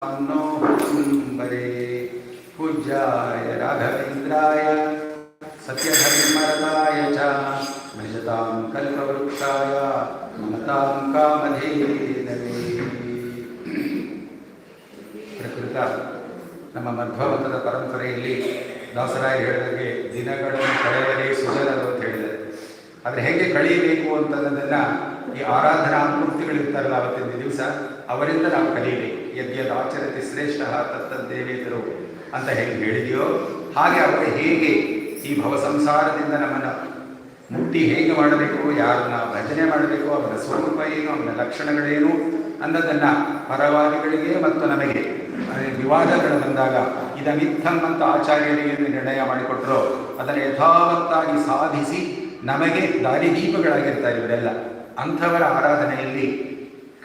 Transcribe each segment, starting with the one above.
No बरे पूज्याय राघवेन्द्राय सत्यधर्मरताय च भजतां कल्पवृक्षाय नमतां कामधेनवे. ಪ್ರಕೃತ ನಮ್ಮ ಮಧ್ವಮತದ ಪರಂಪರೆಯಲ್ಲಿ ದಾಸರಾಯ ಹೇಳಿದಾಗೆ ದಿನಗಳನ್ನು ಕಳೆಯಲೇ ಸುಜನರು ಅಂತ ಹೇಳಿದ್ದಾರೆ. ಆದರೆ ಹೇಗೆ ಕಳೆಯಬೇಕು ಅಂತನ್ನೋದನ್ನು ಈ ಆರಾಧನಾ ಮೂರ್ತಿಗಳಿರ್ತಾರಲ್ಲ ಅವತ್ತಿನ ದಿವಸ ಅವರಿಂದ ನಾವು ಕಲಿಯಬೇಕು. ಯದ್ಯದ ಆಚರತೆ ಶ್ರೇಷ್ಠ ತತ್ತದ್ದೇವೇತರು ಅಂತ ಹೇಗೆ ಹೇಳಿದೆಯೋ ಹಾಗೆ ಅವರು ಹೇಗೆ ಈ ಭವ ಸಂಸಾರದಿಂದ ನಮ್ಮನ್ನು ಮುಕ್ತಿ ಹೇಗೆ ಮಾಡಬೇಕು, ಯಾರನ್ನ ಭಜನೆ ಮಾಡಬೇಕು, ಅವರ ಸ್ವರೂಪ ಏನು, ಅವನ ಲಕ್ಷಣಗಳೇನು ಅನ್ನೋದನ್ನು ಪರವಾದಿಗಳಿಗೆ ಮತ್ತು ನಮಗೆ ವಿವಾದಗಳು ಬಂದಾಗ ಇದಮಿತ್ತಂ ಅಂತ ಆಚಾರ್ಯರಿಗೆ ನಿರ್ಣಯ ಮಾಡಿಕೊಟ್ರು. ಅದನ್ನು ಯಥಾವತ್ತಾಗಿ ಸಾಧಿಸಿ ನಮಗೆ ದಾರಿದೀಪಗಳಾಗಿರ್ತಾರೆ ಇವರೆಲ್ಲ. ಅಂಥವರ ಆರಾಧನೆಯಲ್ಲಿ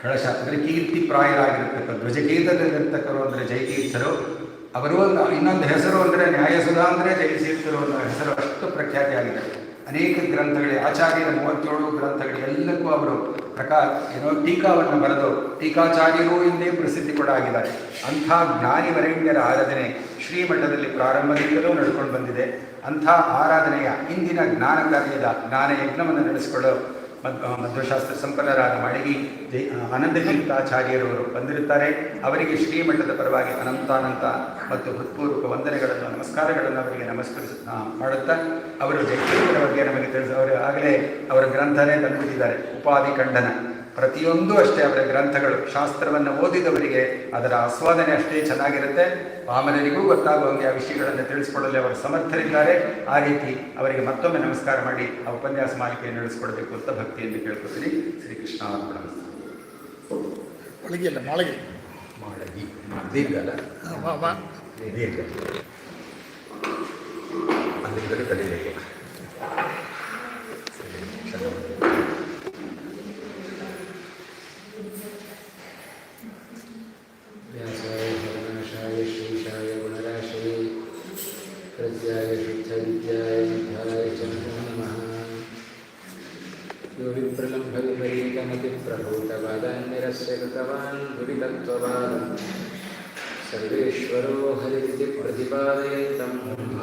ಕಳಶ ಅಂದರೆ ಕೀರ್ತಿಪ್ರಾಯರಾಗಿರ್ತಕ್ಕ ಧ್ವಜಕೇತದಲ್ಲಿರ್ತಕ್ಕರು ಅಂದರೆ ಜಯತೀರ್ಥರು. ಅವರು ಇನ್ನೊಂದು ಹೆಸರು ಅಂದರೆ ನ್ಯಾಯಸುಧಾ ಅಂದರೆ ಜಯತೀರ್ಥರು ಅನ್ನೋ ಹೆಸರು ಅಷ್ಟು ಪ್ರಖ್ಯಾತಿಯಾಗಿದೆ. ಅನೇಕ ಗ್ರಂಥಗಳಿಗೆ ಆಚಾರ್ಯರ 37 ಗ್ರಂಥಗಳಿಗೆಲ್ಲಕ್ಕೂ ಅವರು ಟೀಕಾವನ್ನು ಬರೆದು ಟೀಕಾಚಾರ್ಯರು ಎಂದೇ ಪ್ರಸಿದ್ಧಿ ಕೂಡ ಆಗಿದ್ದಾರೆ. ಅಂಥ ಜ್ಞಾನಿವರೇಣ್ಯರ ಆರಾಧನೆ ಶ್ರೀಮಠದಲ್ಲಿ ಪ್ರಾರಂಭದಿಂದಲೂ ನಡ್ಕೊಂಡು ಬಂದಿದೆ. ಅಂಥ ಆರಾಧನೆಯ ಇಂದಿನ ಜ್ಞಾನ ಕಾರ್ಯದ ಜ್ಞಾನ ಯಜ್ಞವನ್ನು ನಡೆಸಿಕೊಳ್ಳೋ ಮಧ್ವಶಾಸ್ತ್ರ ಸಂಪನ್ನರಾದ ಮಾಳಿಗಿ ಆನಂದತೀರ್ಥಾಚಾರ್ಯರವರು ಬಂದಿರುತ್ತಾರೆ. ಅವರಿಗೆ ಶ್ರೀಮಠದ ಪರವಾಗಿ ಅನಂತಾನಂತ ಮತ್ತು ಹೃತ್ಪೂರ್ವಕ ವಂದನೆಗಳನ್ನು ನಮಸ್ಕಾರಗಳನ್ನು ಅವರಿಗೆ ಮಾಡುತ್ತಾ ಅವರು ಜಯತೀರ್ಥರ ಬಗ್ಗೆ ನಮಗೆ ತಿಳಿಸವರು ಆಗಲೇ ಅವರ ಗ್ರಂಥನೇ ತಂದುಬಿಟ್ಟಿದ್ದಾರೆ. ಉಪಾಧಿ ಖಂಡನ ಪ್ರತಿಯೊಂದು ಅಷ್ಟೇ ಅವರ ಗ್ರಂಥಗಳು ಶಾಸ್ತ್ರವನ್ನು ಓದಿದವರಿಗೆ ಅದರ ಆಸ್ವಾದನೆ ಅಷ್ಟೇ ಚೆನ್ನಾಗಿರುತ್ತೆ. ಪಾಮರರಿಗೂ ಗೊತ್ತಾಗುವಂಗೆ ಆ ವಿಷಯಗಳನ್ನು ತಿಳಿಸ್ಕೊಡಲು ಅವರು ಸಮರ್ಥರಿದ್ದಾರೆ. ಆ ರೀತಿ ಅವರಿಗೆ ಮತ್ತೊಮ್ಮೆ ನಮಸ್ಕಾರ ಮಾಡಿ ಆ ಉಪನ್ಯಾಸ ಮಾಲಿಕೆಯನ್ನು ನಡೆಸಿಕೊಡಬೇಕು ಅಂತ ಭಕ್ತಿಯನ್ನು ಕೇಳ್ಕೊತೀನಿ. ಶ್ರೀಕೃಷ್ಣ ಅರ್ಪಣಮಸ್ತು. ಒಳಗೆ ಅಲ್ಲ ಮಾಳಗೆ ಮಾಳಗಿ ದೀರ್ಘ ಅಲ್ಲ ದೀರ್ಘ ಅಲ್ಲಿಂದಲೂ ಕಲಿಬೇಕು. ವ್ಯಾಸಾಯ ಭವನಾಶಾಯ ಶ್ರೀಶಾಯ ಗುಣರಾಶಯೇ ಪ್ರಜ್ಞಾಯ ಶುದ್ಧವಿದ್ಯಾಯ ನಿಧಾಯ ಚ ನಮಃ. ಯೋ ವಿಪ್ರಲಂಭ ವಿಪರೀತಮತಿ ಪ್ರಭೂತವಾದಾನ್ನಿರಸ್ಯ ಕೃತವಾನ್ ದುರಿತತ್ವವಾದಂ ಸರ್ವೇಶ್ವರೋ ಹರಿರಿತಿ ಪ್ರತಿಪಾದಯಂತಂ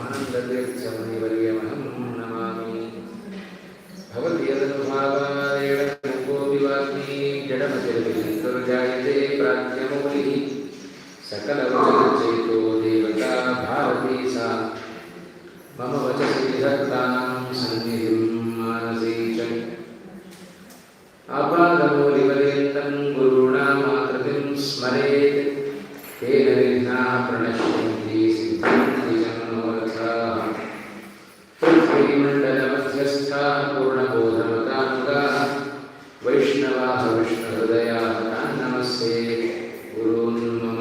ಆನಂದತೀರ್ಥಮುನಿವರ್ಯಮಹಂ ನಮಾಮಿ. ಭವತಿ ಯದನುಭಾವಾಯ ಮುಖೋऽಪಿ ಜಡಮತಿರ್ವಿಹಿತುರ್ಜಾಯತೆ ಪ್ರಾಜ್ಞಮೌಲಿಃ ಸಕಲವಚನಚೇತೋ ದೇವತಾ ಭಾರತೀ ಸಾ ಮಮ ವಚಸಿ ವಿಧತ್ತಾಂ ಸನ್ನಿಧಿಂ ಮಾನಸೀ ಚ. ಆಪಾದಮೌಲಿಪರ್ಯಂತಂ ಗುರುಣಾಮಾಕೃತಿಂ ಸ್ಮರೇತ್ ತೇನ ವಿಘ್ನಾಃ ಪ್ರಣಶ್ಯಂತಿ ಸಿದ್ಧ್ಯಂತಿ ಚ ಮನೋರಥಾಃ. ಪೃಥ್ವೀಮಂಡಲಮಧ್ಯಸ್ಥಾಃ ಪೂರ್ಣಬೋಧಮತಾಂಗಾಃ ವೈಷ್ಣವಾಃ ವಿಷ್ಣುಹೃದಯಾಃ ತಾನ್ ನಮಸ್ತೆ ಗುರೂನ್ ಮಮ.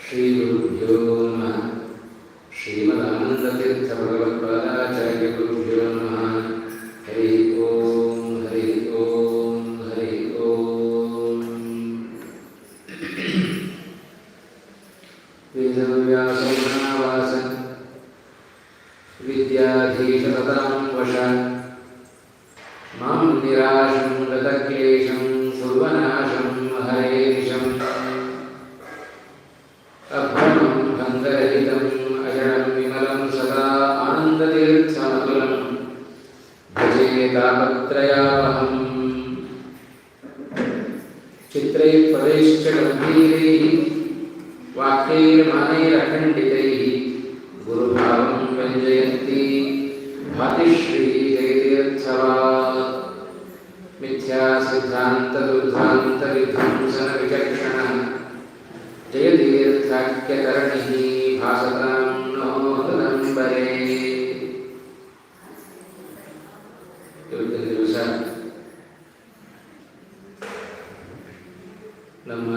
ಶ್ರೀಗುರುಭ್ಯೋ ನಮಃ. ಶ್ರೀಮದಾನಂದತೀರ್ಥಭಗವತ್ಪಾದಾಚಾರ್ಯಗುರುಭ್ಯೋ ನಮಃ. ಹರಿ ಓಂ ಹರಿ ಓಂ ಹರಿ ಓಂ. ವೇದವ್ಯಾಸೋಪನಾವಾಸ ವಿದ್ಯಾಧೀಶತಾಂ ವಶ ಮಾಂ ನಿರಾಶಂ ಗತಕ್ಲೇಶಂ ಪೂರ್ವನಾಶಂ ಹರೇಶಂ. ಅಭ್ರಮಂ ಭಂಗರಹಿತಂ ಅಜಡಂ ವಿಮಲಂ ಸದಾ ಆನಂದತೀರ್ಥಮತುಲಂ ಭಜೆ ತಾಪತ್ರಯಾವಹಂ. ಚಿತ್ರೈಃ ಪದೈಶ್ಚ ಗಂಭೀರೈಃ ವಾಕ್ಯೈರ್ಮಾನೈರಖಂಡಿತೈಃ ಗುರುಭಾವಂ ವ್ಯಂಜಯಂತಿ ಭಾತಿ ಶ್ರೀ ಜಯತೀರ್ಥವಾಗ್. ಮಿಥ್ಯಾ ಸಿದ್ಧಾಂತ ದುರ್ಧಾಂತ ವಿಧ್ವಂಸನ ವಿಚಕ್ಷಣಃ ಜಯತೀರ್ಥಾಖ್ಯತರಣಿಃ ಭಾಸತಾಂ ನೋ ಹೃದಂಬರೇ. ಇವತ್ತಿನ ದಿವಸ ನಮ್ಮ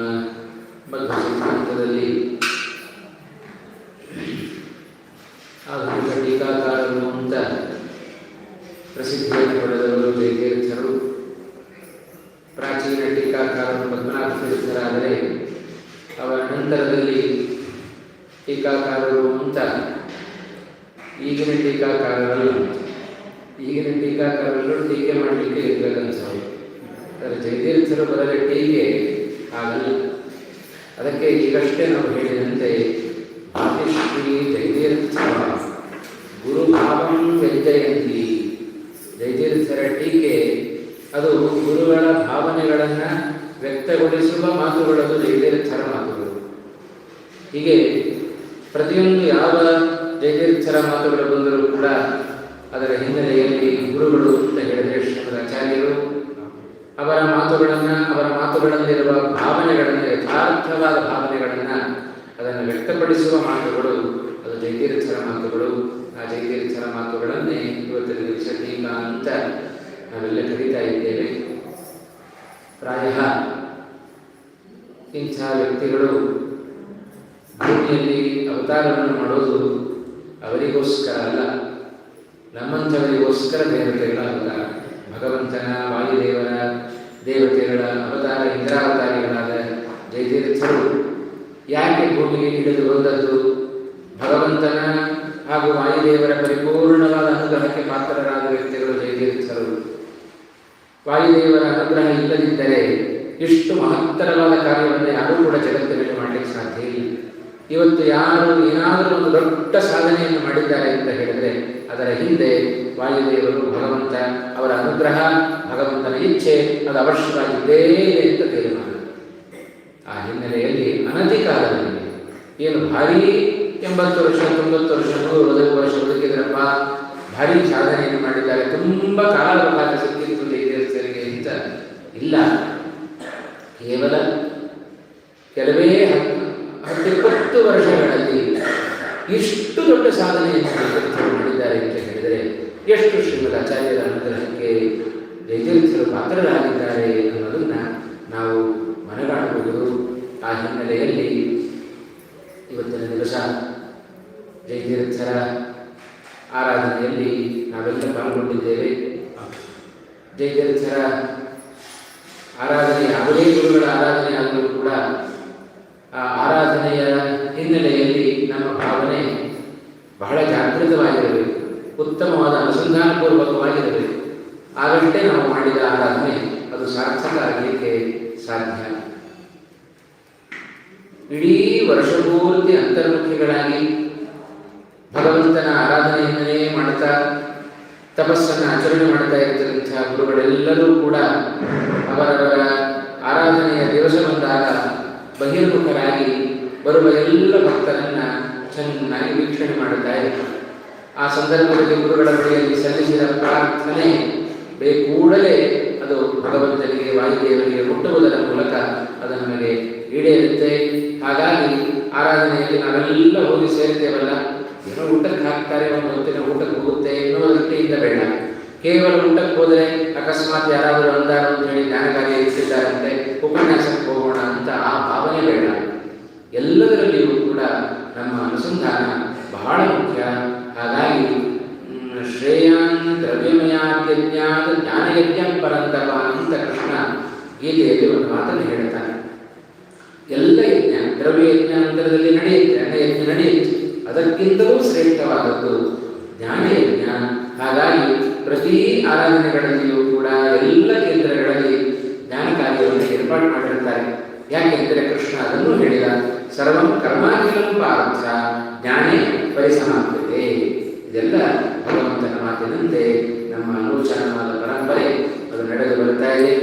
ಬದ್ಧ ಸಿದ್ಧಾಂತದಲ್ಲಿ ಆಧುನಿಕ ಟೀಕಾಕಾರರು ಅಂತ ಪ್ರಸಿದ್ಧಿಯನ್ನು ಪಡೆದವರು ಜಯತೀರ್ಥರು. ಪ್ರಾಚೀನ ಟೀಕಾಕಾರರು ಪದ್ಮನಾಭ ತೀರ್ಥರಾದರೆ ಅವರ ನಂತರದಲ್ಲಿ ಟೀಕಾಕಾರರು ಅಂತ ಈಗಿನ ಟೀಕಾಕಾರರಲ್ಲ. ಈಗಿನ ಟೀಕಾಕಾರರು ಟೀಕೆ ಮಾಡಲಿಕ್ಕೆ ಇರಬೇಕನ್ಸೋದು. ಆದರೆ ಜಯತೀರ್ಥರು ಬರೆದ ಟೀಕೆ ಹಾಗಲ್ಲ. ಅದಕ್ಕೆ ಈಗಷ್ಟೇ ನಾವು ಹೇಳಿದಂತೆ ಆದಿಶ್ರೀ ಜಯತೀರ್ಥ ಗುರುಭಾವಂ ವ್ಯಂಜಯಂತಿ, ಜಯತೀರ್ಥರ ಟೀಕೆ ಅದು ಗುರುಗಳ ಭಾವನೆಗಳನ್ನು ವ್ಯಕ್ತಗೊಳಿಸುವ ಮಾತುಗಳದು ಜಯತೀರ್ಥರ ಮಾತುಗಳು. ಹೀಗೆ ಪ್ರತಿಯೊಂದು ಯಾವ ಜಯತೀರ್ಥರ ಮಾತುಗಳು ಬಂದರೂ ಕೂಡ ಅದರ ಹಿನ್ನೆಲೆಯಲ್ಲಿ ಗುರುಗಳು ಅಂತ ಹೇಳಿದರೆ ಶ್ರೀಮದ್ ಆಚಾರ್ಯರು ಅವರ ಮಾತುಗಳಲ್ಲಿರುವ ಭಾವನೆಗಳನ್ನು, ಯಥಾರ್ಥವಾದ ಭಾವನೆಗಳನ್ನು ಅದನ್ನು ವ್ಯಕ್ತಪಡಿಸುವ ಮಾತುಗಳು ಅದು ಜಯತೀರ್ಥರ ಮಾತುಗಳು. ಆ ಜಯತೀರ್ಥರ ಮಾತುಗಳನ್ನೇ ಇವತ್ತಿನ ದಿವಸ ಟೀಕಾ ಅಂತ ನಾವೆಲ್ಲ ಕರೀತಾ ಇದ್ದೇವೆ. ಪ್ರಾಯಃ ಇಂಥ ವ್ಯಕ್ತಿಗಳು ಭೂಮಿಯಲ್ಲಿ ಅವತಾರವನ್ನು ಮಾಡೋದು ಅವರಿಗೋಸ್ಕರ ಅಲ್ಲ, ನಮ್ಮಂಥವರಿಗೋಸ್ಕರ ದೇವತೆಗಳ ಅವತಾರ. ಭಗವಂತನ, ವಾಯುದೇವರ, ದೇವತೆಗಳ ಅವತಾರ ಇಂದ್ರಾವತಾರಿಗಳಾದ ಜಯತೀರ್ಥರು ಯಾಕೆ ಭೂಮಿಗೆ ಇಳಿದು ಬಂದದ್ದು? ಭಗವಂತನ ಹಾಗೂ ವಾಯುದೇವರ ಪರಿಪೂರ್ಣವಾದ ಅನುಗ್ರಹಕ್ಕೆ ಪಾತ್ರರಾದ ವ್ಯಕ್ತಿಗಳು ಜಯತೀರ್ಥರು. ವಾಯುದೇವರ ಅನುಗ್ರಹ ಇಲ್ಲದಿದ್ದರೆ ಇಷ್ಟು ಮಹತ್ತರವಾದ ಕಾರ್ಯವನ್ನು ಯಾರೂ ಕೂಡ ಜಗತ್ತಿನಲ್ಲಿ ಮಾಡಲಿಕ್ಕೆ ಸಾಧ್ಯ ಇಲ್ಲ. ಇವತ್ತು ಯಾರು ಏನಾದರೂ ಒಂದು ದೊಡ್ಡ ಸಾಧನೆಯನ್ನು ಮಾಡಿದ್ದಾರೆ ಅಂತ ಹೇಳಿದರೆ ಅದರ ಹಿಂದೆ ವಾಯುದೇವರು, ಭಗವಂತ, ಅವರ ಅನುಗ್ರಹ, ಭಗವಂತನ ಇಚ್ಛೆ ಅದು ಅವಶ್ಯವಾಗಿದ್ದೇ ಅಂತ ತೀರ್ಮಾನ. ಆ ಹಿನ್ನೆಲೆಯಲ್ಲಿ ಅನತಿ ಕಾಲದಲ್ಲಿ ಏನು ಭಾರೀ 80 ವರ್ಷ, 90 ವರ್ಷ, 100 ವರ್ಷ ಬದುಕಿದ್ರಪ್ಪ, ಭಾರೀ ಸಾಧನೆಯನ್ನು ಮಾಡಿದ್ದಾರೆ, ತುಂಬ ಕಾಲಾವಕಾಶ ಸಿಕ್ಕಿತ್ತು ಜಯತೀರ್ಥರಿಗೆ ಅಂತ ಇಲ್ಲ. ಕೇವಲ ಕೆಲವೇ 10-20 ವರ್ಷಗಳಲ್ಲಿ ಇಷ್ಟು ದೊಡ್ಡ ಸಾಧನೆಯನ್ನು ಮಾಡಿದ್ದಾರೆ ಅಂತ ಹೇಳಿದರೆ ಎಷ್ಟು ಶ್ರೀಮದ್ ಆಚಾರ್ಯರ ಅನುಗ್ರಹಕ್ಕೆ ಜಯತೀರ್ಥರು ಪಾತ್ರರಾಗಿದ್ದಾರೆ ಅನ್ನೋದನ್ನು ನಾವು ಮನಗಾಣಬಹುದು. ಆ ಹಿನ್ನೆಲೆಯಲ್ಲಿ ಇವತ್ತಿನ ದಿವಸ ಜಯತೀರ್ಥರ ಆರಾಧನೆಯಲ್ಲಿ ನಾವೆಲ್ಲ ಪಾಲ್ಗೊಂಡಿದ್ದೇವೆ. ಜಯತೀರ್ಥರ ಆರಾಧನೆ ಯಾವುದೇ ಗುರುಗಳ ಆರಾಧನೆ ಆದರೂ ಕೂಡ ಆ ಆರಾಧನೆಯ ಹಿನ್ನೆಲೆಯಲ್ಲಿ ನಮ್ಮ ಭಾವನೆ ಬಹಳ ಜಾಗೃತವಾಗಿರಬೇಕು, ಉತ್ತಮವಾದ ಅನುಸಂಧಾನಪೂರ್ವಕವಾಗಿರಬೇಕು. ಆಗಷ್ಟೇ ನಾವು ಮಾಡಿದ ಆರಾಧನೆ ಅದು ಸಾರ್ಥಕ ಆಗಲಿಕ್ಕೆ ಸಾಧ್ಯ. ಇಡೀ ವರ್ಷಪೂರ್ತಿ ಅಂತರ್ಮುಖಿಗಳಾಗಿ ಭಗವಂತನ ಆರಾಧನೆಯನ್ನೇ ಮಾಡ್ತಾ ತಪಸ್ಸನ್ನು ಆಚರಣೆ ಮಾಡ್ತಾ ಇರ್ತಕ್ಕಂಥ ಗುರುಗಳೆಲ್ಲರೂ ಕೂಡ ಅವರವರ ಆರಾಧನೆಯ ದಿವಸ ಬಂದಾಗ ಬಹಿರ್ಮುಖರಾಗಿ ಬರುವ ಎಲ್ಲ ಭಕ್ತರನ್ನು ಚೆನ್ನಾಗಿ ವೀಕ್ಷಣೆ ಮಾಡುತ್ತಾ ಇರ್ತಾರೆ. ಆ ಸಂದರ್ಭದಲ್ಲಿ ಗುರುಗಳ ಬಳಿಯಲ್ಲಿ ಸಲ್ಲಿಸಿದ ಪ್ರಾರ್ಥನೆ ಕೂಡಲೇ ಅದು ಭಗವಂತನಿಗೆ, ವಾಯುದೇವರಿಗೆ ಮುಟ್ಟುವುದರ ಮೂಲಕ ಅದು ನಮಗೆ ಈಡೇರುತ್ತೆ. ಹಾಗಾಗಿ ಆರಾಧನೆಯಲ್ಲಿ ನಾವೆಲ್ಲ ಹೋಗಿ ಸೇರ್ತೇವಲ್ಲ, ಏನೋ ಊಟಕ್ಕೆ ಹಾಕ್ತಾರೆ, ಒಂದು ಹೊತ್ತಿನ ಊಟಕ್ಕೆ ಹೋಗುತ್ತೆ ಎನ್ನುವ ದೃಷ್ಟಿಯಿಂದ ಬೇಡ. ಕೇವಲ ಊಟಕ್ಕೆ ಹೋದರೆ ಅಕಸ್ಮಾತ್ ಯಾರಾದರೂ ಅಂದಾರು ಅಂತ ಹೇಳಿ ಜ್ಞಾನಕಾರ್ಯ ಇರಿಸಿದ್ದಾರಂತೆ, ಉಪನ್ಯಾಸಕ್ಕೆ ಹೋಗೋಣ ಅಂತ ಆ ಭಾವನೆ ಬೇಡ. ಎಲ್ಲದರಲ್ಲಿಯೂ ಕೂಡ ನಮ್ಮ ಅನುಸಂಧಾನ ಬಹಳ ಮುಖ್ಯ. ಹಾಗಾಗಿ ಶ್ರೇಯಾನ್ ದ್ರವ್ಯಮಯಾದ್ಯಜ್ಞಾದ ಜ್ಞಾನಯಜ್ಞಂ ಪರಂತಪ ಅಂತ ಕೃಷ್ಣ ಗೀತೆಯಲ್ಲಿ ಒಂದು ಮಾತನ್ನು ಹೇಳ್ತಾನೆ. ಎಲ್ಲ ಯಜ್ಞ, ದ್ರವ್ಯಯಜ್ಞ ಅಂತರದಲ್ಲಿ ನಡೆಯುತ್ತೆ, ಅನ್ನಯಜ್ಞ ನಡೆಯುತ್ತೆ, ಅದಕ್ಕಿಂತಲೂ ಶ್ರೇಷ್ಠವಾದದ್ದು ಜ್ಞಾನಯಜ್ಞ. ಹಾಗಾಗಿ ಪ್ರತಿ ಆರಾಧನೆಗಳಲ್ಲಿಯೂ ಕೂಡ ಎಲ್ಲ ಕೇಂದ್ರಗಳಲ್ಲಿ ಜ್ಞಾನ ಕಾರ್ಯವನ್ನು ಏರ್ಪಾಡು ಮಾಡಿರ್ತಾರೆ. ಯಾಕೆಂದರೆ ಕೃಷ್ಣ ಅದನ್ನು ಹೇಳಿದ, ಸರ್ವಂ ಕರ್ಮಾಖಿಲಂ ಪಾರ್ಥ ಜ್ಞಾನೇ ಪರಿಸಮಾಪ್ಯತೆ. ಇದೆಲ್ಲ ಭಗವಂತನ ಮಾತಿನಂತೆ ನಮ್ಮ ಅನೂಚಾನವಾದ ಪರಂಪರೆ ಅದು ನಡೆದು ಬರ್ತಾ ಇದೆ.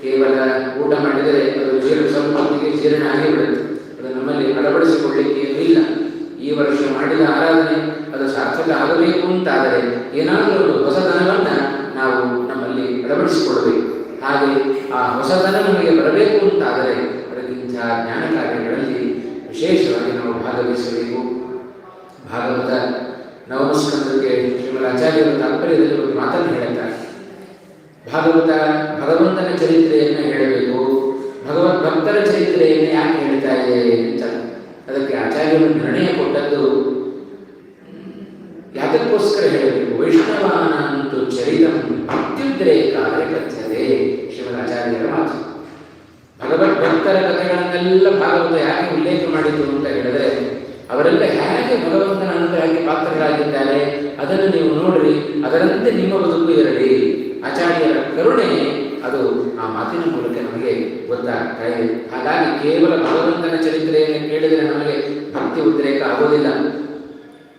ಕೇವಲ ಊಟ ಮಾಡಿದರೆ ಅದು ಸ್ವಲ್ಪ ಹೊತ್ತಿಗೆ ಜೀರ್ಣ ಆಗಿಬಿಡುತ್ತೆ, ಅದು ನಮ್ಮಲ್ಲಿ ಅಳವಡಿಸಿಕೊಳ್ಳಿಕ್ಕೆ ಏನೂ ಇಲ್ಲ. ಈ ವರ್ಷ ಮಾಡಿದ ಆರಾಧನೆ ಅದು ಸಾರ್ಥಕ ಆಗಬೇಕು ಅಂತಾದರೆ ಏನಾದರೂ ಒಂದು ಹೊಸತನವನ್ನು ನಾವು ನಮ್ಮಲ್ಲಿ ಅಳವಡಿಸಿಕೊಳ್ಬೇಕು. ಹಾಗೆ ಆ ಹೊಸತನ ನಮಗೆ ಬರಬೇಕು ಅಂತಾದರೆ ಅದಕ್ಕಿಂತ ಜ್ಞಾನ ಕಾರ್ಯಗಳಲ್ಲಿ ವಿಶೇಷವಾಗಿ ನಾವು ಭಾಗವಹಿಸಬೇಕು. ಭಾಗವತ ನವಮಸ್ಕಂದಕ್ಕೆ ಶ್ರೀಮದ್ ಆಚಾರ್ಯರ ತಾತ್ಪರ್ಯದಲ್ಲಿ ಒಂದು ಮಾತನ್ನು ಹೇಳುತ್ತಾರೆ. ಭಾಗವತ ಭಗವಂತನ ಚರಿತ್ರೆಯನ್ನು ಹೇಳಬೇಕು, ಭಗವದ್ಭಕ್ತರ ಚರಿತ್ರೆಯನ್ನು ಯಾಕೆ ಹೇಳ್ತಾ ಇದೆ ಅಂತ ಅದಕ್ಕೆ ಆಚಾರ್ಯರು ನಿರ್ಣಯ ಕೊಟ್ಟದ್ದು ಯಾತಕ್ಕೋಸ್ಕರ ಹೇಳಬೇಕು. ವೈಷ್ಣವಾನಂತು ಚರಿತಂ ಭಕ್ತ್ಯುದ್ರೇಕಾರೆ ಕಥ್ಯತೆ. ಶ್ರೀಮದ್ ಆಚಾರ್ಯರ ಮಾತು. ಭಗವದ್ಭಕ್ತರ ಕಥೆಗಳನ್ನೆಲ್ಲ ಭಾಗವತ ಯಾಕೆ ಉಲ್ಲೇಖ ಮಾಡಿತು ಅಂತ ಹೇಳಿದರೆ ಅವರೆಲ್ಲ ಹೇಗೆ ಭಗವಂತನ ಅನುಗ್ರಹಕ್ಕೆ ಪಾತ್ರರಾಗಿದ್ದಾರೆ ಅದನ್ನು ನೀವು ನೋಡ್ರಿ, ಅದರಂತೆ ನಿಮ್ಮ ಬದುಕು ಇರಲಿ. ಆಚಾರ್ಯರ ಕರುಣೆ ಅದು ಆ ಮಾತಿನ ಮೂಲಕ ನಮಗೆ ಗೊತ್ತಾಗ್ತಾ ಇದೆ. ಹಾಗಾಗಿ ಕೇವಲ ಭಗವಂತನ ಚರಿತ್ರೆಯನ್ನು ಕೇಳಿದರೆ ನಮಗೆ ಭಕ್ತಿ ಉದ್ರೇಕ ಆಗೋದಿಲ್ಲ.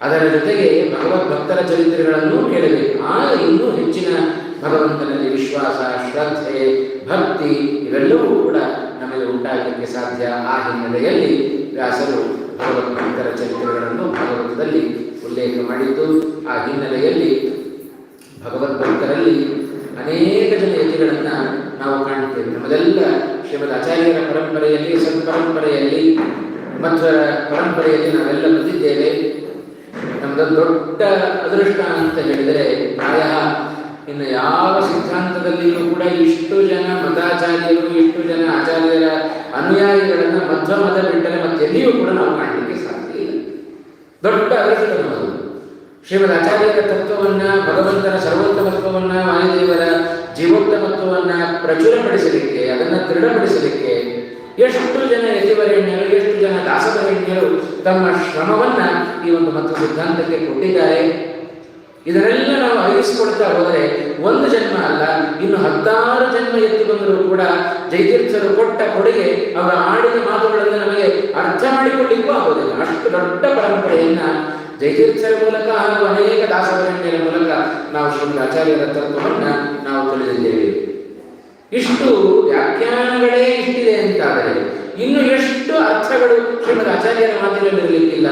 ಅದರ ಜೊತೆಗೆ ಭಗವದ್ ಭಕ್ತರ ಚರಿತ್ರೆಗಳನ್ನು ಕೇಳಬೇಕು. ಆಗ ಇನ್ನೂ ಹೆಚ್ಚಿನ ಭಗವಂತನಲ್ಲಿ ವಿಶ್ವಾಸ, ಶ್ರದ್ಧೆ, ಭಕ್ತಿ ಇವೆಲ್ಲವೂ ಕೂಡ ನಮಗೆ ಉಂಟಾಗಲಿಕ್ಕೆ ಸಾಧ್ಯ. ಆ ಹಿನ್ನೆಲೆಯಲ್ಲಿ ವ್ಯಾಸರು ಭಗವದ್ ಭಕ್ತರ ಚರಿತ್ರೆಗಳನ್ನು ಭಾಗವತದಲ್ಲಿ ಉಲ್ಲೇಖ ಮಾಡಿದ್ದು. ಆ ಹಿನ್ನೆಲೆಯಲ್ಲಿ ಭಗವದ್ಭಕ್ತರಲ್ಲಿ ಅನೇಕ ಜನ ಯತಿಗಳನ್ನು ನಾವು ಕಾಣುತ್ತೇವೆ. ನಮ್ಮದೆಲ್ಲ ಶ್ರೀಮದ್ ಆಚಾರ್ಯರ ಪರಂಪರೆಯಲ್ಲಿ, ಸತ್ಪರಂಪರೆಯಲ್ಲಿ, ಮಧ್ವರ ಪರಂಪರೆಯಲ್ಲಿ ನಾವೆಲ್ಲ ಬಂದಿದ್ದೇವೆ. ನಮ್ಮದೊಂದು ದೊಡ್ಡ ಅದೃಷ್ಟ ಅಂತ ಹೇಳಿದರೆ, ಪ್ರಾಯ ಇನ್ನು ಯಾವ ಸಿದ್ಧಾಂತದಲ್ಲಿಯೂ ಕೂಡ ಇಷ್ಟು ಜನ ಮತಾಚಾರ್ಯರು, ಇಷ್ಟು ಜನ ಆಚಾರ್ಯರ ಅನುಯಾಯಿಗಳನ್ನು ಮಧ್ವ ಮತ ಬಿಟ್ಟರೆ ಮತ್ತೆಲ್ಲಿಯೂ ಕೂಡ ನಾವು ಕಾಣಲಿಕ್ಕೆ ಸಾಧ್ಯ ಇಲ್ಲ. ದೊಡ್ಡ ಅದೃಷ್ಟ ನಮ್ಮದು. ಶ್ರೀಮದ್ ಆಚಾರ್ಯರ ತತ್ವವನ್ನು, ಭಗವಂತನ ಸರ್ವೋತ್ತಮತ್ವವನ್ನು, ವಾಯುದೇವರ ಜೀವೋತ್ತಮತ್ವವನ್ನು ಪ್ರಚುರಪಡಿಸಲಿಕ್ಕೆ, ಅದನ್ನು ದೃಢಪಡಿಸಲಿಕ್ಕೆ ಎಷ್ಟು ಜನ ಯತಿವರೇಣ್ಯರು, ಎಷ್ಟು ಜನ ದಾಸವರೇಣ್ಯರು ತಮ್ಮ ಶ್ರಮವನ್ನು ಈ ಒಂದು ಮತ್ತು ಸಿದ್ಧಾಂತಕ್ಕೆ ಕೊಟ್ಟಿದ್ದಾರೆ. ಇದನ್ನೆಲ್ಲ ನಾವು ಅರಿವಿಸಿಕೊಳ್ತಾ ಹೋದರೆ ಒಂದು ಜನ್ಮ ಅಲ್ಲ, ಇನ್ನು 10 ಜನ್ಮ ಎತ್ತಿ ಬಂದರೂ ಕೂಡ ಜಯತೀರ್ಥರು ಕೊಟ್ಟ ಕೊಡುಗೆ, ಅವರ ಆಡಿದ ಮಾತುಗಳನ್ನು ನಮಗೆ ಅರ್ಥ ಮಾಡಿಕೊಳ್ಳಿಕ್ಕೂ ಆಗೋದಿಲ್ಲ. ಅಷ್ಟು ದೊಡ್ಡ ಪರಂಪರೆಯನ್ನ ಜಯತೀರ್ಥರ ಮೂಲಕ ಹಾಗೂ ಅನೇಕ ದಾಸವರೇಣ್ಯರ ಮೂಲಕ ನಾವು ಶ್ರೀಮದ್ ಆಚಾರ್ಯರ ತತ್ವವನ್ನು ನಾವು ತಿಳಿದಿದ್ದೇವೆ. ಇಷ್ಟು ವ್ಯಾಖ್ಯಾನಗಳೇ ಇಷ್ಟಿದೆ ಅಂತಾದರೆ ಇನ್ನು ಎಷ್ಟು ಅರ್ಥಗಳು ಶ್ರೀಮದ್ ಆಚಾರ್ಯರ ಮಾತಿನಲ್ಲಿ ಇರಲಿಕ್ಕಿಲ್ಲ.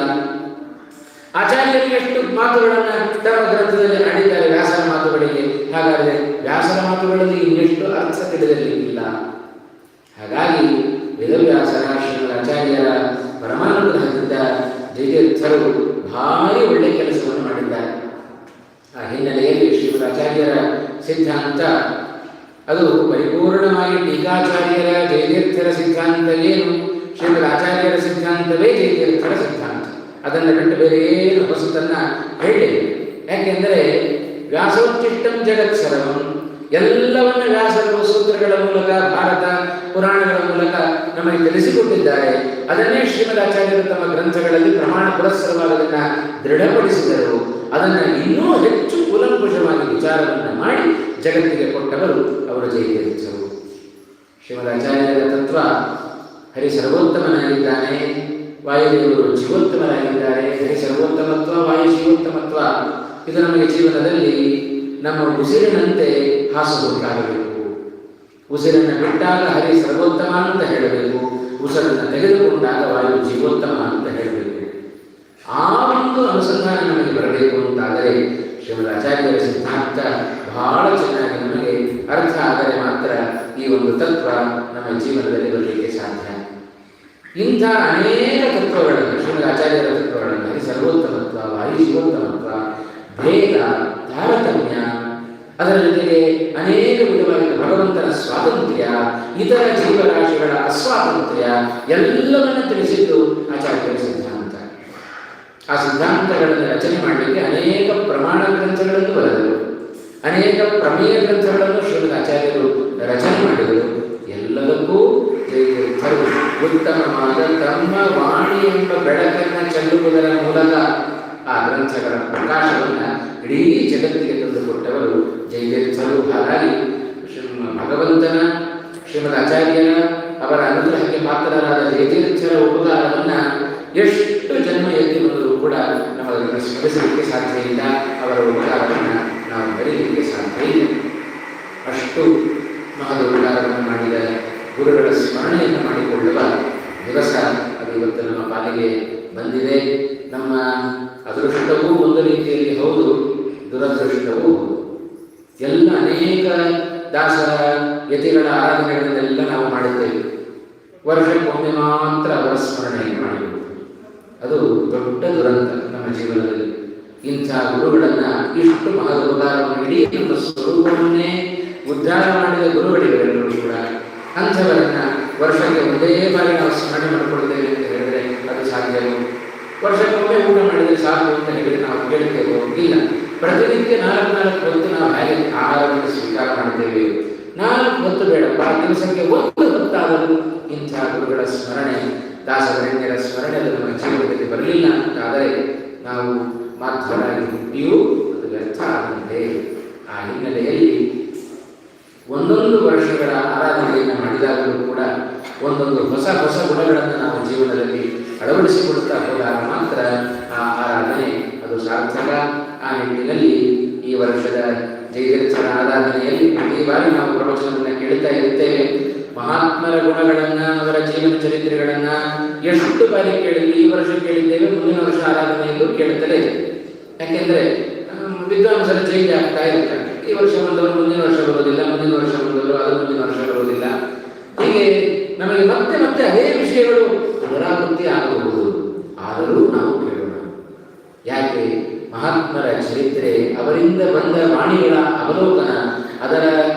ಆಚಾರ್ಯರು ಎಷ್ಟು ಮಾತುಗಳನ್ನು ಧರ್ಮ ಗ್ರಂಥದಲ್ಲಿ ಆಡಿದ್ದಾರೆ ವ್ಯಾಸರ ಮಾತುಗಳಿಗೆ. ಹಾಗಾದರೆ ವ್ಯಾಸರ ಮಾತುಗಳಲ್ಲಿ ಇನ್ನೆಷ್ಟು ಅರ್ಥ ತಿಳಿದಿರಲಿಕ್ಕಿಲ್ಲ. ಹಾಗಾಗಿ ವೇದವ್ಯಾಸರ ಶ್ರೀಮದ್ ಆಚಾರ್ಯರ ಪರಮಾನುಗ್ರಹದಿಂದ ಜಯತೀರ್ಥರು ಭಾರಿ ಒಳ್ಳೆಯ ಕೆಲಸವನ್ನು ಮಾಡಿದ್ದಾರೆ. ಆ ಹಿನ್ನೆಲೆಯಲ್ಲಿ ಶ್ರೀಮದ್ ಆಚಾರ್ಯರ ಸಿದ್ಧಾಂತ ಅದು ಪರಿಪೂರ್ಣವಾಗಿ ಟೀಕಾಚಾರ್ಯರ ಜಯತೀರ್ಥರ ಸಿದ್ಧಾಂತ ಏನು, ಶ್ರೀಮದ್ ಆಚಾರ್ಯರ ಸಿದ್ಧಾಂತವೇ ಜಯತೀರ್ಥರ ಸಿದ್ಧಾಂತ. ಅದನ್ನು ಬಿಟ್ಟು ಬೇರೆ ಏನು ಹೊಸತನ್ನ ಹೇಳಿ. ಯಾಕೆಂದರೆ ವ್ಯಾಸೋಚ್ಚಿಷ್ಟಂ ಜಗತ್ಸರ್ವಂ, ಎಲ್ಲವನ್ನ ವ್ಯಾಸರು ಸೂತ್ರಗಳ ಮೂಲಕ, ಭಾರತ ಪುರಾಣಗಳ ಮೂಲಕ ನಮಗೆ ತಿಳಿಸಿಕೊಟ್ಟಿದ್ದಾರೆ. ಅದನ್ನೇ ಶ್ರೀಮದ್ ಆಚಾರ್ಯರು ತಮ್ಮ ಗ್ರಂಥಗಳಲ್ಲಿ ಪ್ರಮಾಣ ಪುರಸ್ಸರವಾದದನ್ನು ದೃಢಪಡಿಸಿದರು. ಅದನ್ನು ಇನ್ನೂ ಹೆಚ್ಚು ಕೂಲಂಕುಷವಾಗಿ ವಿಚಾರವನ್ನು ಮಾಡಿ ಜಗತ್ತಿಗೆ ಕೊಟ್ಟವರು ಅವರು ಜಯತೀರ್ಥರು. ಶ್ರೀಮದ್ ಆಚಾರ್ಯರ ತತ್ವ ಹರಿ ಸರ್ವೋತ್ತಮನಾಗಿದ್ದಾನೆ, ವಾಯುದೇವರು ಜೀವೋತ್ತಮರಾಗಿದ್ದಾರೆ. ಹರಿ ಸರ್ವೋತ್ತಮತ್ವ, ವಾಯು ಜೀವೋತ್ತಮತ್ವ ಇದು ನಮಗೆ ಜೀವನದಲ್ಲಿ ನಮ್ಮ ಉಸಿರಿನಂತೆ ಹಾಸುಗೊತ್ತಾಗಬೇಕು. ಉಸಿರನ್ನು ಬಿಟ್ಟಾಗ ಹರಿ ಸರ್ವೋತ್ತಮ ಅಂತ ಹೇಳಬೇಕು, ಉಸಿರನ್ನು ತೆಗೆದುಕೊಂಡಾಗ ವಾಯು ಜೀವೋತ್ತಮ ಅಂತ ಹೇಳಬೇಕು. ಆ ಒಂದು ಅನುಸಂಧಾನ ನಮಗೆ ಬರಬೇಕು ಅಂತಾದರೆ ಶ್ರೀಮದ್ ಆಚಾರ್ಯರ ಸಿದ್ಧಾಂತ ಬಹಳ ಚೆನ್ನಾಗಿ ನಮಗೆ ಅರ್ಥ ಆದರೆ ಮಾತ್ರ ಈ ಒಂದು ತತ್ವ ನಮ್ಮ ಜೀವನದಲ್ಲಿ ಬರಲಿಕ್ಕೆ ಸಾಧ್ಯ. ಇಂಥ ಅನೇಕ ತತ್ವಗಳನ್ನು, ಶ್ರೀಮದ್ ಆಚಾರ್ಯರ ತತ್ವಗಳನ್ನು, ಹರಿ ಸರ್ವೋತ್ತಮತ್ವ, ವಾಯು ಜೀವೋತ್ತಮತ್ವ, ಭೇದ, ತಾರತಮ್ಯ, ಅದರ ಜೊತೆಗೆ ಅನೇಕ ವಿಧವಾದ ಭಗವಂತನ ಸ್ವಾತಂತ್ರ್ಯ, ಇತರ ಜೀವರಾಶಿಗಳ ಅಸ್ವಾತಂತ್ರ್ಯ ಎಲ್ಲವನ್ನ ತಿಳಿಸಿದ್ದು ಆಚಾರ್ಯರ ಸಿದ್ಧಾಂತ. ಆ ಸಿದ್ಧಾಂತಗಳನ್ನು ರಚನೆ ಮಾಡಲಿಕ್ಕೆ ಅನೇಕ ಪ್ರಮಾಣ ಗ್ರಂಥಗಳನ್ನು ಬರೆದರು, ಅನೇಕ ಪ್ರಮೇಯ ಗ್ರಂಥಗಳನ್ನು ಶ್ರೀಮದ್ ಆಚಾರ್ಯರು ರಚನೆ ಮಾಡಿದರು. ಎಲ್ಲದಕ್ಕೂ ಉತ್ತಮವಾದ ತಮ್ಮ ವಾಣಿ ಎಂಬ ಬೆಳಕನ್ನು ಚೆಲ್ಲುವುದರ ಮೂಲಕ ಆ ಗ್ರಂಥಗಳ ಪ್ರಕಾಶವನ್ನು ಇಡೀ ಜಗತ್ತಿಗೆ ತಂದುಕೊಟ್ಟವರು ಜಯತೀರ್ಥರು. ಹಾಗಾಗಿ ಭಗವಂತನ, ಶ್ರೀಮದ್ ಆಚಾರ್ಯರ, ಅವರ ಅನುಗ್ರಹಕ್ಕೆ ಪಾತ್ರರಾದ ಜಯತೀರ್ಥರ ಉಪಕಾರವನ್ನು ಎಷ್ಟು ಜನ್ಮ ಎತ್ತಿ ಬಂದರೂ ಕೂಡ ನಮ್ಮದನ್ನು ಸ್ಮರಿಸಲಿಕ್ಕೆ ಸಾಧ್ಯ ಇಲ್ಲ. ಅವರ ಉಪಕಾರವನ್ನು ನಾವು ಬರೀಲಿಕ್ಕೆ ಸಾಧ್ಯ ಇಲ್ಲ. ಅಷ್ಟು ಮಹದ ಉಪಕಾರವನ್ನು ಮಾಡಿದ ಗುರುಗಳ ಸ್ಮರಣೆಯನ್ನು ಮಾಡಿಕೊಳ್ಳುವ ದಿವಸ ಅದು ಇವತ್ತು ನಮ್ಮ ಪಾಲಿಗೆ ಬಂದಿದೆ. ನಮ್ಮ ಅದೃಷ್ಟವೂ ಒಂದು ರೀತಿಯಲ್ಲಿ ಹೌದು, ದುರದೃಷ್ಟವೂ ಹೌದು. ಎಲ್ಲ ಅನೇಕ ದಾಸರ ಯತಿಗಳ ಆರಾಧನೆಗಳನ್ನೆಲ್ಲ ನಾವು ಮಾಡುತ್ತೇವೆ. ವರ್ಷಕ್ಕೊಮ್ಮೆ ಮಾತ್ರ ಅವರ ಸ್ಮರಣೆಯನ್ನು ಮಾಡಿಕೊಳ್ಳುವುದು ಅದು ದೊಡ್ಡ ದುರಂತ ನಮ್ಮ ಜೀವನದಲ್ಲಿ. ಇಂಥ ಗುರುಗಳನ್ನು, ಇಷ್ಟು ಮಹದ ಉಪಕಾರವನ್ನು, ಇಡೀ ನಮ್ಮ ಸ್ವರೂಪವನ್ನೇ ಉದ್ಧಾರ ಮಾಡಿದ ಗುರುಗಳಿಗೆಲ್ಲರೂ ಕೂಡ ಅಂಥವರನ್ನು ವರ್ಷಕ್ಕೆ ಒಂದೇ ಬಾರಿ ನಾವು ಸ್ಮರಣೆ ಮಾಡಿಕೊಳ್ತೇವೆ ಅಂತ ಹೇಳಿದರೆ ಅದು ಸಾಧ್ಯವೋ? ವರ್ಷಕ್ಕೊಮ್ಮೆ ಊಟ ಮಾಡಿದರೆ ಸಾಕು ಅಂತ ಹೇಳಿದರೆ ನಾವು ಕೇಳ್ತೇವೋ? ಇಲ್ಲ. ಪ್ರತಿನಿತ್ಯ 4 ಹೊತ್ತು ನಾವು ಹೇಗೆ ಆಹಾರವನ್ನು ಸ್ವೀಕಾರ ಮಾಡ್ತೇವೆ? 4 ಹೊತ್ತು ಬೇಡಪ್ಪ, ದಿವಸಕ್ಕೆ 1 ಹೊತ್ತಾದರೂ ಇಂಥ ಗುರುಗಳ ಸ್ಮರಣೆ, ದಾಸವರೇಣ್ಯರ ಸ್ಮರಣೆ ಅದು ನಮ್ಮ ಜೀವನದಲ್ಲಿ ಬರಲಿಲ್ಲ ಅಂತಾದರೆ ನಾವು ಮಾಧ್ಯಮರಾಗಿ ಹುಟ್ಟಿಯೂ ಅದು ವ್ಯರ್ಥ ಆಗಂತೆ. ಆ ಹಿನ್ನೆಲೆಯಲ್ಲಿ ಒಂದೊಂದು ವರ್ಷಗಳ ಆರಾಧನೆಯನ್ನು ಮಾಡಿದಾಗಲೂ ಕೂಡ ಒಂದೊಂದು ಹೊಸ ಹೊಸ ಗುಣಗಳನ್ನು ನಾವು ಜೀವನದಲ್ಲಿ ಅಳವಡಿಸಿಕೊಡುತ್ತಾ ಹೋದಾಗ ಮಾತ್ರ ಆ ಆರಾಧನೆ ಅದು ಸಾರ್ಥಕ. ಆ ನಿಟ್ಟಿನಲ್ಲಿ ಈ ವರ್ಷದ ಜಯತೀರ್ಥರ ಆರಾಧನೆಯಲ್ಲಿ ಪ್ರತಿ ಬಾರಿ ನಾವು ಪ್ರವಚನವನ್ನು ಕೇಳುತ್ತಾ ಇರುತ್ತೇವೆ. ಮಹಾತ್ಮರ ಗುಣಗಳನ್ನು, ಅವರ ಜೀವನ ಚರಿತ್ರೆಗಳನ್ನು ಎಷ್ಟು ಬಾರಿ ಕೇಳಿದ್ವಿ. ಈ ವರ್ಷ ಕೇಳಿದ್ದೇವೆ, ಮುಂದಿನ ವರ್ಷ ಆರಾಧನೆಯಲ್ಲೂ ಕೇಳುತ್ತಲೇ ಇದೆ. ಯಾಕೆಂದರೆ ವಿದ್ವಾಂಸರ ಚೇಂಜ್ ಆಗ್ತಾ ಇರ್ತಾರೆ. ಈ ವರ್ಷ ಬಂದವರು ಮುಂದಿನ ವರ್ಷ ಬರೋದಿಲ್ಲ, ಮುಂದಿನ ವರ್ಷ ಬಂದವರು ಅದು ಮುಂದಿನ ವರ್ಷ ಬರೋದಿಲ್ಲ. ಹೀಗೆ ನಮಗೆ ಮತ್ತೆ ಮತ್ತೆ ಅದೇ ವಿಷಯಗಳು ಪುನರಾವೃತ್ತಿ ಆಗಬಹುದು. ಆದರೂ ನಾವು ಕೇಳೋಣ. ಯಾಕೆ? ಮಹಾತ್ಮರ ಚರಿತ್ರೆ, ಅವರಿಂದ ಬಂದ ವಾಣಿಗಳ ಅವಲೋಕನ, ಅದರ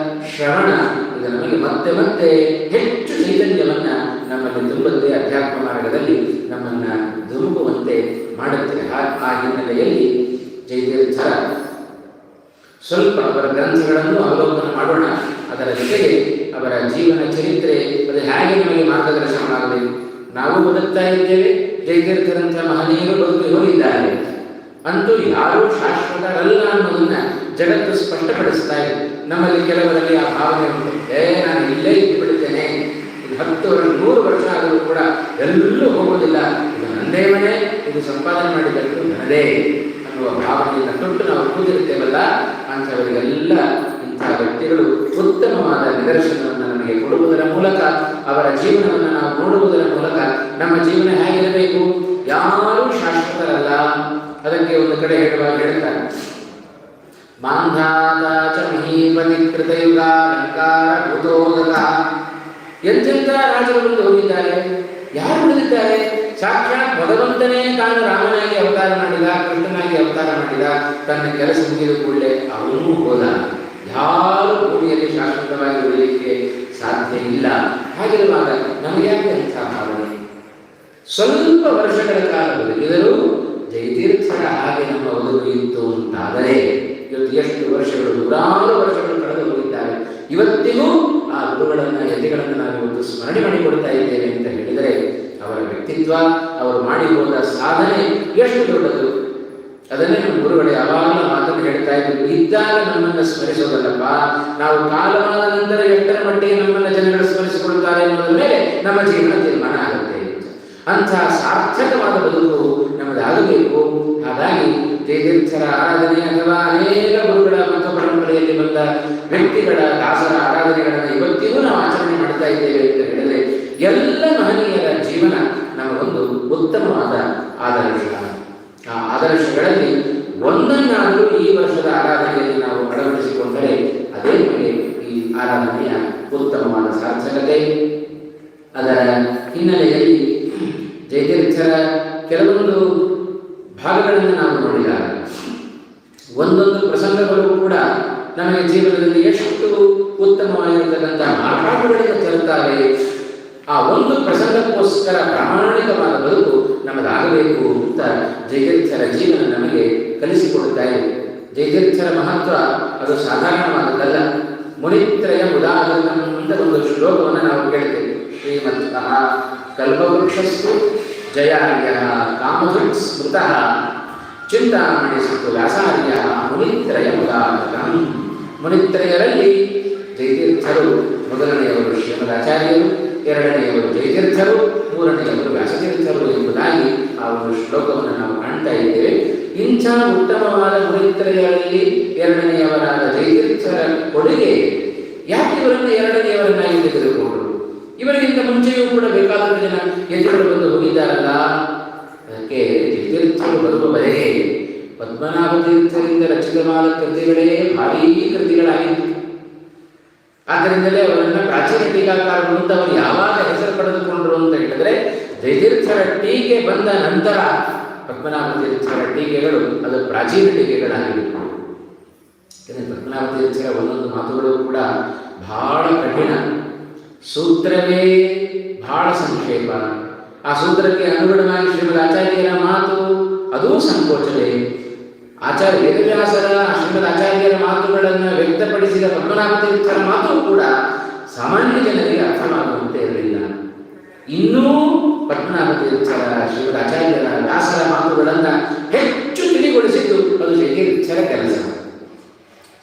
ಶ್ರವಣ ಇದು ನಮಗೆ ಮತ್ತೆ ಮತ್ತೆ ಹೆಚ್ಚು ಚೈತನ್ಯವನ್ನು ನಮ್ಮಲ್ಲಿ ತುಂಬುತ್ತೆ, ಅಧ್ಯಾತ್ಮ ಮಾರ್ಗದಲ್ಲಿ ನಮ್ಮನ್ನು ಧುಮುಕುವಂತೆ ಮಾಡುತ್ತೆ. ಆ ಹಿನ್ನೆಲೆಯಲ್ಲಿ ಜಯತೀರ್ಥರ ಸ್ವಲ್ಪ ಅವರ ಗ್ರಂಥಗಳನ್ನು ಅವಲೋಕನ ಮಾಡೋಣ. ಅದರ ಜೊತೆಗೆ ಅವರ ಜೀವನ ಚರಿತ್ರೆ ಅದು ಹೇಗೆ ನಮಗೆ ಮಾರ್ಗದರ್ಶನವಾಗಬೇಕು. ನಾವು ಬದುಕ್ತಾ ಇದ್ದೇವೆ, ಜಯತೀರ್ಥರಂಥ ಮಹನೀಯರು ಬದುಕಿ ಹೋಗಿದ್ದಾರೆ. ಅಂತೂ ಯಾರೂ ಶಾಶ್ವತರಲ್ಲ ಅನ್ನೋದನ್ನ ಜಗತ್ತು ಸ್ಪಷ್ಟಪಡಿಸ್ತಾ ಇದೆ. ನಮ್ಮಲ್ಲಿ ಕೆಲವರಲ್ಲಿ ಆ ಭಾವನೆ ಉಂಟು, ನಾನು ಇಲ್ಲೇ ಇಟ್ಟುಬಿಡುತ್ತೇನೆ, ಇದು 10 ವರ್ಷ 100 ವರ್ಷ ಆದರೂ ಕೂಡ ಎಲ್ಲೂ ಹೋಗೋದಿಲ್ಲ, ಇದು ನನ್ನದೇ ಮನೆ, ಇದು ಸಂಪಾದನೆ ಮಾಡಿದಷ್ಟು ನನ್ನದೇ ಅನ್ನುವ ಭಾವನೆಯನ್ನು ತೊಟ್ಟು ನಾವು ಕೂತಿರುತ್ತೇವಲ್ಲ. ಅಂಥವರಿಗೆಲ್ಲ ಇಂಥ ವ್ಯಕ್ತಿಗಳು ಉತ್ತಮವಾದ ನಿದರ್ಶನವನ್ನು ನಮಗೆ ಕೊಡುವುದರ ಮೂಲಕ, ಅವರ ಜೀವನವನ್ನು ನಾವು ನೋಡುವುದರ ಮೂಲಕ ನಮ್ಮ ಜೀವನ ಹೇಗಿರಬೇಕು. ಯಾರೂ ಶಾಶ್ವತರಲ್ಲ. ಅದಕ್ಕೆ ಒಂದು ಕಡೆ ಹೇಳ್ತಾರೆ, ಮಾಂಧಾತ ಮಹೀಪತಿ ಕೃತಯುಗ ಅಲಂಕಾರ ಭೂತೋದಕ. ಎಂತೆಂಥ ರಾಜರು ಬಂದು ಹೋಗಿದ್ದಾರೆ, ಯಾರು ಉಳಿದಿದ್ದಾರೆ? ಸಾಕ್ಷಾತ್ ಭಗವಂತನೇ ತಾನು ರಾಮನಾಗಿ ಅವತಾರ ಮಾಡಿದ, ಕೃಷ್ಣನಾಗಿ ಅವತಾರ ಮಾಡಿದ. ತನ್ನ ಕೆಲಸ ಮುಗಿದ ಕೂಡಲೇ ಅವನೂ ಹೋದ. ಯಾರು ಭೂಮಿಯಲ್ಲಿ ಶಾಶ್ವತವಾಗಿ ಉಳಿಯಲಿಕ್ಕೆ ಸಾಧ್ಯ ಇಲ್ಲ. ಹಾಗಿರುವಾಗ ನಮಗ್ಯಾಕೆ ಅಂಥ ಭಾವನೆ? ಸ್ವಲ್ಪ ವರ್ಷಗಳ ಕಾಲ ಬದುಕಿದರೂ ಜಯತೀರ್ಥರ ಹಾಗೆ ನಮ್ಮ ಬದುಕು ಇತ್ತು ಅಂತಾದರೆ ಇವತ್ತು ಎಷ್ಟು ವರ್ಷಗಳು, 100 ವರ್ಷಗಳು ಕಳೆದು ಹೋಗಿದ್ದಾರೆ. ಇವತ್ತಿಗೂ ಆ ಗುರುಗಳನ್ನು, ಯತಿಗಳನ್ನು ನಾವು ಇವತ್ತು ಸ್ಮರಣೆ ಮಾಡಿಕೊಡ್ತಾ ಇದ್ದೇವೆ ಅಂತ ಹೇಳಿದರೆ ಅವರ ವ್ಯಕ್ತಿತ್ವ, ಅವರು ಮಾಡಿ ಹೋದ ಸಾಧನೆ ಎಷ್ಟು ದೊಡ್ಡದು. ಅದನ್ನೇ ನಮ್ಮ ಗುರುಗಳು ಯಾವಾಗಲೂ ಮಾತನ್ನು ಹೇಳ್ತಾ ಇದ್ರು, ಇದ್ದಾಗ ನಮ್ಮನ್ನು ಸ್ಮರಿಸೋದಲ್ಲಪ್ಪ, ನಾವು ಕಾಲವಾದ ನಂತರ ಎಷ್ಟರ ಮಟ್ಟಿಗೆ ನಮ್ಮನ್ನು ಜನಗಳು ಸ್ಮರಿಸಿಕೊಳ್ತಾರೆ ಅನ್ನೋದ್ರ ಮೇಲೆ ನಮ್ಮ ಜೀವನ ತೀರ್ಮಾನ ಆಗುತ್ತೆ. ಅಂಥ ಸಾರ್ಥಕವಾದ ಬದುಕು ನಮ್ಮದಾಗಬೇಕು. ಹಾಗಾಗಿ ಜಯತೀರ್ಥರ ಆರಾಧನೆ ಅಥವಾ ಅನೇಕ ಗುರುಗಳ ಮತ್ತು ಪರಂಪರೆಯಲ್ಲಿ ಬಂದ ವ್ಯಕ್ತಿಗಳ ದಾಸರ ಆರಾಧನೆಗಳನ್ನು ಇವತ್ತಿಗೂ ನಾವು ಆಚರಣೆ ಮಾಡ್ತಾ ಇದ್ದೇವೆ ಅಂತ ಹೇಳಿದರೆ ಎಲ್ಲ ಮಹನೀಯರ ಜೀವನ ನಮಗೊಂದು ಉತ್ತಮವಾದ ಆದರ್ಶ. ಆ ಆದರ್ಶಗಳಲ್ಲಿ ಒಂದನ್ನಾದರೂ ಈ ವರ್ಷದ ಆರಾಧನೆಯಲ್ಲಿ ನಾವು ಅಳವಡಿಸಿಕೊಂಡರೆ ಅದೇ ನಮಗೆ ಈ ಆರಾಧನೆಯ ಉತ್ತಮವಾದ ಸಾರ್ಥಕತೆ. ಅದರ ಹಿನ್ನೆಲೆಯಲ್ಲಿ ಜಯತೀರ್ಥರ ಕೆಲವೊಂದು ಭಾಗಗಳನ್ನು ನಾವು ನೋಡಿದಾಗ ಒಂದೊಂದು ಪ್ರಸಂಗಗಳು ಕೂಡ ನಮಗೆ ಜೀವನದಲ್ಲಿ ಎಷ್ಟು ಉತ್ತಮವಾಗಿರತಕ್ಕಂಥ ಮಾರ್ಪಾಡುಗಳನ್ನು ತರುತ್ತಾರೆ. ಆ ಒಂದು ಪ್ರಸಂಗಕ್ಕೋಸ್ಕರ ಪ್ರಾಮಾಣಿಕವಾದ ಬದುಕು ನಮ್ಮದಾಗಬೇಕು ಅಂತ ಜಯತೀರ್ಥರ ಜೀವನ ನಮಗೆ ಕಲಿಸಿಕೊಡುತ್ತಾ ಇದೆ. ಜಯತೀರ್ಥರ ಮಹತ್ವ ಅದು ಸಾಧಾರಣವಾದದ್ದಲ್ಲ. ಮುನಿತ್ರಯ ಉದಾಹರಣಂ ಅಂತ ಒಂದು ಶ್ಲೋಕವನ್ನು ನಾವು ಕೇಳ್ತೇವೆ. ಶ್ರೀಮಂತಃ ಕಲ್ಪವೃಕ್ಷಸ್ತು ಜಯಾರ್ಯ ಕಾಮಧುಕ್ ಸ್ಮೃತಃ ಚಿಂತಾಮಣಿಸ್ತು ವ್ಯಾಸಾರ್ಯ ಮುನಿತ್ರಯ ಉದಾಹರಣಂ. ಮುನಿತ್ರಯರಲ್ಲಿ ಜಯತೀರ್ಥರು ಮೊದಲನೆಯವರು ಶ್ರೀಮದಾಚಾರ್ಯರು, ಎರಡನೆಯವರು ಜಯತೀರ್ಥರು, ಮೂರನೆಯವರು ವ್ಯಾಸತೀರ್ಥರು ಎಂಬುದಾಗಿ ಆ ಒಂದು ಶ್ಲೋಕವನ್ನು ನಾವು ಕಾಣ್ತಾ ಇದ್ದೇವೆ. ಇಂಥ ಉತ್ತಮವಾದ ಮುನಿತ್ರಯರಲ್ಲಿ ಎರಡನೆಯವರಾದ ಜಯತೀರ್ಥರ ಕೊಡುಗೆ ಯಾಕೆ ಇವರನ್ನು ಎರಡನೆಯವರನ್ನಾಗಿ ತೆಗೆದುಕೊಂಡರು? ಇವರಿಗಿಂತ ಮುಂಚೆಯೂ ಕೂಡ ಬೇಕಾದ ಜನ ಯತಿಗಳು ಬಂದು ಹೋಗಿದ್ದಾರಲ್ಲ. ಅದಕ್ಕೆ ಜಯತೀರ್ಥರು ಬರುವ ಬರೆಗೆ ಪದ್ಮನಾಭ ತೀರ್ಥರಿಂದ ರಚಿತವಾದ ಕೃತಿಗಳೇ ಭಾರೀ ಕೃತಿಗಳಾಗಿತ್ತು. ಆದ್ದರಿಂದಲೇ ಅವರನ್ನು ಪ್ರಾಚೀನ ಟೀಕಾಕಾರರು ಅಂತ ಅವರು ಯಾವಾಗ ಹೆಸರು ಪಡೆದುಕೊಂಡರು ಅಂತ ಹೇಳಿದರೆ ಜಯತೀರ್ಥರ ಟೀಕೆ ಬಂದ ನಂತರ ಪದ್ಮನಾಭ ತೀರ್ಥರ ಟೀಕೆಗಳು ಅದು ಪ್ರಾಚೀನ ಟೀಕೆಗಳಾಗಿವೆ. ಪದ್ಮನಾಭ ತೀರ್ಥರ ಒಂದೊಂದು ಮಾತುಗಳು ಕೂಡ ಬಹಳ ಕಠಿಣ, ಸೂತ್ರವೇ ಬಹಳ ಸಂಕ್ಷೇಪ. ಆ ಸೂತ್ರಕ್ಕೆ ಅನುಗುಣವಾಗಿ ಶ್ರೀಮದ್ ಆಚಾರ್ಯರ ಮಾತು ಅದೂ ಸಂಕೋಚವೇ. ಆಚಾರ್ಯ ವೇದವ್ಯಾಸರ ಶ್ರೀಮದ್ ಆಚಾರ್ಯರ ಮಾತುಗಳನ್ನು ವ್ಯಕ್ತಪಡಿಸಿದ ಪದ್ಮನಾಭ ತೀರ್ಥರ ಮಾತು ಕೂಡ ಸಾಮಾನ್ಯ ಜನರಿಗೆ ಅರ್ಥವಾಗುವಂತೆ ಇರಲಿಲ್ಲ. ಇನ್ನೂ ಪದ್ಮನಾಭ ತೀರ್ಥರ ಶ್ರೀಮದ್ ಆಚಾರ್ಯರ ವ್ಯಾಸರ ಮಾತುಗಳನ್ನು ಹೆಚ್ಚು ತಿಳಿಗೊಳಿಸಿದ್ದು ಅದು ಜಯತೀರ್ಥರ ಕೆಲಸ.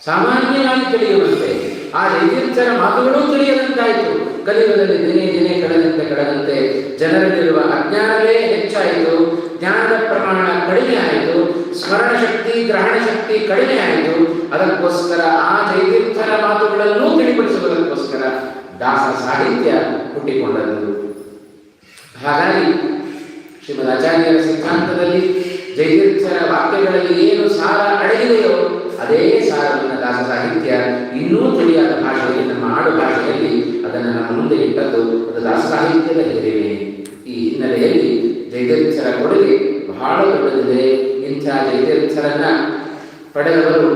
ಸಾಮಾನ್ಯವಾಗಿ ತಿಳಿಯುವಂತೆ ಆ ಜೈತೀರ್ಥರ ಮಾತುಗಳೂ ತಿಳಿಯದಂತಾಯಿತು. ಕಲಿಯುಗದಲ್ಲಿ ದಿನೇ ದಿನೇ ಕಳೆದಂತೆ ಜನರಲ್ಲಿರುವ ಅಜ್ಞಾನವೇ ಹೆಚ್ಚಾಯಿತು, ಜ್ಞಾನದ ಪ್ರಮಾಣ ಕಡಿಮೆ ಆಯಿತು, ಸ್ಮರಣ ಶಕ್ತಿ ಗ್ರಹಣ ಶಕ್ತಿ ಕಡಿಮೆ ಆಯಿತು. ಅದಕ್ಕೋಸ್ಕರ ಆ ಜೈತೀರ್ಥರ ಮಾತುಗಳನ್ನು ತಿಳಿಪಡಿಸುವುದಕ್ಕೋಸ್ಕರ ದಾಸ ಸಾಹಿತ್ಯ ಹುಟ್ಟಿಕೊಂಡದ್ದು. ಹಾಗಾಗಿ ಶ್ರೀಮದ್ ಆಚಾರ್ಯರ ಸಿದ್ಧಾಂತದಲ್ಲಿ ಜೈತೀರ್ಥರ ವಾಕ್ಯಗಳಲ್ಲಿ ಏನು ಸಾರ ಅಡಗಿದೆಯೋ ಅದೇ ಸಾರವನ್ನು ದಾಸ ಸಾಹಿತ್ಯ ಇನ್ನೂ ತಿಳಿಯಾದ ಭಾಷೆಯಲ್ಲಿ, ನಮ್ಮ ಆಡು ಭಾಷೆಯಲ್ಲಿ ಅದನ್ನು ನಮ್ಮ ಮುಂದೆ ಇಟ್ಟದ್ದು. ಅದು ದಾಸ ಸಾಹಿತ್ಯದ ಹಿರಿಮೆ. ಈ ಹಿನ್ನೆಲೆಯಲ್ಲಿ ಜೈತೀರ್ಥರ ಕೊಡುಗೆ ಬಹಳ ದೊಡ್ಡದಿದೆ. ಇಂಥ ಜೈತೀರ್ಥರನ್ನ ಪಡೆದವರು,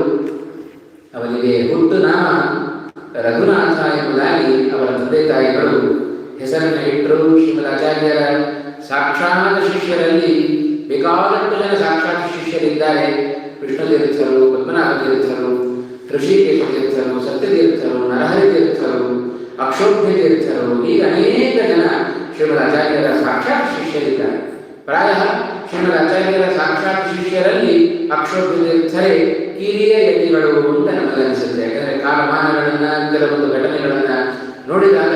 ಅವರಿಗೆ ಹುಟ್ಟು ನಾಮ ರಘುನಾಥ ಎಂಬುದಾಗಿ ಅವರ ತಂದೆ ತಾಯಿಗಳು ಹೆಸರನ್ನು ಇಟ್ಟರು. ಶ್ರೀಮದ್ ಆಚಾರ್ಯರ ಸಾಕ್ಷಾತ್ ಶಿಷ್ಯರಲ್ಲಿ ಬೇಕಾದಷ್ಟು ಜನ ಸಾಕ್ಷಾತ್ ಶಿಷ್ಯರಿದ್ದಾರೆ. ವಿಷ್ಣು ತೀರ್ಥರು, ಪದ್ಮನಾಭ ತೀರ್ಥರು, ಋಷಿಕೇಶ ತೀರ್ಥರು, ಸತ್ಯತೀರ್ಥರು, ನರಹರಿ ತೀರ್ಥರು, ಅಕ್ಷೋಭ್ಯ ತೀರ್ಥರು, ಈಗ ಅನೇಕ ಜನ ಶ್ರೀಮದ್ ಆಚಾರ್ಯರ ಸಾಕ್ಷಾತ್ ಶಿಷ್ಯರಿದ್ದಾರೆ. ಪ್ರಾಯ ಶ್ರೀಮದ್ ಆಚಾರ್ಯರ ಸಾಕ್ಷಾತ್ ಶಿಷ್ಯರಲ್ಲಿ ಅಕ್ಷೋಭ್ಯ ತೀರ್ಥರೇ ಕಿರಿಯ ಯತಿಗಳು ಅಂತ ನಮಗನಿಸುತ್ತೆ. ಯಾಕಂದರೆ ಕಾಲಮಾನಗಳನ್ನ, ಕೆಲವೊಂದು ಘಟನೆಗಳನ್ನ ನೋಡಿದಾಗ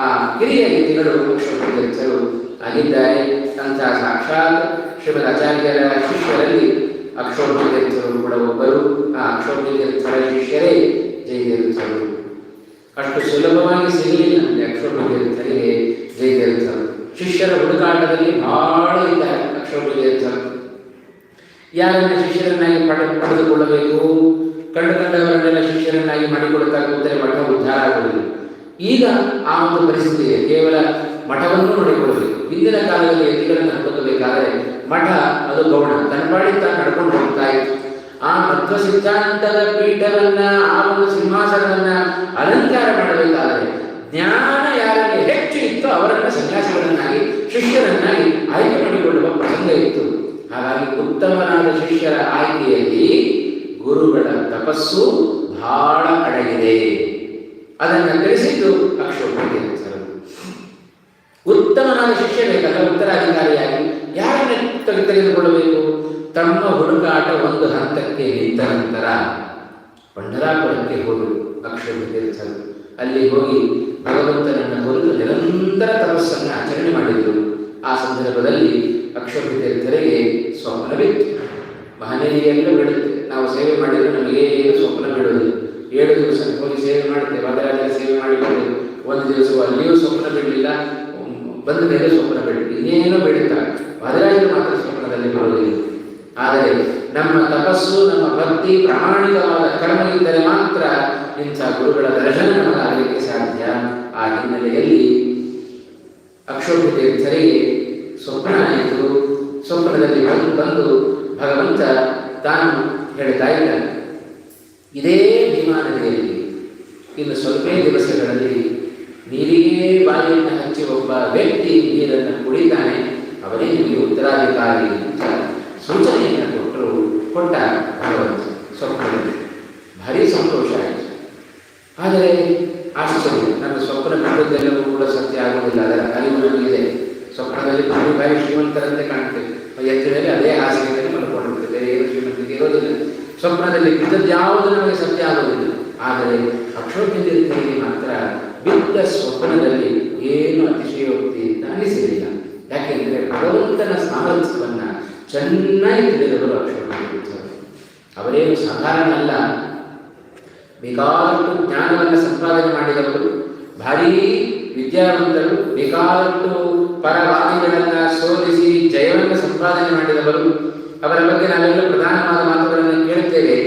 ಆ ಕಿರಿಯ ಯತಿಗಳು ಅಕ್ಷೋಭ್ಯ ತೀರ್ಥರು ಆಗಿದ್ದಾರೆ. ಅಂತ ಸಾಕ್ಷಾತ್ ಶ್ರೀಮದ್ ಆಚಾರ್ಯರ ಶಿಷ್ಯರಲ್ಲಿ ಅಕ್ಷೋಭ್ಯ ತೀರ್ಥರು ಕೂಡ ಒಬ್ಬರು. ಆ ಅಕ್ಷೋಭ್ಯ ತೀರ್ಥರ ಶಿಷ್ಯರೇ ಜೈತೀರ್ಥರು. ಅಷ್ಟು ಸುಲಭವಾಗಿ ಸಿಗಲಿಲ್ಲ ಅಕ್ಷೋಭ್ಯ ತೀರ್ಥರಿಗೆ ಜೈತೀರ್ಥರು. ಶಿಷ್ಯರ ಹುಡುಕಾಟದಲ್ಲಿ ಬಹಳ ಇದ್ದಾರೆ ಅಕ್ಷೋಭ್ಯ ತೀರ್ಥರು. ಯಾರನ್ನ ಶಿಷ್ಯರನ್ನಾಗಿ ಪಡೆದುಕೊಳ್ಳಬೇಕು, ಕಂಡುಕೊಂಡವರನ್ನೆಲ್ಲ ಶಿಷ್ಯರನ್ನಾಗಿ ಮಾಡಿಕೊಡುತ್ತಾ ಕೂತರೆ ಮಠ ಉದ್ಧಾರ ಆಗುವುದಿಲ್ಲ. ಈಗ ಆ ಒಂದು ಪರಿಸ್ಥಿತಿ ಇದೆ. ಕೇವಲ ಮಠವನ್ನು ನೋಡಿಕೊಳ್ಳಬೇಕು. ಹಿಂದಿನ ಕಾಲದಲ್ಲಿ ಯತಿಗಳನ್ನು ಹುಡುಕಬೇಕಾದರೆ ಮಠ ಅದು ಗೌಣ, ತನ್ನ ಪಾಡಿ ತಾನು ನಡ್ಕೊಂಡು ಹೋಗ್ತಾ ಇತ್ತು. ಆ ತತ್ವ ಸಿದ್ಧಾಂತದ ಪೀಠವನ್ನ, ಆ ಒಂದು ಸಿಂಹಾಸನವನ್ನ ಅಲಂಕಾರ ಮಾಡಬೇಕಾದರೆ ಜ್ಞಾನ ಯಾರಲ್ಲಿ ಹೆಚ್ಚು ಇತ್ತು ಅವರನ್ನ ಸನ್ಯಾಸಿಗಳನ್ನಾಗಿ, ಶಿಷ್ಯರನ್ನಾಗಿ ಆಯ್ಕೆ ಮಾಡಿಕೊಳ್ಳುವ ಪ್ರಸಂಗ ಇತ್ತು. ಹಾಗಾಗಿ ಉತ್ತಮನಾದ ಶಿಷ್ಯರ ಆಯ್ಕೆಯಲ್ಲಿ ಗುರುಗಳ ತಪಸ್ಸು ಬಹಳ ಅಡಗಿದೆ. ಅದನ್ನು ತಿಳಿಸಿದ್ದು ಅಕ್ಷೋಭ್ಯ ತೀರ್ಥರು. ಉತ್ತಮನಾದ ಶಿಷ್ಯ ಬೇಕಲ್ಲ ಉತ್ತರಾಧಿಕಾರಿಯಾಗಿ. ಯಾರನ್ನು ತೆಗೆದುಕೊಳ್ಳಬೇಕು? ತಮ್ಮ ಹುಡುಕಾಟ ಒಂದು ಹಂತಕ್ಕೆ ನಿಂತ ನಂತರ ಪಂಢರಾಪುರಕ್ಕೆ ಹೋದರು ಅಕ್ಷೋಭ್ಯ ತೀರ್ಥರು. ಅಲ್ಲಿ ಹೋಗಿ ಭಗವಂತನನ್ನು ಕುರಿತು ನಿರಂತರ ತಪಸ್ಸನ್ನು ಆಚರಣೆ ಮಾಡಿದರು. ಆ ಸಂದರ್ಭದಲ್ಲಿ ಅಕ್ಷೋಭ್ಯ ತೀರ್ಥರಿಗೆ ಸ್ವಪ್ನವಿತ್ತು. ಮಹನೀಯರೆಲ್ಲ ಬಿಡುತ್ತೆ, ನಾವು ಸೇವೆ ಮಾಡಿದರೆ ನಮಗೇನು ಸ್ವಪ್ನ ಬಿಡುವುದಿಲ್ಲ. 7 ದಿವಸ ಹೋಗಿ ಸೇವೆ ಮಾಡುತ್ತೇವೆ, ವಾದರಾಜರ ಸೇವೆ ಮಾಡಿಕೊಂಡು ಒಂದು ದಿವಸ ಅಲ್ಲಿಯೂ ಸ್ವಪ್ನ ಬಿಡಲಿಲ್ಲ, ಬಂದ ಮೇಲೆ ಸ್ವಪ್ನ ಬಿಡಲಿ, ಇನ್ನೇನೋ ಬಿಡುತ್ತಾರೆ. ವಾದರಾಜರು ಮಾತ್ರ ಸ್ವಪ್ನದಲ್ಲಿ ಬರುವುದಿಲ್ಲ. ಆದರೆ ನಮ್ಮ ತಪಸ್ಸು, ನಮ್ಮ ಭಕ್ತಿ, ಪ್ರಾಮಾಣಿಕವಾದ ಕರ್ಮ ಇದ್ದರೆ ಮಾತ್ರ ಇಂಥ ಗುರುಗಳ ದರ್ಶನ ನಮಗಾಗಲಿಕ್ಕೆ ಸಾಧ್ಯ. ಆ ಹಿನ್ನೆಲೆಯಲ್ಲಿ ಅಕ್ಷೋಭ್ಯ ತೀರ್ಥರಿಗೆ ಸ್ವಪ್ನ ಆಯಿತು. ಸ್ವಪ್ನದಲ್ಲಿ ಬಂದು ಭಗವಂತ ತಾನು ಹೇಳ್ತಾ ಇದ್ದಾನೆ, ಇದೇ ಭೀಮಾ ನದಿಯಲ್ಲಿ ಇನ್ನು ಸ್ವಲ್ಪ ದಿವಸಗಳಲ್ಲಿ ನೀರಿಗೆ ಬಾಯಿಯನ್ನು ಹಚ್ಚಿ ಒಬ್ಬ ವ್ಯಕ್ತಿ ನೀರನ್ನು ಕುಡಿತಾನೆ, ಅವನೇ ನಿಮಗೆ ಉತ್ತರಾಧಿಕಾರಿ ಅಂತ ಸೂಚನೆಯನ್ನು ಕೊಟ್ಟ ಭಗವಂತ ಸ್ವಪ್ನದಲ್ಲಿ. ಭಾರಿ ಸಂತೋಷ ಆಯಿತು. ಆದರೆ ಆಶ್ಚರ್ಯ, ನನ್ನ ಸ್ವಪ್ನ ಕಂಡದ್ದೆಲ್ಲವೂ ಕೂಡ ಸತ್ಯ ಆಗುವುದಿಲ್ಲ. ಅದರ ಅರಿವು ನಮಗಿದೆ. ಸ್ವಪ್ನದಲ್ಲಿ ಭಾರಿ ಶ್ರೀಮಂತರಂತೆ ಕಾಣ್ತೇವೆ, ಎದ್ದ ಮೇಲೆ ಅದೇ ಹಾಸಿಗೆಯಲ್ಲಿ ಮಲ್ಕೊಂಡಿರ್ತೇವೆ, ಬೇರೆ ಏನು ಶ್ರೀಮಂತಿಗೆ ಇರೋದಿಲ್ಲ. ಸ್ವಪ್ನದಲ್ಲಿ ಬಿದ್ದದ್ದು ಯಾವುದು ನಮಗೆ ಸತ್ಯ ಆಗುವುದಿಲ್ಲ. ಆದರೆ ಅಕ್ಷೋಭ್ಯ ತೀರ್ಥರಿಗೆ ಮಾತ್ರ ಬಿದ್ದ ಸ್ವಪ್ನದಲ್ಲಿ ಏನು ಅತಿಶಯೋಕ್ತಿ ಅಂತ ಅನಿಸಲಿಲ್ಲ. ಯಾಕೆಂದರೆ ಭಗವಂತನ ಸಾಮರ್ಥ್ಯವನ್ನು ಚೆನ್ನಾಗಿ ತಿಳಿದವರು ಅಕ್ಷೋಭ್ಯ ತೀರ್ಥರು. ಅವರೇನು ಸಾಧಾರಣ ಅಲ್ಲ, ಬೇಕಾದಷ್ಟು ಜ್ಞಾನವನ್ನು ಸಂಪಾದನೆ ಮಾಡಿದವರು, ಭಾರೀ ವಿದ್ಯಾವಂತರು, ಬೇಕಾದಷ್ಟು ಪರವಾದಿಗಳನ್ನು ಸೋಲಿಸಿ ಜಯವನ್ನು ಸಂಪಾದನೆ ಮಾಡಿದವರು. ಅವರ ಬಗ್ಗೆ ನಾವೆಲ್ಲ ಪ್ರಧಾನವಾದ ಮಾತುಗಳನ್ನು ಕೇಳುತ್ತೇವೆ.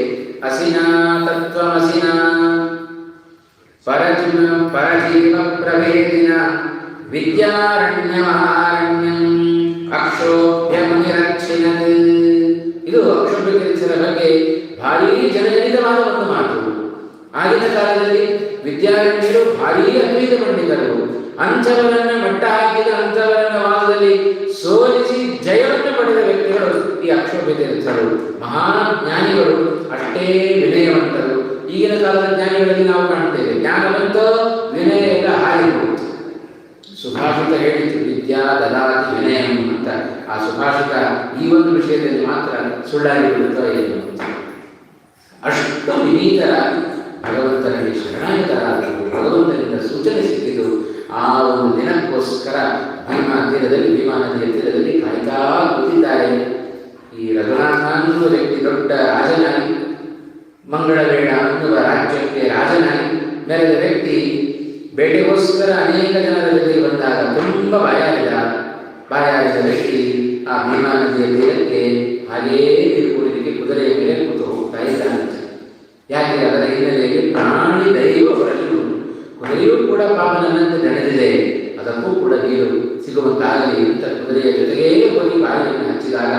ಅಸಿನಾ ತತ್ವಮಸಿನಾ ಪರಜೀವ ಪ್ರಭೇದಿನ ವಿದ್ಯಾರಣ್ಯ ಮಹಾರಣ್ಯಂ ಅಕ್ಷೋಭ್ಯ ಮುನಿರಕ್ಷಿಣತ್. ಇದು ಅಕ್ಷೋಭ್ಯ ತೀರ್ಥರ ಬಗ್ಗೆ ಭಾರೀ ಜನಜನಿತವಾದ ಒಂದು ಮಾತು. ಆಗಿನ ಕಾಲದಲ್ಲಿ ವಿದ್ಯಾರಣ್ಯರು ಭಾರೀ ಅದ್ವೈತ ಪಂಡಿತರು. ಅಂಥವರನ್ನ ಮಟ್ಟ ಹಾಕಿದ, ಅಂಥವರನ್ನ ವಾದದಲ್ಲಿ ಸೋಲಿಸಿ ಜಯವನ್ನು ಪಡೆದ ವ್ಯಕ್ತಿಗಳು ಈ ಅಕ್ಷೋಭ್ಯ ತೀರ್ಥರು. ಮಹಾಜ್ಞಾನಿಗಳು, ಅಷ್ಟೇ ವಿನಯವಂತರು. ಈಗಿನ ಕಾಲದ ಜ್ಞಾನಿಗಳಲ್ಲಿ ನಾವು ಕಾಣ್ತೇವೆ, ಜ್ಞಾನವಂತೋ ವಿನಯ ಎಲ್ಲ ಹಾರಿತು. ಸುಭಾಷಿತ ಹೇಳಿತು, ವಿದ್ಯಾ ದದಾತಿ ವಿನಯಂ ಅಂತ. ಆ ಸುಭಾಷಿತ ಈ ಒಂದು ವಿಷಯದಲ್ಲಿ ಮಾತ್ರ ಸುಳ್ಳಾಗಿ ಬಿಡುತ್ತೋ ಏನು. ಅಷ್ಟು ವಿನೀತರಾಗಿ ಭಗವಂತನಲ್ಲಿ ಶರಣಾಗತರಾದರು, ಭಗವಂತನಿಂದ ಸೂಚನೆ ಸಿಕ್ಕಿತು. ಆ ಒಂದು ದಿನಕ್ಕೋಸ್ಕರ ಭೀಮಾ ತೀರದಲ್ಲಿ, ಭೀಮಾ ನದಿಯ ತೀರದಲ್ಲಿ ಕಾಯ್ತಾ ಕೂತಿದ್ದಾರೆ. ಈ ರಘುನಾಥ ಅನ್ನುವ ವ್ಯಕ್ತಿ ದೊಡ್ಡ ರಾಜನಾಗಿ, ಮಂಗಳವೇಣ ಅನ್ನುವ ರಾಜ್ಯಕ್ಕೆ ರಾಜನಾಗಿ ಮೆರೆದ ವ್ಯಕ್ತಿ ಬೇಟೆಗೋಸ್ಕರ ಅನೇಕ ಜನರ ಜೊತೆಗೆ ಬಂದಾಗ ತುಂಬ ಬಾಯಾರಿದ ವ್ಯಕ್ತಿ ಆ ಭೀಮಾ ನದಿಯ ತೀರಕ್ಕೆ ಹಾಗೇ ನೀರು ಕುಡಿಲಿಕ್ಕೆ ಕುದುರೆಯ ಮೇಲೆ ಕೂತು ಹೋಗ್ತಾ ಇದ್ದಾನೆ. ಯಾಕೆ? ಅದರ ಹಿನ್ನೆಲೆಯಲ್ಲಿ ಪ್ರಾಣಿ ದೈವ ಬರಲು ಕುದುರೆಯೂ ಕೂಡ ಪಾಪನನ್ನಂತೆ ನಡೆದಿದೆ, ಅದಕ್ಕೂ ಕೂಡ ನೀರು ಸಿಗುವಂತಾಗಲಿ ಅಂತ ಕುದುರೆಯ ಜೊತೆಗೇ ಹೋಗಿ ಬಾಯಿಯನ್ನು ಹಚ್ಚಿದಾಗ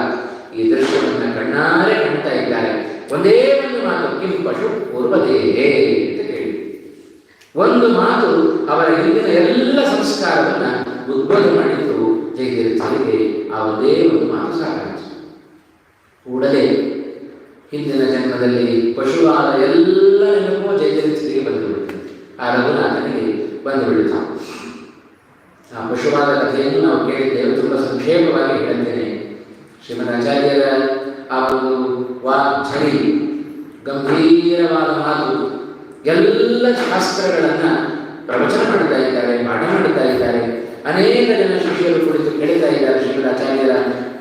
ಈ ದೃಶ್ಯವನ್ನು ಕಣ್ಣಾರೆ ಕಾಣ್ತಾ ಇದ್ದಾರೆ. ಒಂದೇ ಒಂದು ಮಾತು, ಕಿಂ ಪಶು ಪೂರ್ವದೇಹೇ ಅಂತ ಕೇಳಿ ಒಂದು ಮಾತು ಅವರ ಹಿಂದಿನ ಎಲ್ಲ ಸಂಸ್ಕಾರವನ್ನ ಉದ್ಬೋಧ ಮಾಡಿದ್ದು ಜೈತಿರಚನೆಗೆ. ಆ ಒಂದೇ ಒಂದು ಮಾತು ಸಾಕಾಯಿತು. ಕೂಡಲೇ ಹಿಂದಿನ ಜನ್ಮದಲ್ಲಿ ಪಶುವಾದ ಎಲ್ಲ ನೆನಪು ಜೈತಿರಚನೆಗೆ ಬಂದುಬಿಡುತ್ತೆ, ಆ ರಘುನಾಥನಿಗೆ ಬಂದುಬಿಡುತ್ತ. ಆ ಪಶುವಾದ ಕಥೆಯನ್ನು ನಾವು ಕೇಳಿದ್ದೇವೆ, ತುಂಬ ಸಂಕ್ಷೇಪವಾಗಿ ಹೇಳುತ್ತೇನೆ. ಶ್ರೀಮದ್ ಆಚಾರ್ಯರ ಆ ಒಂದು ವಾಗ್ಝರಿ, ಗಂಭೀರವಾದ ಮಾತು, ಎಲ್ಲ ಶಾಸ್ತ್ರಗಳನ್ನು ಪ್ರವಚನ ಮಾಡ್ತಾ ಇದ್ದಾರೆ, ಪಾಠ ಮಾಡ್ತಾ ಇದ್ದಾರೆ. ಅನೇಕ ಜನ ಶಿಷ್ಯರು ಕುಳಿತು ಕೇಳ್ತಾ ಇದ್ದಾರೆ ಶ್ರೀಮದ್ ಆಚಾರ್ಯರ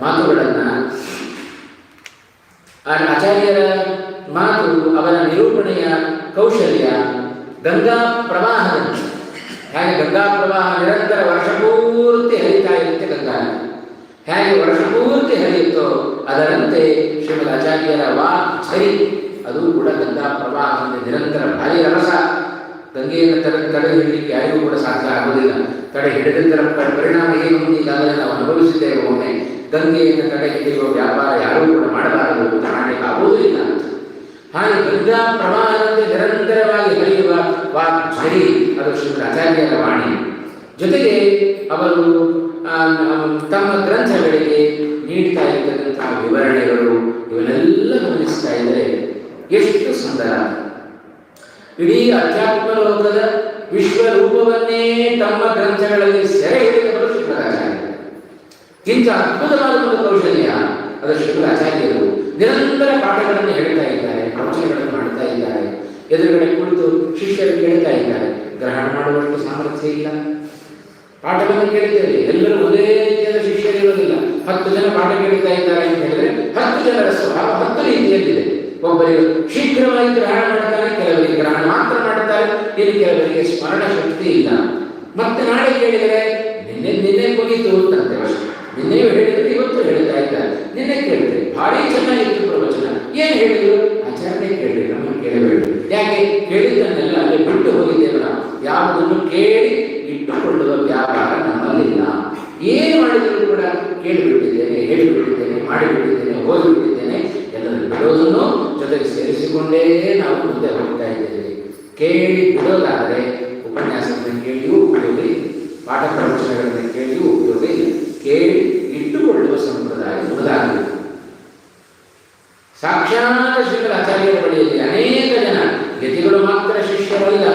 ಮಾತುಗಳನ್ನು. ಆ ಆಚಾರ್ಯರ ಮಾತು, ಅವರ ನಿರೂಪಣೆಯ ಕೌಶಲ್ಯ, ಗಂಗಾ ಪ್ರವಾಹದಂತೆ. ಹೇಗೆ ಗಂಗಾ ಪ್ರವಾಹ ನಿರಂತರ ವರ್ಷಪೂರ್ತಿ ಹರಿತಾ ಇರುತ್ತೆ, ಗಂಗಾ ಹೇಗೆ ವರ್ಷಪೂರ್ತಿ ಹರಿಯುತ್ತೋ ಅದರಂತೆ ಶ್ರೀಮದ್ ಆಚಾರ್ಯರ ವಾಗ್ಝರಿ ಅದು ಕೂಡ ಗಂಗಾ ಪ್ರವಾಹ ನಿರಂತರ ಭಾರಿ ರಭಸ. ಗಂಗೆಯನ್ನು ತಡೆ ಹಿಡಲಿಕ್ಕೆ ಯಾರಿಗೂ ಕೂಡ ಸಾಧ್ಯ ಆಗುವುದಿಲ್ಲ. ತಡೆ ಹಿಡಿದರ ಪರಿಣಾಮ ಏನು ಈಗಾಗಲೇ ನಾವು ಅನುಭವಿಸಿದ್ದೇವೆ. ಒಮ್ಮೆ ಗಂಗೆಯನ್ನು ತಡೆ ಹಿಡಿಯುವ ವ್ಯಾಪಾರ ಯಾರೂ ಕೂಡ ಮಾಡಬಾರದು ಅಂತ ಮಾಡಲಿಕ್ಕೆ ಆಗುವುದಿಲ್ಲ. ಹಾಗೆ ಗಂಗಾ ಪ್ರವಾಹದಂತೆ ನಿರಂತರವಾಗಿ ಹರಿಯುವ ವಾಗ್ಝರಿ ಅದು ಶ್ರೀಮದ್ ಆಚಾರ್ಯರ ವಾಣಿ. ಜೊತೆಗೆ ಅವರು ತಮ್ಮ ಗ್ರಂಥಗಳಿಗೆ ನೀಡ್ತಾ ಇರತಕ್ಕಂತಹ ವಿವರಣೆಗಳು ಇವನ್ನೆಲ್ಲ ಗಮನಿಸ್ತಾ ಇದ್ದರೆ ಎಷ್ಟು ಸುಂದರ. ಇಡೀ ಅಧ್ಯಾತ್ಮ ಲೋಕದ ವಿಶ್ವರೂಪವನ್ನೇ ತಮ್ಮ ಗ್ರಂಥಗಳಲ್ಲಿ ಸೆರೆ ಹಿಡಿದವರು ಶ್ರೀಮದಾಚಾರ್ಯರು. ಇಂಥ ಅದ್ಭುತವಾದ ಒಂದು ಕೌಶಲ್ಯ ಅದು ಶ್ರೀಮದಾಚಾರ್ಯರು. ನಿರಂತರ ಪಾಠಗಳನ್ನು ಹೇಳ್ತಾ ಇದ್ದಾರೆ, ಪ್ರವಚನಗಳನ್ನು ಮಾಡ್ತಾ ಇದ್ದಾರೆ. ಎದುರುಗಡೆ ಕುಳಿತು ಶಿಷ್ಯರು ಕೇಳ್ತಾ ಇದ್ದಾರೆ. ಗ್ರಹಣ ಮಾಡುವಷ್ಟು ಸಾಮರ್ಥ್ಯ ಇಲ್ಲ. ಪಾಠವನ್ನು ಕೇಳಿದ್ದೇವೆ, ಎಲ್ಲರೂ ಒಂದೇ ರೀತಿಯಾದ ಶಿಷ್ಯರಿರೋದಿಲ್ಲ. 10 ಜನ ಪಾಠ ಕೇಳ್ತಾ ಇದ್ದಾರೆ ಅಂತ ಹೇಳಿದ್ರೆ 10 ಜನರ ಸ್ವಭಾವ 10 ರೀತಿಯಲ್ಲಿದೆ. ಒಬ್ಬರಿಗೆ ಶೀಘ್ರವಾಗಿ ಗ್ರಹಣ ಮಾಡ್ತಾರೆ, ಕೆಲವರಿಗೆ ಗ್ರಹಣ ಮಾತ್ರ ಮಾಡ್ತಾರೆ, ಇನ್ನು ಕೆಲವರಿಗೆ ಸ್ಮರಣ ಶಕ್ತಿ ಇಲ್ಲ. ಮತ್ತೆ ನಾಳೆ ಕೇಳಿದರೆ ನಿನ್ನೆ ಮುಗೀತು ಅಂತಂತೆ, ನಿನ್ನೆಯೂ ಹೇಳಿದ್ರೆ ಇವತ್ತು ಹೇಳ್ತಾ ಇದ್ದಾರೆ. ನಿನ್ನೆ ಕೇಳಿದ್ರೆ ಭಾರಿ ಚೆನ್ನಾಗಿತ್ತು ಪ್ರವಚನ, ಏನು ಹೇಳಿದ್ರು? ಆಚಾರ್ಯ ಕೇಳಿ, ನಮ್ಮನ್ನು ಕೇಳಬೇಡಿ. ಯಾಕೆ? ಕೇಳಿದ್ದನ್ನೆಲ್ಲ ಅಲ್ಲಿ ಬಿಟ್ಟು ಹೋಗಿದ್ದೇವೆ ನಾವು. ಯಾವುದನ್ನು ಕೇಳಿ ಇಟ್ಟುಕೊಳ್ಳುವ ವ್ಯಾಪಾರ ನಮ್ಮಲ್ಲಿಲ್ಲ. ಏನು ಮಾಡಿದರೂ ಕೂಡ ಕೇಳಿಬಿಟ್ಟಿದ್ದೇನೆ, ಹೇಳಿಬಿಟ್ಟಿದ್ದೇನೆ, ಮಾಡಿಬಿಟ್ಟಿದ್ದೇನೆ, ಓದಿಬಿಟ್ಟಿದ್ದೇನೆ, ಎಲ್ಲರೂ ಬಿಡೋದನ್ನು ಜೊತೆಗೆ ಸೇರಿಸಿಕೊಂಡೇ ನಾವು ಮುಂದೆ ಹೋಗ್ತಾ ಇದ್ದೇವೆ. ಕೇಳಿ ಬಿಡೋದಾದರೆ ಉಪನ್ಯಾಸಗಳನ್ನು ಕೇಳಿಯೂ ಉಪಯೋಗ ಇಲ್ಲ, ಪಾಠ ಪ್ರವಚನಗಳನ್ನು ಕೇಳಿಯೂ ಉಪಯೋಗ ಇಲ್ಲ. ಕೇಳಿ ಇಟ್ಟುಕೊಳ್ಳುವ ಸಂಪ್ರದಾಯ ಮೊದಲಾಗಬೇಕು. ಸಾಕ್ಷಾತ್ ಶ್ರೀಮದ್ ಆಚಾರ್ಯರ ಬಳಿಯಲ್ಲಿ ಅನೇಕ ಜನ ಯತಿಗಳು ಮಾತ್ರ ಶಿಷ್ಯರಲ್ಲ.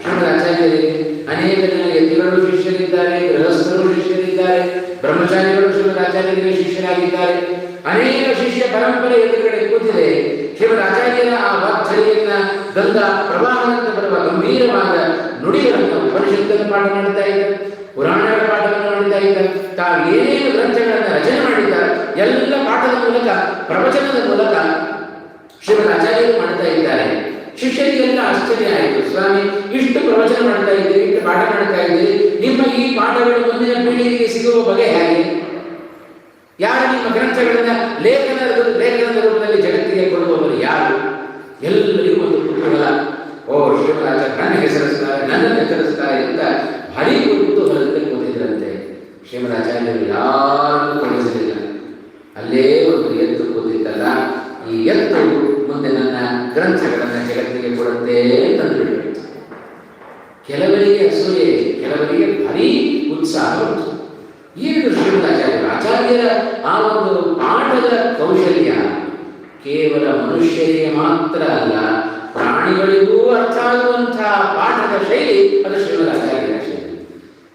ಶ್ರೀಮದ್ ಆಚಾರ್ಯರಿಗೆ ಅನೇಕ ಜನ ಯತಿಗಳು ಶಿಷ್ಯರಿದ್ದಾರೆ, ಗೃಹಸ್ಥರು ಶಿಷ್ಯರಿದ್ದಾರೆ, ಬ್ರಹ್ಮಚಾರಿಗಳು ಶ್ರೀಮದ್ ಆಚಾರ್ಯರಿಗೆ ಶಿಷ್ಯರಾಗಿದ್ದಾರೆ. ಅನೇಕ ಶಿಷ್ಯ ಪರಂಪರೆ ಎದುರುಗಡೆ ಕೂತಿದೆ. ಶ್ರೀಮದ್ ಆಚಾರ್ಯರ ಆ ವಾಗ್ಝರಿಯನ್ನ, ಗಂಗಾ ಪ್ರವಾಹದಿಂದ ಬರುವ ಗಂಭೀರವಾದ ನುಡಿಗಳನ್ನು ಉಪನಿಷತ್ತನ್ನು ಪಾಠ ಮಾಡ್ತಾ ಇದ್ದಾರೆ, ಪುರಾಣಗಳ ಪಾಠವನ್ನು ಮಾಡ್ತಾ ಇದ್ದಾರೆ. ತಾವು ಏನೇನು ಗ್ರಂಥಗಳನ್ನು ರಚನೆ ಮಾಡಿದ್ದಾರೆ ಎಲ್ಲ ಪಾಠದ ಮೂಲಕ, ಪ್ರವಚನದ ಮೂಲಕ ಶ್ರೀಮದ್ ಆಚಾರ್ಯರು ಮಾಡ್ತಾ ಇದ್ದಾರೆ. ಶಿಷ್ಯರಿಗೆಲ್ಲ ಆಶ್ಚರ್ಯ ಆಯಿತು. ಸ್ವಾಮಿ, ಇಷ್ಟು ಪ್ರವಚನ ಮಾಡ್ತಾ ಇದ್ದೀರಿ, ಇಷ್ಟು ಪಾಠ ಮಾಡ್ತಾ ಇದ್ದೀರಿ, ನಿಮ್ಮ ಈ ಪಾಠಗಳು ಮುಂದಿನ ಪೀಳಿಗೆಗೆ ಸಿಗುವ ಬಗೆ ಹೇಗೆ? ಯಾರು ನಿಮ್ಮ ಗ್ರಂಥಗಳನ್ನ ಲೇಖನದ ರೂಪದಲ್ಲಿ ಜಗತ್ತಿಗೆ ಕೊಡುವವರು ಯಾರು? ಎಲ್ಲರಿಗೂ ಒಂದು ಕುತೂಹಲ. ಓ, ಶ್ರೀಮದ್ ಆಚಾರ್ಯ ನನ್ನ ಹೆಸರಿಸ್ತಾರೆ, ನನ್ನನ್ನು ಹೆಸರಿಸ್ತಾರೆ ಅಂತ ಭಾರಿ ಕುತೂಹಲದಲ್ಲಿ ಕೂತಿದ್ರಂತೆ. ಶ್ರೀಮದ್ ಆಚಾರ್ಯರು ಯಾರನ್ನು ಕಳಿಸಲಿಲ್ಲ. ಅಲ್ಲೇ ಒಂದು ಎತ್ತು ಕೂತಿತ್ತಲ್ಲ, ಈ ಎತ್ತು ಮುಂದೆ ನನ್ನ ಗ್ರಂಥಗಳನ್ನು ಜಗತ್ತಿಗೆ ಕೊಡುತ್ತೆ ತಂದುಬಿಟ್ಟು. ಕೆಲವರಿಗೆ ಅಸೂಯೆ, ಕೆಲವರಿಗೆ ಭಾರಿ ಉತ್ಸಾಹ ಉಂಟು. ಏನು ಶ್ರೀಮದ್ ಆಚಾರ್ಯರ ಆ ಒಂದು ಪಾಠದ ಕೌಶಲ್ಯ ಕೇವಲ ಮನುಷ್ಯರಿಗೆ ಮಾತ್ರ ಅಲ್ಲ, ಪ್ರಾಣಿಗಳಿಗೂ ಅರ್ಥ ಆಗುವಂತಹ ಪಾಠದ ಶೈಲಿ ಅದು ಶ್ರೀಮದ್ ಆಚಾರ್ಯರ ಶೈಲಿ.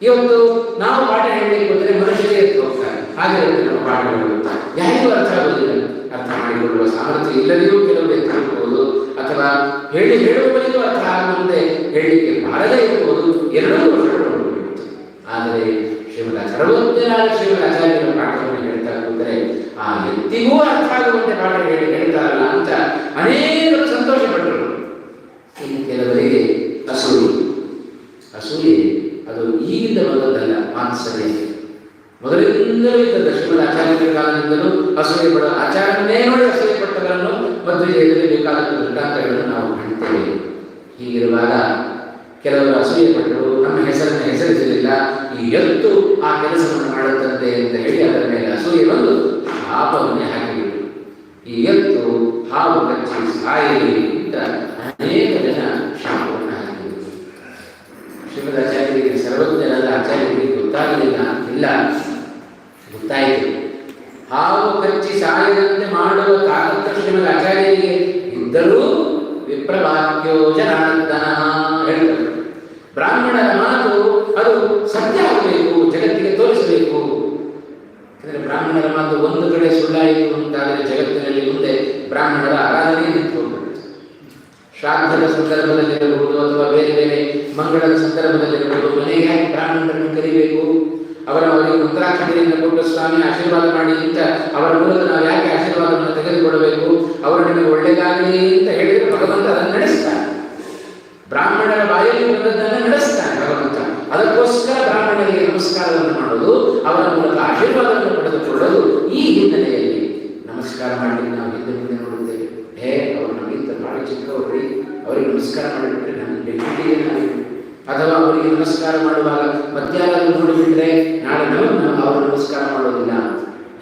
ಇವತ್ತು ನಾವು ಪಾಠ ಹೇಳಲಿಕ್ಕೆ ಹೋದರೆ ಮನುಷ್ಯರಿಗೆ ಎತ್ತು ಹೋಗ್ತಾರೆ, ಹಾಗಿರುತ್ತೆ ನಮ್ಮ ಪಾಠಗಳು. ಯಾರಿಗೂ ಅರ್ಥ ಆಗೋದಿಲ್ಲ. ಅರ್ಥ ಮಾಡಿಕೊಳ್ಳುವ ಸಾಮರ್ಥ್ಯ ಇಲ್ಲದೆಯೂ ಕೆಲವರು ಎತ್ತಿರಬಹುದು, ಅಥವಾ ಹೇಳುವವರಿಗೂ ಅರ್ಥ ಆಗುವಂತೆ ಹೇಳಲಿಕ್ಕೆ ಬಾರದೇ ಇರಬಹುದು, ಎರಡೂ ದೋಷಗಳು ಉಂಟು. ಆದರೆ ಸರ್ವಜ್ಞರಾದ ಶ್ರೀಮದಾಚಾರ್ಯರ ಪಾಠವನ್ನು ಹೇಳ್ತಾ ಕೂತರೆ ಆ ವ್ಯಕ್ತಿಗೂ ಅರ್ಥ ಆಗುವಂತೆ ಪಾಠ ಹೇಳ್ತಾರಲ್ಲ ಅಂತ ಅನೇಕರು ಸಂತೋಷಪಟ್ಟರು. ಇನ್ನು ಕೆಲವರಿಗೆ ಅಸೂಯೆ ಅದು ಈಗಿಂದ ಬಂದದ್ದಲ್ಲ, ಮಾತ್ಸರ್ಯ ಮೊದಲಿಂದಲೂ ಇದ್ದದ್ದು. ಶ್ರೀಮದಾಚಾರ್ಯರ ಕಾಲದಿಂದಲೂ ಅಸೂಯೆ ಪಡ ಆಚಾರವನ್ನೇ ನೋಡಿ ಅಸೂಯೆ ಪಟ್ಟವರನ್ನು ಮಧ್ವಿಜಯದಲ್ಲಿ ಬೇಕಾದ ದೃಷ್ಟಾಂತಗಳನ್ನು ನಾವು ಕಾಣ್ತೇವೆ. ಹೀಗಿರುವಾಗ ಕೆಲವರು ಅಸೂಯೆ ಪಟ್ಟರು, ನಮ್ಮ ಹೆಸರನ್ನು ಹೆಸರಿಸಲಿಲ್ಲ, ಈ ಎತ್ತು ಆ ಕೆಲಸವನ್ನು ಮಾಡುತ್ತಂತೆ ಅಂತ ಹೇಳಿ ಅದರ ಮೇಲೆ ಅಸೂಯೆ ಬಂದು ಶಾಪವನ್ನೇ ಹಾಕಿಬಿಟ್ಟು ಈ ಎತ್ತು ಹಾವು ಕಚ್ಚಿ ಸಾಯಲಿ ಅಂತ ಅನೇಕ ಜನ ಶಾಪವನ್ನು ಹಾಕಿಬಿಟ್ಟು. ಶ್ರೀಮದಾಚಾರ್ಯರಿಗೆ ಸರ್ವಜ್ಞರಾದ ಆಚಾರ್ಯರಿಗೆ ಗೊತ್ತಾಗಲಿಲ್ಲ ಇಲ್ಲ, ಗೊತ್ತಾಯಿತು. ಹಾವು ಕಚ್ಚಿ ಸಾಯದಂತೆ ಮಾಡುವ ತಾಕತ್ತು ಶ್ರೀಮದ್ ಆಚಾರ್ಯರಿಗೆ ಇದ್ದರೂ ವಿಪ್ರವಾಕ್ಯೋ ಜನಾರ್ದನ ಹೇಳ್ತಾರೆ. ಬ್ರಾಹ್ಮಣರ ಮಾತು ಅದು ಸತ್ಯ ಆಗಬೇಕು, ಜಗತ್ತಿಗೆ ತೋರಿಸಬೇಕು. ಯಾಕಂದರೆ ಬ್ರಾಹ್ಮಣರ ಮಾತು ಒಂದು ಕಡೆ ಸುಳ್ಳಾಯಿತು ಅಂತಾದರೆ ಜಗತ್ತಿನಲ್ಲಿ ಮುಂದೆ ಬ್ರಾಹ್ಮಣರ ಆರಾಧನೆ ನಿಂತು ಹೋಗುತ್ತೆ. ಶ್ರಾದ್ದದ ಸಂದರ್ಭದಲ್ಲಿರಬಹುದು ಅಥವಾ ಬೇರೆ ಬೇರೆ ಮಂಗಳದ ಸಂದರ್ಭದಲ್ಲಿರಬಹುದು, ಮನೆಗೆ ಯಾಕೆ ಬ್ರಾಹ್ಮಣರನ್ನು ಕರಿಬೇಕು, ಅವರಿಗೆ ಮಂತ್ರಾಕ್ಷತೆಯನ್ನು ಕೊಟ್ಟು ಸ್ವಾಮಿ ಆಶೀರ್ವಾದ ಮಾಡಿ ಅಂತ ಅವರ ಮೂಲಕ ನಾವು ಯಾಕೆ ಆಶೀರ್ವಾದವನ್ನು ತೆಗೆದುಕೊಡಬೇಕು, ಅವರು ನಿಮಗೆ ಒಳ್ಳೆಯದಾಗಲಿ ಅಂತ ಹೇಳಿದರೆ ಭಗವಂತ ಅದನ್ನು ನಡೆಸ್ತಾನೆ. ಬ್ರಾಹ್ಮಣರ ಬಾಯಲ್ಲಿ ಬಂದದ್ದನ್ನು ನಡೆಸ್ತಾನೆ ಭಗವಂತ. ಅದಕ್ಕೋಸ್ಕರ ಬ್ರಾಹ್ಮಣರಿಗೆ ನಮಸ್ಕಾರವನ್ನು ಮಾಡೋದು, ಅವರ ಮೂಲಕ ಆಶೀರ್ವಾದವನ್ನು ಪಡೆದುಕೊಳ್ಳೋದು. ಈ ಹಿನ್ನೆಲೆಯಲ್ಲಿ ನಮಸ್ಕಾರ ಮಾಡಲಿಕ್ಕೆ ನಾವು ಹಿಂದೆ ಮುಂದೆ ನೋಡುತ್ತೇವೆ. ಅವರು ನಮಗಿಂತ ಭಾಳ ಚಿಕ್ಕವರ್ರಿ, ಅವರಿಗೆ ನಮಸ್ಕಾರ ಮಾಡಿಬಿಟ್ರೆ ನಮಗೆ ಅಥವಾ ಅವರಿಗೆ ನಮಸ್ಕಾರ ಮಾಡುವಾಗ ಮಧ್ಯಾಹ್ನ ನೋಡಿಬಿಟ್ರೆ ನಾಳೆ ಅವರು ನಮಸ್ಕಾರ ಮಾಡೋದಿಲ್ಲ.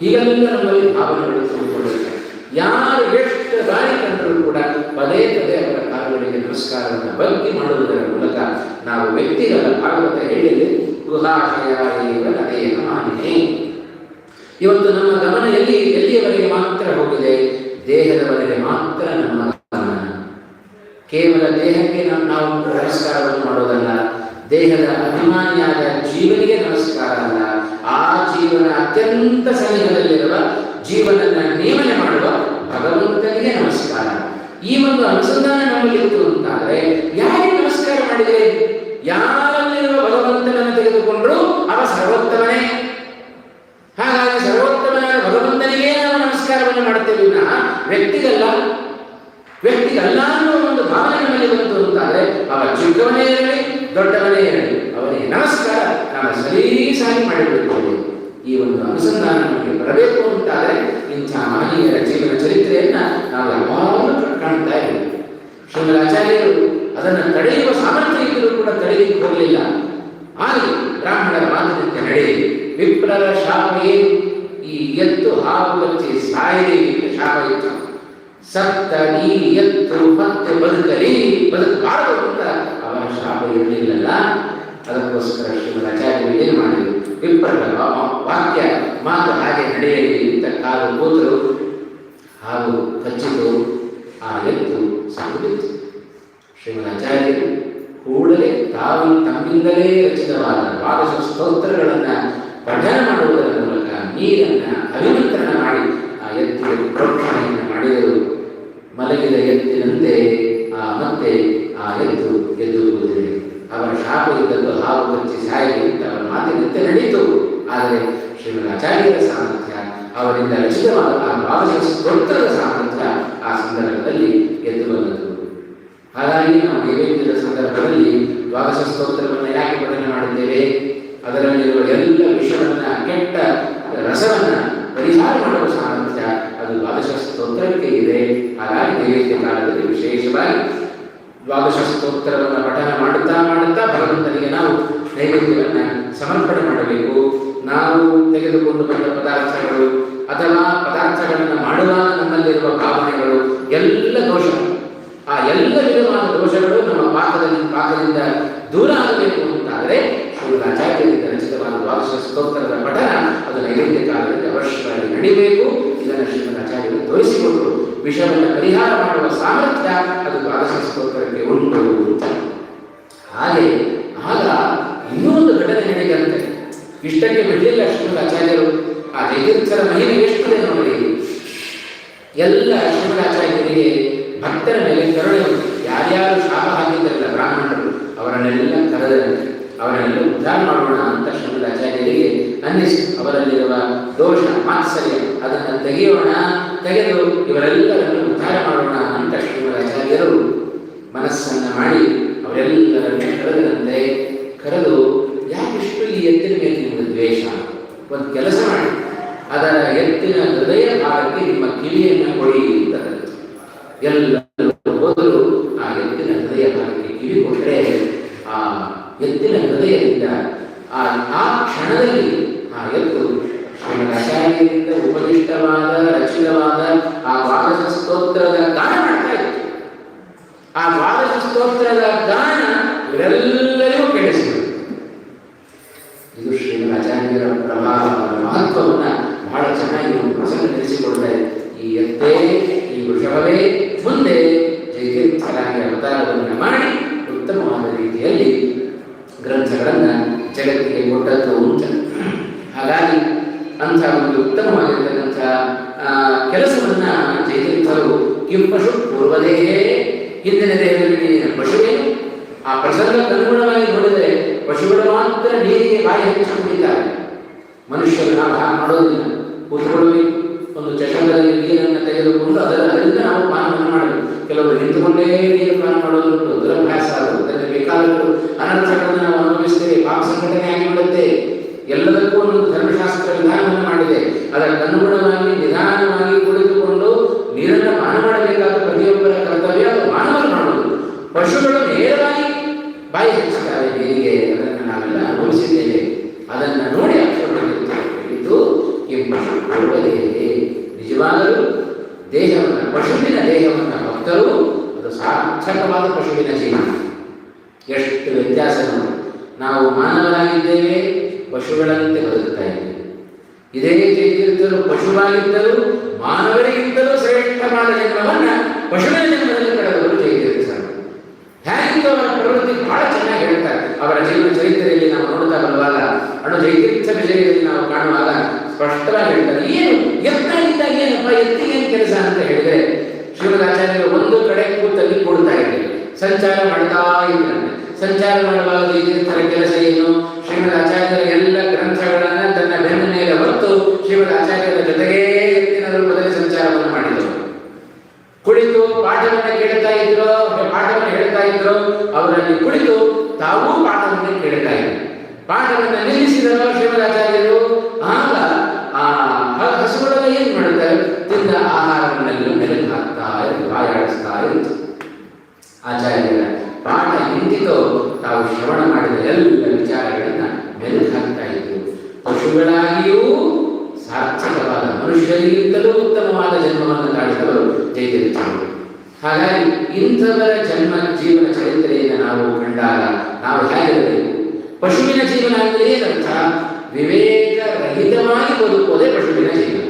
ಹೀಗೆಲ್ಲ ನಮ್ಮಲ್ಲಿ ಭಾವನೆಗಳು ತುಂಬಿಕೊಳ್ಳುತ್ತೆ. ಯಾರು ಎಷ್ಟು ದಾರಿ ಕಂಡರೂ ಕೂಡ ಪದೇ ಪದೇ ಅವರ ಕಾಲುಗಳಿಗೆ ನಮಸ್ಕಾರವನ್ನು ಬಗ್ಗೆ ಮಾಡುವುದರ ಮೂಲಕ ನಾವು ವ್ಯಕ್ತಿಗಳ ಭಾಗವತ ಹೇಳಿದೆ ಗುಹಾಶಯ. ಇವತ್ತು ನಮ್ಮ ಗಮನ ಎಲ್ಲಿಯವರೆಗೆ ಮಾತ್ರ ಹೋಗಿದೆ? ದೇಹದವರೆಗೆ ಮಾತ್ರ ನಮ್ಮ ಗಮನ. ಕೇವಲ ದೇಹಕ್ಕೆ ನಾವು ನಮಸ್ಕಾರವನ್ನು ಮಾಡೋದಲ್ಲ, ದೇಹದ ಅಭಿಮಾನಿಯಾದ ಜೀವನಿಗೆ ನಮಸ್ಕಾರ ಅಲ್ಲ, ಆ ಜೀವನ ಅತ್ಯಂತ ಸನಿಹದಲ್ಲಿರುವ ಜೀವನನ್ನ ನಿಯಮನೆ ಮಾಡುವ ಭಗವಂತನಿಗೆ ನಮಸ್ಕಾರ. ಈ ಒಂದು ಅನುಸಂಧಾನ ನಮ್ಮಲ್ಲಿತ್ತು ಅಂತಾದರೆ ಯಾರಿಗೆ ನಮಸ್ಕಾರ ಮಾಡಿದರೆ? ಯಾರಲ್ಲಿರುವ ಭಗವಂತನನ್ನು ತೆಗೆದುಕೊಂಡ್ರು ಅವ ಸರ್ವೋತ್ತಮನೇ. ಹಾಗಾಗಿ ಸರ್ವೋತ್ತಮನಾದ ಭಗವಂತನಿಗೆ ನಾವು ನಮಸ್ಕಾರವನ್ನು ಮಾಡುತ್ತೇವೆ, ವ್ಯಕ್ತಿಗಲ್ಲ ಅನ್ನುವ ಒಂದು ಭಾವನೆ ನಮ್ಮಲ್ಲಿ ಬಂತು ಅಂತಾದರೆ ಅವ ಚಿಕ್ಕವನೇ ಇರಲಿ ದೊಡ್ಡವನೇ ಇರಲಿ ಅವನಿಗೆ ನಮಸ್ಕಾರ ನಾವು ಸಲೀಸಾಗಿ ಮಾಡಿಬಿಡುತ್ತೇವೆ. ಈ ಒಂದು ಅನುಸಂಧಾನ ನಮಗೆ ಬರಬೇಕು ಅಂತಾದರೆ ಇಂಥ ಮಹನೀಯರ ಜೀವನ ಚರಿತ್ರೆಯನ್ನ ನಾವು ಯಾವಾಗಲೂ ಕಾಣ್ತಾ ಇದ್ದೀವಿ. ಶ್ರೀಮದ್ ಆಚಾರ್ಯರು ಅದನ್ನು ತಡೆಯುವ ಸಾಮರ್ಥ್ಯ ಇದ್ದರೂ ಕೂಡ ತಡೆಯಲಿಕ್ಕೆ ಹೋಗಲಿಲ್ಲ. ಆಗಲಿ ಬ್ರಾಹ್ಮಣರ ಮಾತಿನಂತೆ ನಡೆಯಲಿ. ವಿಪ್ರರ ಶಾಪ ಏನು? ಈ ಎತ್ತು ಹಾವು ಕಚ್ಚಿ ಸಾಯಲಿ ಶಾಪ ಇತ್ತು. ಸತ್ತ ಈ ಎತ್ತು ಮತ್ತೆ ಬದುಕಬಾರದು ಅಂತ ಅವರ ಶಾಪ ಇರಲಿಲ್ಲಲ್ಲ. ಅದಕ್ಕೋಸ್ಕರ ಶ್ರೀಮದ್ ಆಚಾರ್ಯರು ಏನು ಮಾಡಿದರು? ವಿಪ್ರರ ವಾಕ್ಯ ಮಾತು ಹಾಗೆ ನಡೆಯಲಿ ಅಂತ ಕಾಲು ಕೂತರು, ಹಾವು ಕಚ್ಚಿತು, ಆ ಎತ್ತು ಸಾಗುತ್ತಿತ್ತು. ಶ್ರೀಮದ್ ಆಚಾರ್ಯರು ಕೂಡಲೇ ತಾವು ತಮ್ಮಿಂದಲೇ ರಚಿತವಾದ ದ್ವಾದಶ ಸ್ತೋತ್ರಗಳನ್ನು ಪಠನ ಮಾಡುವುದರ ಮೂಲಕ ನೀರನ್ನು ಅಭಿಮಂತ್ರಣ ಮಾಡಿ ಆ ಎತ್ತಿಗೆ ಪ್ರೋಕ್ಷಣೆಯನ್ನು ಮಾಡಿದರು. ಮಲಗಿದ ಎತ್ತಿನಂತೆ ಮತ್ತೆ ಆ ಎತ್ತು ಎದ್ದು ಕೂತಿದೆ. ಅವರ ಶಾಪ ಇದ್ದದ್ದು ಹಾವು ಕಚ್ಚಿ ಸಾಯಲಿ ಅಂತ ಅವರ ಮಾತಿನಂತೆ ನಡೀತು. ಆದರೆ ಶ್ರೀಮದ್ ಆಚಾರ್ಯರ ಸಾಮರ್ಥ್ಯ, ಅವರಿಂದ ರಚಿತವಾದ ಆ ದ್ವಾದಶ ಸ್ತೋತ್ರದ ಸಾಮರ್ಥ್ಯ ಆ ಸಂದರ್ಭದಲ್ಲಿ ಎದ್ದು ಬಂದದ್ದು. ಹಾಗಾಗಿ ನಾವು ನೈವೇದ್ಯದ ಸಂದರ್ಭದಲ್ಲಿ ದ್ವಾದಶ ಸ್ತೋತ್ರವನ್ನು ಯಾಕೆ ಪಠನೆ ಮಾಡುತ್ತೇವೆ? ಅದರಲ್ಲಿರುವ ಎಲ್ಲ ವಿಷಯವನ್ನ, ಕೆಟ್ಟ ರಸವನ್ನ ಪರಿಹಾರ ಮಾಡುವ ಸಾಮರ್ಥ್ಯ ಅದು ದ್ವಾದಶ ಸ್ತೋತ್ರಕ್ಕೆ ಇದೆ. ಹಾಗಾಗಿ ನೈವೇದ್ಯ ಕಾಲದಲ್ಲಿ ವಿಶೇಷವಾಗಿ ದ್ವಾದಶ ಸ್ತೋತ್ರವನ್ನು ಪಠನ ಮಾಡುತ್ತಾ ಭಗವಂತನಿಗೆ ನಾವು ನೈವೇದ್ಯವನ್ನು ಸಮರ್ಪಣೆ ಮಾಡಬೇಕು. ನಾವು ತೆಗೆದುಕೊಂಡು ಬಂದ ಪದಾರ್ಥಗಳು ಅಥವಾ ಪದಾರ್ಥಗಳನ್ನು ಮಾಡುವಾಗ ನಮ್ಮಲ್ಲಿರುವ ಭಾವನೆಗಳು ಎಲ್ಲ ದೋಷಗಳು, ಆ ಎಲ್ಲ ವಿಧವಾದ ದೋಷಗಳು ನಮ್ಮ ಪಾಕದಿಂದ ದೂರ ಆಗಬೇಕು ಅಂತಾದರೆ ಶ್ರೀಮದ್ ಆಚಾರ್ಯರಿಂದ ರಚಿತವಾದ ದ್ವಾದಶ ಸ್ತೋತ್ರದ ಪಠನ ಅದು ನೈವೇದ್ಯ ಕಾಲದಲ್ಲಿ ಅವಶ್ಯವಾಗಿ ನಡಿಬೇಕು. ಇದನ್ನು ಶ್ರೀಮದ್ ಆಚಾರ್ಯರು ತೋರಿಸಿಕೊಟ್ಟರು. ವಿಷಯವನ್ನು ಪರಿಹಾರ ಮಾಡುವ ಸಾಮರ್ಥ್ಯ ಅದು ದ್ವಾದಶ ಸ್ತೋತ್ರಕ್ಕೆ ಉಂಟು. ಹಾಗೆ ಆಗ ಇನ್ನೂ ಒಂದು ಘಟನೆ ನಡೆದಂತೆ ಇಷ್ಟಕ್ಕೆ ಬಿಡಲಿಲ್ಲ ಶ್ರೀಮದ್ ಆಚಾರ್ಯರು. ಆ ಜಯತೀರ್ಥರ ಮಹಿಮೆ ಎಷ್ಟಿದೆ ನೋಡಿ. ಎಲ್ಲ ಶ್ರೀಮದ್ ಆಚಾರ್ಯರಿಗೆ ಭಕ್ತರ ಮೇಲೆ ಕರುಣೆ ಉಂಟು. ಯಾರ್ಯಾರು ಶಾಪ ಹಾಕಿದ್ರಲ್ಲ ಬ್ರಾಹ್ಮಣರು ಅವರನ್ನೆಲ್ಲ ಕರೆದಂತೆ ಅವರನ್ನೆಲ್ಲ ಉದ್ಧಾರ ಮಾಡೋಣ ಅಂತ ಶ್ರೀಮದ್ ಆಚಾರ್ಯರಿಗೆ ಅನ್ನಿಸಿತು. ಅವರಲ್ಲಿರುವ ದೋಷ ಮಾತ್ಸರ್ಯ ಅದನ್ನು ತೆಗೆದು ಇವರೆಲ್ಲರನ್ನು ಉದ್ಧಾರ ಮಾಡೋಣ ಅಂತ ಶ್ರೀಮದ್ ಆಚಾರ್ಯರು ಮನಸ್ಸನ್ನು ಮಾಡಿ ಅವರೆಲ್ಲರನ್ನು ಕರೆದಂತೆ. ಕರೆದು ಯಾಕಿಷ್ಟು ಈ ಎತ್ತಿನ ಮೇಲೆ ನಿಮಗೆ ದ್ವೇಷ? ಒಂದು ಕೆಲಸ ಮಾಡಿ, ಅದರ ಎತ್ತಿನ ಹೃದಯ ಭಾಗಕ್ಕೆ ನಿಮ್ಮ ಕಿವಿಯನ್ನು ಕೊಡಿ ಅಂತ ಎಲ್ಲರೂ ಹೋದರೂ ಆ ಎತ್ತಿನ ಹೃದಯ ಭಾಗಕ್ಕೆ ಕಿವಿ ಕೊಟ್ಟರೆ ಆ ಎತ್ತಿನ ಹೃದಯದಿಂದ ಆ ಕ್ಷಣದಲ್ಲಿ ಆ ಎತ್ತು ಶ್ರೀಮದ್ ಆಚಾರ್ಯರಿಂದ ಉಪದಿಷ್ಟವಾದ ರಚಿತವಾದ ಆ ದ್ವಾದಶ ಸ್ತೋತ್ರದ ಗಾನ ಮಾಡ್ತಾ ಇತ್ತು. ಆ ದ್ವಾದಶ ಸ್ತೋತ್ರದ ಗಾನ ಇವರೆಲ್ಲರಿಗೂ ಕೇಳಿಸಿದರು. ಇದು ಶ್ರೀಮದ್ ಆಚಾರ್ಯರ ಪ್ರಭಾವದ ಮಹತ್ವವನ್ನು ಬಹಳ ಚೆನ್ನಾಗಿ ಒಂದು ಪ್ರಸಂಗ ತಿಳಿಸಿಕೊಡ್ತಾ ಇದೆ. ಈ ಎತ್ತೇ ಈ ವೃಷಭವೇ ಮುಂದೆ ಜಯತೀರ್ಥರಾಗಿ ಅವತಾರವನ್ನು ಮಾಡಿ ಉತ್ತಮವಾದ ರೀತಿಯಲ್ಲಿ ಗ್ರಂಥಗಳನ್ನು ಜಗತ್ತಿಗೆ ಕೊಟ್ಟದ್ದು ಉಂಟು. ಹಾಗಾಗಿ ಅಂಥ ಒಂದು ಉತ್ತಮವಾಗಿರ್ತಕ್ಕಂಥ ಕೆಲಸವನ್ನು ಜಯತೀರ್ಥರು ಕಿಂಪಶು ಪೂರ್ವದೇಹೇ ಹಿಂದಿನ ದೇಹದಲ್ಲಿ ಪಶುವೇನು ಆ ಪ್ರಸಂಗಕ್ಕನುಗುಣವಾಗಿ ನೋಡಿದರೆ ಪಶುಗಳು ಮಾತ್ರ ನೀರಿಗೆ ಬಾಯಿ ಹಚ್ಚಿಕೊಂಡಿದ್ದಾರೆ. ಮನುಷ್ಯರು ನಾವು ಹಾಗೆ ಮಾಡೋದಿಲ್ಲ. ಕೂತ್ಕೊಳ್ಳಬೇಕು, ಒಂದು ಚಷಕದಲ್ಲಿ ನೀರನ್ನು ತೆಗೆದುಕೊಂಡು ಅದರಿಂದ ನಾವು ಪಾನವನ್ನು ಮಾಡಬೇಕು. ಕೆಲವರು ನಿಂತುಕೊಂಡೇ ನೀರು ಪಾನ ಮಾಡೋದುಂಟು, ಅದರ ಅಭ್ಯಾಸ ಆಗುವುದು. ಅದರಲ್ಲಿ ಬೇಕಾದಷ್ಟು ಅನರ್ಥಗಳನ್ನು ನಾವು ಅನುಭವಿಸ್ತೇವೆ. ಪಾಪ ಸಂಘಟನೆ ಆಗಿಬಿಡುತ್ತೆ. ಎಲ್ಲದಕ್ಕೂ ಒಂದು ಧರ್ಮಶಾಸ್ತ್ರ ವಿಧಾನವನ್ನು ಮಾಡಿದೆ. ಅದಕ್ಕನುಗುಣವಾಗಿ ನಿಧಾನವಾಗಿ ಕುಳಿತುಕೊಂಡು ನೀರನ್ನು ಪಾನ ಮಾಡಬೇಕಾದ ಪ್ರತಿಯೊಬ್ಬರ ಕರ್ತವ್ಯ ಅದು ಮಾನವರು ಮಾಡುವುದು. ಪಶುಗಳು ನೇರವಾಗಿ ಬಾಯಿ ಹಚ್ಚಿದ್ದಾರೆ ನೀರಿಗೆ. ಅದನ್ನು ನಾವೆಲ್ಲ ಅನುಭವಿಸಿದ್ದೇವೆ. ಅದನ್ನು ನೋಡಿ ಇದು ನಿಜವಾಗಲೂ ದೇಹವನ್ನು ಪಶುವಿನ ದೇಹವನ್ನು ಭಕ್ತರು ಅದು ಸಾರ್ಥಕವಾದ ಪಶುವಿನ ಜೀವನ. ಎಷ್ಟು ವ್ಯತ್ಯಾಸ ನೋಡಿ. ನಾವು ಮಾನವರಾಗಿದ್ದೇವೆ, ಪಶುಗಳಂತೆ ಬದುಕ್ತಾ ಇದ್ದೇವೆ. ಇದೇ ಜಯತೀರ್ಥರು ಪಶುವಾಗಿದ್ದರು, ಮಾನವರಿಗಿಂತಲೂ ಶ್ರೇಷ್ಠವಾದ ಜನ್ಮವನ್ನು ಪಶುವಿನ ಜನ್ಮದಲ್ಲಿ ಕಳೆದವರು ಜಯತೀರ್ಥರು. ಹೇಗಿತ್ತು ಅವರ ಪ್ರವೃತ್ತಿ ಬಹಳ ಚೆನ್ನಾಗಿ ಹೇಳ್ತಾರೆ. ಅವರ ಜೀವನ ಚರಿತ್ರೆಯಲ್ಲಿ ನಾವು ನೋಡ್ತಾ ಬರುವಾಗ ಅಣು ಜಯತೀರ್ಥ ವಿಷಯದಲ್ಲಿ ನಾವು ಕಾಣುವಾಗ ಸ್ಪಷ್ಟವಾಗಿ ಹೇಳ್ತಾರೆ. ಏನು ಎತ್ತಾಗಿದ್ದಾಗ ಏನಪ್ಪ, ಎತ್ತಿಗೇನು ಕೆಲಸ ಅಂತ ಹೇಳಿದರೆ ಶ್ರೀಮದ್ ಆಚಾರ್ಯರು ಒಂದು ಕಡೆ ಕೂತಲ್ಲಿ ಕೊಡ್ತಾ ಇದ್ದಾರೆ, ಸಂಚಾರ ಮಾಡ್ತಾ ಇದ್ರಂತೆ. ಸಂಚಾರ ಮಾಡುವಾಗ ಜಯತೀರ್ಥರ ಕೆಲಸ ಏನು? ಶ್ರೀಮದ್ ಆಚಾರ್ಯರ ಎಲ್ಲ ಗ್ರಂಥಗಳನ್ನು ತನ್ನ ಬೆನ್ನ ಮೇಲೆ ಹೊತ್ತು ಶ್ರೀಮದ್ ಆಚಾರ್ಯರ ಜೊತೆಗೇ ಎತ್ತಿನ ರೂಪದಲ್ಲಿ ಸಂಚಾರವನ್ನು ಮಾಡಿದರು. ಕುಳಿತು ಪಾಠವನ್ನು ಕೇಳ್ತಾ ಇದ್ರು, ಪಾಠವನ್ನು ಹೇಳ್ತಾ ಇದ್ರು. ಅವರಲ್ಲಿ ಕುಳಿತು ತಾವೂ ಪಾಠವನ್ನು ಕೇಳ್ತಾ ಇದ್ರು. ಪಾಠವನ್ನು ನಿಲ್ಲಿಸಿದರು ಶ್ರೀಮದ್ ಆಚಾರ್ಯರು. ಆಗ ಆ ಹಸುಗಳೆಲ್ಲ ಏನ್ ಮಾಡುತ್ತಾರೆ? ತಿಂದ ಆಹಾರವನ್ನೆಲ್ಲ ಮೆಲುಕು ಹಾಕ್ತಾ ಇತ್ತು, ಬಾಯಾಡಿಸ್ತಾ ಇತ್ತು. ಆಚಾರ್ಯರ ಪಾಠ ನಿಂತಿತು, ತಾವು ಶ್ರವಣ ಮಾಡಿದ ಎಲ್ಲ ವಿಚಾರಗಳನ್ನ ಮೆಲುಕು ಹಾಕ್ತಾ ಇತ್ತು. ಪಶುಗಳಾಗಿಯೂ ಸಾರ್ಥಕವಾದ ಮನುಷ್ಯರಿಗಿಂತಲೂ ಉತ್ತಮವಾದ ಜನ್ಮವನ್ನು ತಾಳಿದವರು ಜಯತೀರ್ಥರು. ಹಾಗಾಗಿ ಇಂಥವರ ಜೀವನ ಚರಿತ್ರೆಯನ್ನು ನಾವು ಕಂಡಾಗ ನಾವು ಹೇಗಿರಬೇಕು? ಪಶುವಿನ ಜೀವನ ಅಂದರೆ ಏನರ್ಥ? ವಿವೇಕರಹಿತವಾಗಿ ಬದುಕೋದೇ ಪಶುವಿನ ಜೀವನ.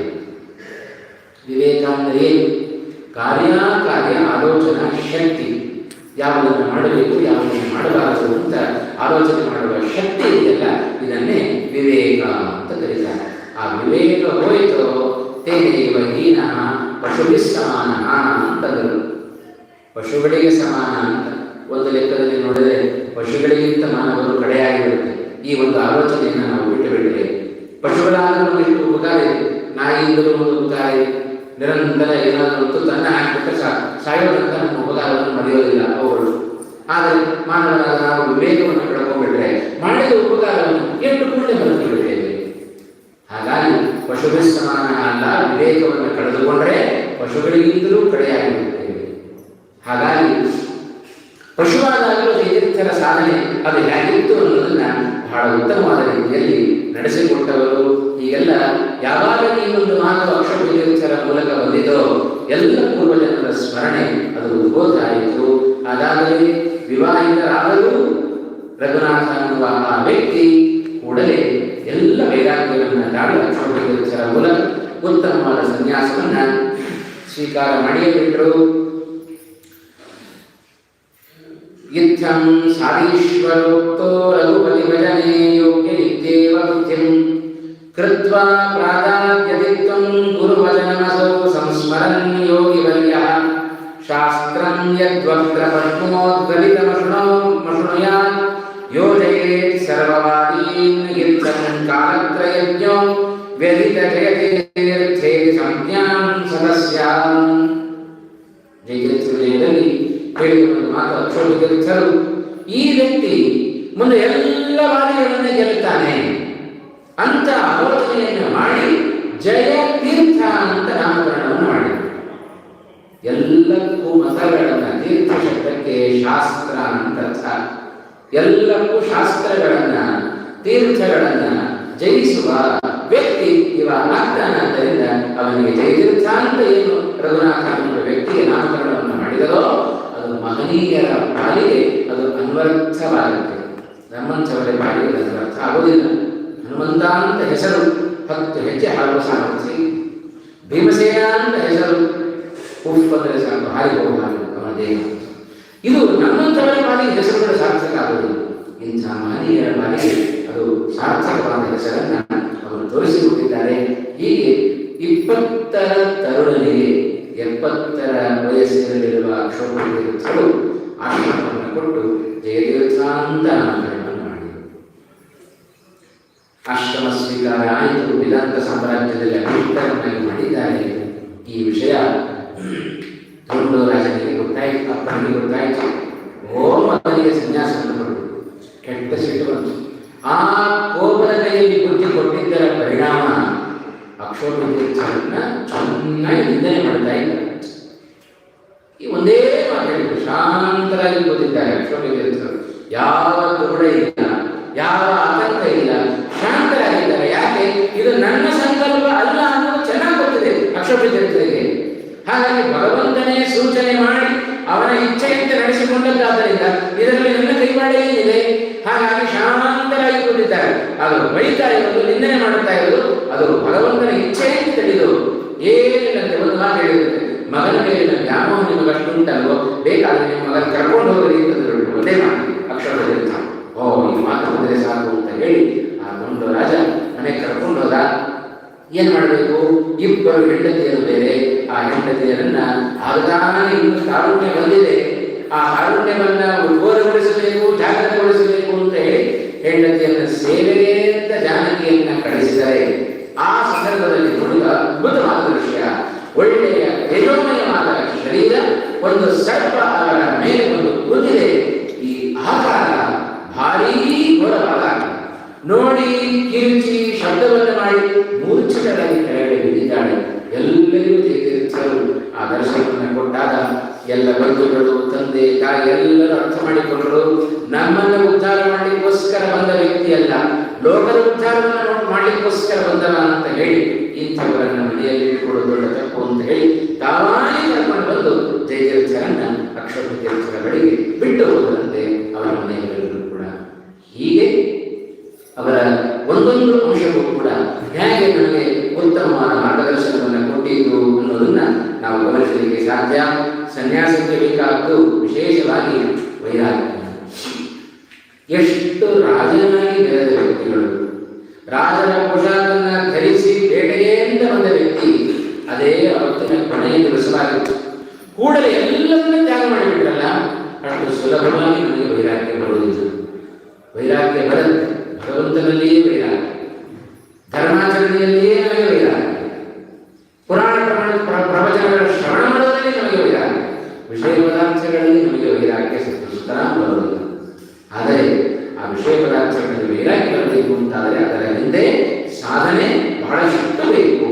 ವಿವೇಕ ಅಂದರೆ ಏನು? ಕಾರ್ಯಕಾರ್ಯ ಆಲೋಚನಾ ಶಕ್ತಿ. ಯಾವುದನ್ನು ಮಾಡಬೇಕು, ಯಾವುದನ್ನು ಮಾಡಬಾರದು ಅಂತ ಆಲೋಚನೆ ಮಾಡುವ ಶಕ್ತಿ ಇದೆಯಲ್ಲ, ಇದನ್ನೇ ವಿವೇಕ ಅಂತ ಕರೀತಾರೆ. ಆ ವಿವೇಕ ಹೋಯಿತು ತೇನೈವ ಹೀನಃ ಪಶುಭಿ ಸಮಾನಃ ಅಂತಂದರು. ಪಶುಗಳಿಗೆ ಸಮಾನ ಅಂತ ಒಂದು ಲೆಕ್ಕದಲ್ಲಿ ನೋಡಿದರೆ ಪಶುಗಳಿಗಿಂತ ಮಾನವರು ಕಡೆಯಾಗಿರುತ್ತೆ. ಈ ಒಂದು ಆಲೋಚನೆಯನ್ನು ನಾವು ಬಿಟ್ಟು ಬಿಟ್ಟರೆ ಪಶುಗಳಾದರೂ ಎಷ್ಟು ಉಪಕಾರ ಇದೆ, ನಾಯಿಯಿಂದಲೂ ಒಂದು ಉಪಕಾರ ಇದೆ. ನಿರಂತರ ಏನಾದರೂ ತನ್ನ ಹಾಕಿಬಿಟ್ಟರೆ ಸಾಯೋದಂತ ನಮ್ಮ ಉಪಕಾರವನ್ನು ಮರೆಯೋದಿಲ್ಲ ಅವುಗಳು. ಆದರೆ ಮಾನವರಾದ ನಾವು ವಿವೇಕವನ್ನು ಕಳ್ಕೊಂಡ್ಬಿಟ್ರೆ ಮಾಡಿದ ಉಪಕಾರವನ್ನು ಎಷ್ಟು ಕೂಡಲೇ ಮರೆತು ಬಿಡ್ತೇವೆ. ಹಾಗಾಗಿ ಪಶುಭಿ ಸಮಾನ ಅಲ್ಲ, ವಿವೇಕವನ್ನು ಕಳೆದುಕೊಂಡ್ರೆ ಪಶುಗಳಿಗಿಂತಲೂ ಕಡೆಯಾಗಿರುತ್ತೇವೆ. ಹಾಗಾಗಿ ಪಶುವಾದಾಗಲೂ ಜಯತೀರ್ಥರ ಸಾಧನೆ ಅದು ಹೇಗಿತ್ತು ಅನ್ನೋದನ್ನ ಬಹಳ ಉತ್ತಮವಾದ ರೀತಿಯಲ್ಲಿ ನಡೆಸಿಕೊಟ್ಟವರು. ಹೀಗೆಲ್ಲ ಯಾವಾಗ ಈ ಒಂದು ಮಾತು ಅಕ್ಷರ ಜಯತೀರ್ಥರ ಮೂಲಕ ಬಂದಿದ್ದೋ ಎಲ್ಲ ಪೂರ್ವಜನರ ಸ್ಮರಣೆ ಅದು ಉದ್ಬೋಧ ಆಯಿತು. ಅದಾಗಲೇ ವಿವಾಹಿತರಾದರೂ ರಘುನಾಥ ಅನ್ನುವ ಆ ವ್ಯಕ್ತಿ ಕೂಡಲೇ ಎಲ್ಲ ವೈರಾಗ್ಯವನ್ನು ತಾಳಿ ಅಕ್ಷರ ಜಯತೀರ್ಥರ ಮೂಲಕ ಉತ್ತಮವಾದ ಸನ್ಯಾಸವನ್ನು ಸ್ವೀಕಾರ ಮಾಡಿಯೇ ಬಿಟ್ಟರು. ಇತ್ಥಂ ಸಾರೀಶ್ವರೋಕ್ತೋ ರಘುಪತಿ ಭಜನೆ ಯೋಗ್ಯ ಇತ್ಯೇವ ಬುದ್ಧಿಂ ಕೃತ್ವಾ ಪ್ರಾದಾದ್ಯತಿತ್ವಂ ಗುರುವಚನಮಸೌ ಸಂಸ್ಮರನ್ ಯೋಗಿವರ್ಯಃ ಶಾಸ್ತ್ರ ಯದ್ವಕ್ರ ಪದ್ಮೋದ್ಗಲಿತಮಶೃಣೋಯಾತ್ ಯೋಜಯೇತ್ ಸರ್ವವಾದೀನ್ ಯತ್ಸನ್ ಕಾಲತ್ರಯಜ್ಞೋ ವ್ಯಧಿತ ಜಯತೀರ್ಥೇ ಸಂಜ್ಞಾಂ ಸದಸ್ಯಾಂ. ಜಯತೀರ್ಥದಲ್ಲಿ ಹೇಳಿದ ಒಂದು ಮಾತು ಅಕ್ಷೋಭ್ಯರು, ಈ ವ್ಯಕ್ತಿ ಮುಂದೆ ಎಲ್ಲ ವಾದಿಗಳನ್ನು ಗೆಲ್ಲುತ್ತಾನೆ ಅಂತ ಆಲೋಚನೆಯನ್ನು ಮಾಡಿ ಜಯ ತೀರ್ಥ ಅಂತ ನಾಮಕರಣವನ್ನು ಮಾಡಿದರು. ಎಲ್ಲಕ್ಕೂ ಮತಗಳನ್ನು, ತೀರ್ಥ ಶಬ್ದಕ್ಕೆ ಶಾಸ್ತ್ರ ಅಂತ ಅರ್ಥ. ಎಲ್ಲಕ್ಕೂ ಶಾಸ್ತ್ರಗಳನ್ನ, ತೀರ್ಥಗಳನ್ನ ಜಯಿಸುವ ವ್ಯಕ್ತಿ ಇವ ಆಗ್ತಾನಾದ್ದರಿಂದ ಅವನಿಗೆ ಜಯತೀರ್ಥ ಅಂತ ಏನು ರಘುನಾಥ ಅನ್ನುವ ವ್ಯಕ್ತಿಗೆ ನಾಮಕರಣವನ್ನು ಮಾಡಿದರೋ ಅದು ಮಹನೀಯರ ಪಾಲಿಗೆ ಅದು ಅನ್ವರ್ಥವಾಗುತ್ತೆ. ನಮ್ಮಂಥವರ ಪಾಲಿಗೆ ಅದು ಅರ್ಥ ಆಗೋದಿಲ್ಲ. ಹನುಮಂತ ಅಂತ ಹೆಸರು 10 ಹೆಜ್ಜೆ ಹಾರುವ ಸಾಮರ್ಥ್ಯ. ಭೀಮಸೇನ ಅಂತ ಹೆಸರು ಉಪ್ಪಂದರೆ ಸಾಕು ಹಾರಿ ಹೋಗಬಾರದು ಅವನ ದೇಹ. ಇದು ನಮ್ಮಂಥವರ ಪಾಲಿಗೆ ಹೆಸರುಗಳು ಸಾರ್ಥಕ ಆಗುವುದು. ಇಂಥ ಮಹನೀಯರ ಪಾಲಿಗೆ ಅದು ಸಾರ್ಥಕವಾದ ಹೆಸರನ್ನು ಅವರು ತೋರಿಸಿಕೊಟ್ಟಿದ್ದಾರೆ. ಹೀಗೆ 20ರ ತರುಣನಿಗೆ 70ರ ವಯಸ್ಸಿನಲ್ಲಿರುವ ಅಕ್ಷೋಭ್ಯರು ಆಶ್ರಮವನ್ನು ಕೊಟ್ಟು ಜಯತೀರ್ಥ ಅಂತ ನಾಮಕರಣವನ್ನು ಮಾಡಿದರು. ಆಶ್ರಮ ಸ್ವೀಕಾರ ಆಯಿತು. ವೇದಾಂತ ಸಾಮ್ರಾಜ್ಯದಲ್ಲಿ ಅಭಿವೃದ್ಧರನ್ನಾಗಿ ಮಾಡಿದ್ದಾರೆ. ಈ ವಿಷಯ ತೊಂಡು ರಾಜನಿಗೆ ಗೊತ್ತಾಯಿತು, ಅಪ್ಪನಿಗೆ ಗೊತ್ತಾಯಿತು. ಮಗನಿಗೆ ಸನ್ಯಾಸವನ್ನು ಕೊಟ್ಟು ಕೆಟ್ಟ ಸಿಟ್ಟು ಬಂತು. ಆ ಕೋಪದ ಕೈಯಲ್ಲಿ ಬುದ್ಧಿ ಕೊಟ್ಟಿದ್ದರ ಪರಿಣಾಮ ಅಕ್ಷೋಭ್ಯರನ್ನ ಚೆನ್ನಾಗಿ ನಿಂದನೆ ಮಾಡ್ತಾ ಇದ್ದಾರೆ. ಈ ಒಂದೇ ಮಾತು ಹೇಳಿದ್ರು, ಶಾಂತರಾಗಿ ಕೂತಿದ್ದಾರೆ ಅಕ್ಷೋಭ್ಯರು. ಯಾವ ಕೂಡ ಇಲ್ಲ, ಯಾವ ಆತಂಕ ಇಲ್ಲ, ಶಾಂತರಾಗಿದ್ದಾರೆ. ಯಾಕೆ? ಇದು ನನ್ನ ಸಂಕಲ್ಪ ಅಲ್ಲ ಅನ್ನೋದು ಚೆನ್ನಾಗಿ ಗೊತ್ತಿದೆ ಅಕ್ಷೋಭ್ಯರಿಗೆ. ಹಾಗಾಗಿ ಭಗವಂತನೇ ಸೂಚನೆ ಮಾಡಿ ಅವನ ಇಚ್ಛೆಯಂತೆ ನಡೆಸಿಕೊಂಡದ್ದಾದ್ದರಿಂದ ಇದರಲ್ಲಿ ನನ್ನ ಕೈವಾಡ ಏನಿದೆ? ಹಾಗಾಗಿ ಶಾಂತರಾಗಿ ಕೂತಿದ್ದಾರೆ. ಅದು ಬೈತಾ ಇರೋದು, ನಿಂದನೆ ಮಾಡುತ್ತಾ ಇರೋದು ಅದು ಭಗವಂತನ ಇಚ್ಛೆಯಂತೆ ತಿಳಿದು ಏನಿಲ್ಲಂತೆ ಒಂದು ಮಾತು ಹೇಳಿರುತ್ತೆ, ಮಗನ ಮೇಲೆ ವ್ಯಾಮೋಹ ನಿಮಗಷ್ಟು ಉಂಟಲ್ವೋ, ಬೇಕಾದ್ರೆ ನಿಮ್ಮ ಮಗನ ಕರ್ಕೊಂಡು ಹೋಗಲಿ ಅಂತ ಒಂದೇ ಮಾತು ಅಕ್ಷೋಭ್ಯರು. ಓ, ಈ ಮಾತು ಬಂದರೆ ಸಾಕು ಅಂತ ಹೇಳಿ ಆ ಗೊಂಡು ರಾಜ ಮನೆಗೆ ಕರ್ಕೊಂಡು ಹೋದ. ಏನ್ ಮಾಡಬೇಕು? 2 ಹೆಂಡತಿಯರು ಬೇರೆ. ಆ ಹೆಂಡತಿಯರನ್ನ ಆಗತಾನೆ ಇನ್ನು ಕಾರುಣ್ಯ ಬಂದಿದೆ, ಆ ಕಾರುಣ್ಯವನ್ನ ಉದ್ಬೋಧಗೊಳಿಸಬೇಕು, ಜಾಗೃತಗೊಳಿಸಬೇಕು ಅಂತ ಹೇಳಿ ಹೆಂಡತಿಯನ್ನ ಸೇವೆಗೆ ಅಂತ ಜಾನಕಿಯನ್ನ ಕಳಿಸಿದರೆ ಆ ಸಂದರ್ಭದಲ್ಲಿ ನೋಡಿದ ಅದ್ಭುತವಾದ ದೃಶ್ಯ. ಒಳ್ಳೆಯ ತೇಜೋಮಯವಾದ ಶರೀರ, ಒಂದು ಸರ್ಪ ಅವರ ಮೇಲೆ ಒಂದು ಕೂತಿದೆ. ಈ ಆಕಾರ ಭಾರೀ ಘೋರವಾದ ನೋಡಿ ಕಿರುಚಿ ಶಬ್ದವನ್ನು ಮಾಡಿ ಮೂರ್ಛಿತರಾಗಿ ಕೆಳಗಡೆ ಬಿದ್ದಿದ್ದಾಳೆ. ಎಲ್ಲರಿಗೂ ತಿಳಿದಿರುತ್ತರು. ಆ ದರ್ಶನವನ್ನು ಕೊಟ್ಟಾಗ ಎಲ್ಲ ಬಂಧುಗಳು, ತಂದೆ, ತಾಯಿ ಎಲ್ಲರೂ ಅರ್ಥ ಮಾಡಿಕೊಂಡರು. ನಮ್ಮನ್ನು ಉದ್ಧಾರ ಮಾಡಲಿಕ್ಕೋಸ್ಕರ ಬಂದ ವ್ಯಕ್ತಿ ಅಲ್ಲ, ಲೋಕದ ಉದ್ಧಾರವನ್ನು ಮಾಡಲಿಕ್ಕೋಸ್ಕರ ಬಂದವ ಅಂತ ಹೇಳಿ ಇಂಥವರನ್ನ ಮನೆಯಲ್ಲಿ ಇಟ್ಟುಕೊಳ್ಳೋದು ದೊಡ್ಡ ತಪ್ಪು ಅಂತ ಹೇಳಿ ತಾವಾನೇ ಕರ್ಕೊಂಡು ಬಂದು ಜಯತೀರ್ಥರನ್ನ ಅಕ್ಷೋಭ್ಯತೀರ್ಥರ ಬಳಿಗೆ ಬಿಟ್ಟು ಹೋದಂತೆ ಅವರ ಮನೆಯವರೆಲ್ಲರೂ ಕೂಡ. ಹೀಗೆ ಅವರ ಒಂದೊಂದು ಅಂಶವೂ ಕೂಡ ಹೇಗೆ ನಮಗೆ ಉತ್ತಮವಾದ ಮಾರ್ಗದರ್ಶನವನ್ನು ಕೊಟ್ಟಿದ್ದು ಅನ್ನೋದನ್ನ ನಾವು ಗಮನಿಸಲಿಕ್ಕೆ ಸಾಧ್ಯ. ಸನ್ಯಾಸಕ್ಕೆ ಬೇಕಾದ್ದು ವಿಶೇಷವಾಗಿ ವೈರಾಗ್ಯ. ಎಷ್ಟು ರಾಜನಾಗಿ ಬೆಳೆದ ವ್ಯಕ್ತಿಗಳು, ರಾಜನ ಪೋಷಾಕನ್ನ ಧರಿಸಿ ಬೇಟೆಗೆ ಅಂತ ಬಂದ ವ್ಯಕ್ತಿ, ಅದೇ ಅವತ್ತಿನ ಕೊನೆಯ ದಿವಸವಾಗಿತ್ತು. ಕೂಡಲೇ ಎಲ್ಲವನ್ನ ತ್ಯಾಗ ಮಾಡಿಬಿಟ್ರಲ್ಲ, ಅಷ್ಟು ಸುಲಭವಾಗಿ ನಮಗೆ ವೈರಾಗ್ಯ ಬರುವುದಿಲ್ಲ. ವೈರಾಗ್ಯ ಬರುತ್ತೆ, ಭಗವಂತನಲ್ಲಿಯೇ ವೈರಾಗ್ಯ, ಧರ್ಮಾಚರಣೆಯಲ್ಲಿಯೇ ನಮಗೆ ವೈರಾಗ್ಯ, ಪುರಾಣ ಪ್ರವಚನಗಳ ಶ್ರವಣ ಮಾಡೋದ್ರಲ್ಲಿ ನಮಗೆ ವೈರಾಗ್ಯ, ವಿಷಯ ಪದಾರ್ಥಗಳಲ್ಲಿ ನಮಗೆ ವೈರಾಗ್ಯ ಸುತರ ಬರುವುದಿಲ್ಲ. ಆದರೆ ಆ ವಿಷಯ ಪದಾರ್ಥಗಳಲ್ಲಿ ವೈರಾಗ್ಯ ಬರಬೇಕು ಅಂತಾದರೆ ಅದರ ಹಿಂದೆ ಸಾಧನೆ ಬಹಳಷ್ಟು ಬೇಕು.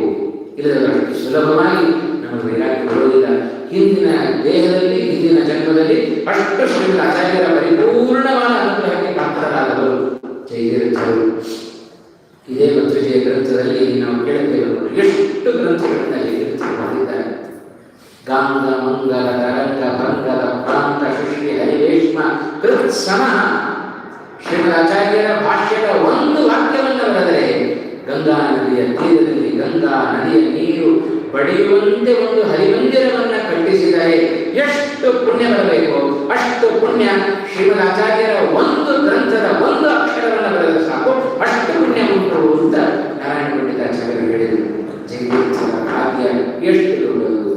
ಇಲ್ಲದಷ್ಟು ಸುಲಭವಾಗಿ ನಮಗೆ ವೈರಾಗ್ಯ ಬರುವುದಿಲ್ಲ. ಹಿಂದಿನ ದೇಹದಲ್ಲಿ, ಹಿಂದಿನ ಜನ್ಮದಲ್ಲಿ ಅಷ್ಟು ಶ್ರೀಮದ್ ಆಚಾರ್ಯರ ಪರಿಪೂರ್ಣವಾದ ಅನುಗ್ರಹಕ್ಕೆ ಪಾತ್ರರಾದವರು ಜಯತೀರ್ಥರು. ಇದೇ ಮಧ್ವಜಯ ಗ್ರಂಥದಲ್ಲಿ ನಾವು ಕೇಳುತ್ತೇವೆ, ಎಷ್ಟು ಗ್ರಂಥಗಳನ್ನ ಜಯತೀರ್ಥರು ಮಾಡಿದ್ದಾರೆ. ಗಾಂಗ ಮಂಗಲ ತರಂಗ ಭಂಗಲ ಪ್ರಾಂತ ಶುಷ್ಟಿ ಹರಿವೇಶ್ಮ ಕೃತ್ ಸಮಃ. ಶ್ರೀಮದ್ ಆಚಾರ್ಯರ ಭಾಷ್ಯದ ಒಂದು ವಾಕ್ಯವನ್ನು ಬರೆದರೆ ಗಂಗಾ ನದಿಯ ತೀರದಲ್ಲಿ ಗಂಗಾ ನದಿಯ ನೀರು ಬಡಿಯುವಂತೆ ಒಂದು ಹರಿಮಂದಿರವನ್ನ ಕಟ್ಟಿಸಿದರೆ ಎಷ್ಟು ಪುಣ್ಯ ಬರಬೇಕು, ಅಷ್ಟು ಪುಣ್ಯ ಶ್ರೀಮದ್ ಆಚಾರ್ಯರ ಒಂದು ಗ್ರಂಥದ ಒಂದು ಅಕ್ಷರವನ್ನು ಬರೆದರೆ ಸಾಕು, ಅಷ್ಟು ಪುಣ್ಯ ಉಂಟು ಅಂತ ನಾರಾಯಣ ಪಂಡಿತಾಚಾರ್ಯರು ಹೇಳಿದರು. ಜಯತೀರ್ಥರ ಭಾಗ್ಯ ಎಷ್ಟು ದೊಡ್ಡದು,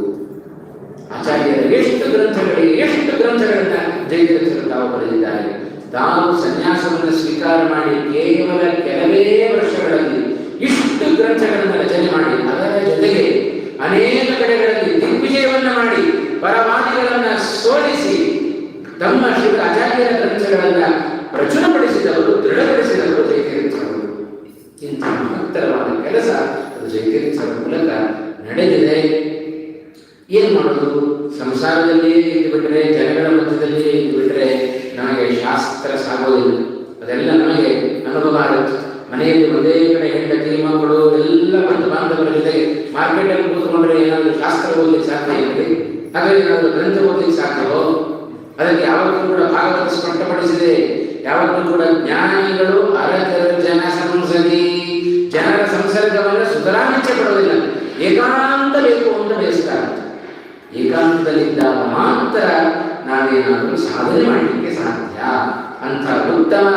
ಆಚಾರ್ಯರ ಎಷ್ಟು ಗ್ರಂಥಗಳಿಗೆ ಎಷ್ಟು ಗ್ರಂಥಗಳನ್ನ ಜೈತೀರ್ಥರು ತಾವು ಬರೆದಿದ್ದಾರೆ. ತಾವು ಸನ್ಯಾಸವನ್ನು ಸ್ವೀಕಾರ ಮಾಡಿ ಕೇವಲ ಕೆಲವೇ ವರ್ಷಗಳಲ್ಲಿ ಇಷ್ಟು ಗ್ರಂಥಗಳನ್ನು ರಚನೆ ಮಾಡಿ ಅದರ ಜೊತೆಗೆ ಅನೇಕ ಕಡೆಗಳಲ್ಲಿ ದಿಗ್ವಿಜಯವನ್ನ ಮಾಡಿ ಪರವಾದಿಗಳನ್ನ ಸೋಲಿಸಿ ತಮ್ಮ ಶ್ರೀ ಆಚಾರ್ಯರ ಗ್ರಂಥಗಳನ್ನ ಪ್ರಚುರಪಡಿಸಿದವರು, ದೃಢಪಡಿಸಿದವರು ಜೈತೀರ್ಥರು. ಇಂಥ ಮಹತ್ತರವಾದ ಕೆಲಸ ಅದು ಜೈತೀರ್ಥರ ಮೂಲಕ ನಡೆದಿದೆ. ಏನು ಮಾಡೋದು? ಸಂಸಾರದಲ್ಲಿಯೇ ಇದ್ದು ಬಿಟ್ಟರೆ, ಜನಗಳ ಮಧ್ಯದಲ್ಲಿಯೇ ಇದ್ದು ಬಿಟ್ಟರೆ ನಮಗೆ ಶಾಸ್ತ್ರ ಸಾಗೋದಿಲ್ಲ. ಅದೆಲ್ಲ ನಮಗೆ ಅನುಭವ ಆಗುತ್ತೆ. ಮನೆಯಲ್ಲಿ ಒಂದೇ ಕಡೆ ಹೆಂಡತಿ ಮಕ್ಕಳು ಎಲ್ಲ ಬಂಧು ಬಾಂಧವರ ಜೊತೆಗೆ ಮಾರ್ಕೆಟಲ್ಲಿ ಕೂತ್ಕೊಂಡ್ರೆ ಏನಾದರೂ ಶಾಸ್ತ್ರ ಓದಲಿಕ್ಕೆ ಸಾಧ್ಯ ಇದೆ? ಹಾಗಾಗಿ ಏನಾದರೂ ಗ್ರಂಥ ಓದಲಿಕ್ಕೆ ಸಾಧ್ಯವೋ? ಅದಕ್ಕೆ ಯಾವತ್ತೂ ಕೂಡ ಭಾಗವತ ಸ್ಪಷ್ಟಪಡಿಸಿದೆ. ಯಾವತ್ತೂ ಕೂಡ ಜ್ಞಾನಿಗಳು ಅರತರ ಜನ ಸಂಸದಿ, ಜನರ ಸಂಸರ್ಗವನ್ನು ಸುಧಾರಣೆ ಪಡೋದಿಲ್ಲ. ಏಕಾಂತ ಬೇಕು ಅಂತ ಬಯಸ್ತಾರೆ. ಏಕಾಂತದಲ್ಲಿದ್ದಾಗ ಮಾತ್ರ ನಾವೇನಾದರೂ ಸಾಧನೆ ಮಾಡಲಿಕ್ಕೆ ಸಾಧ್ಯ. ಅಂತ ಉತ್ತಮ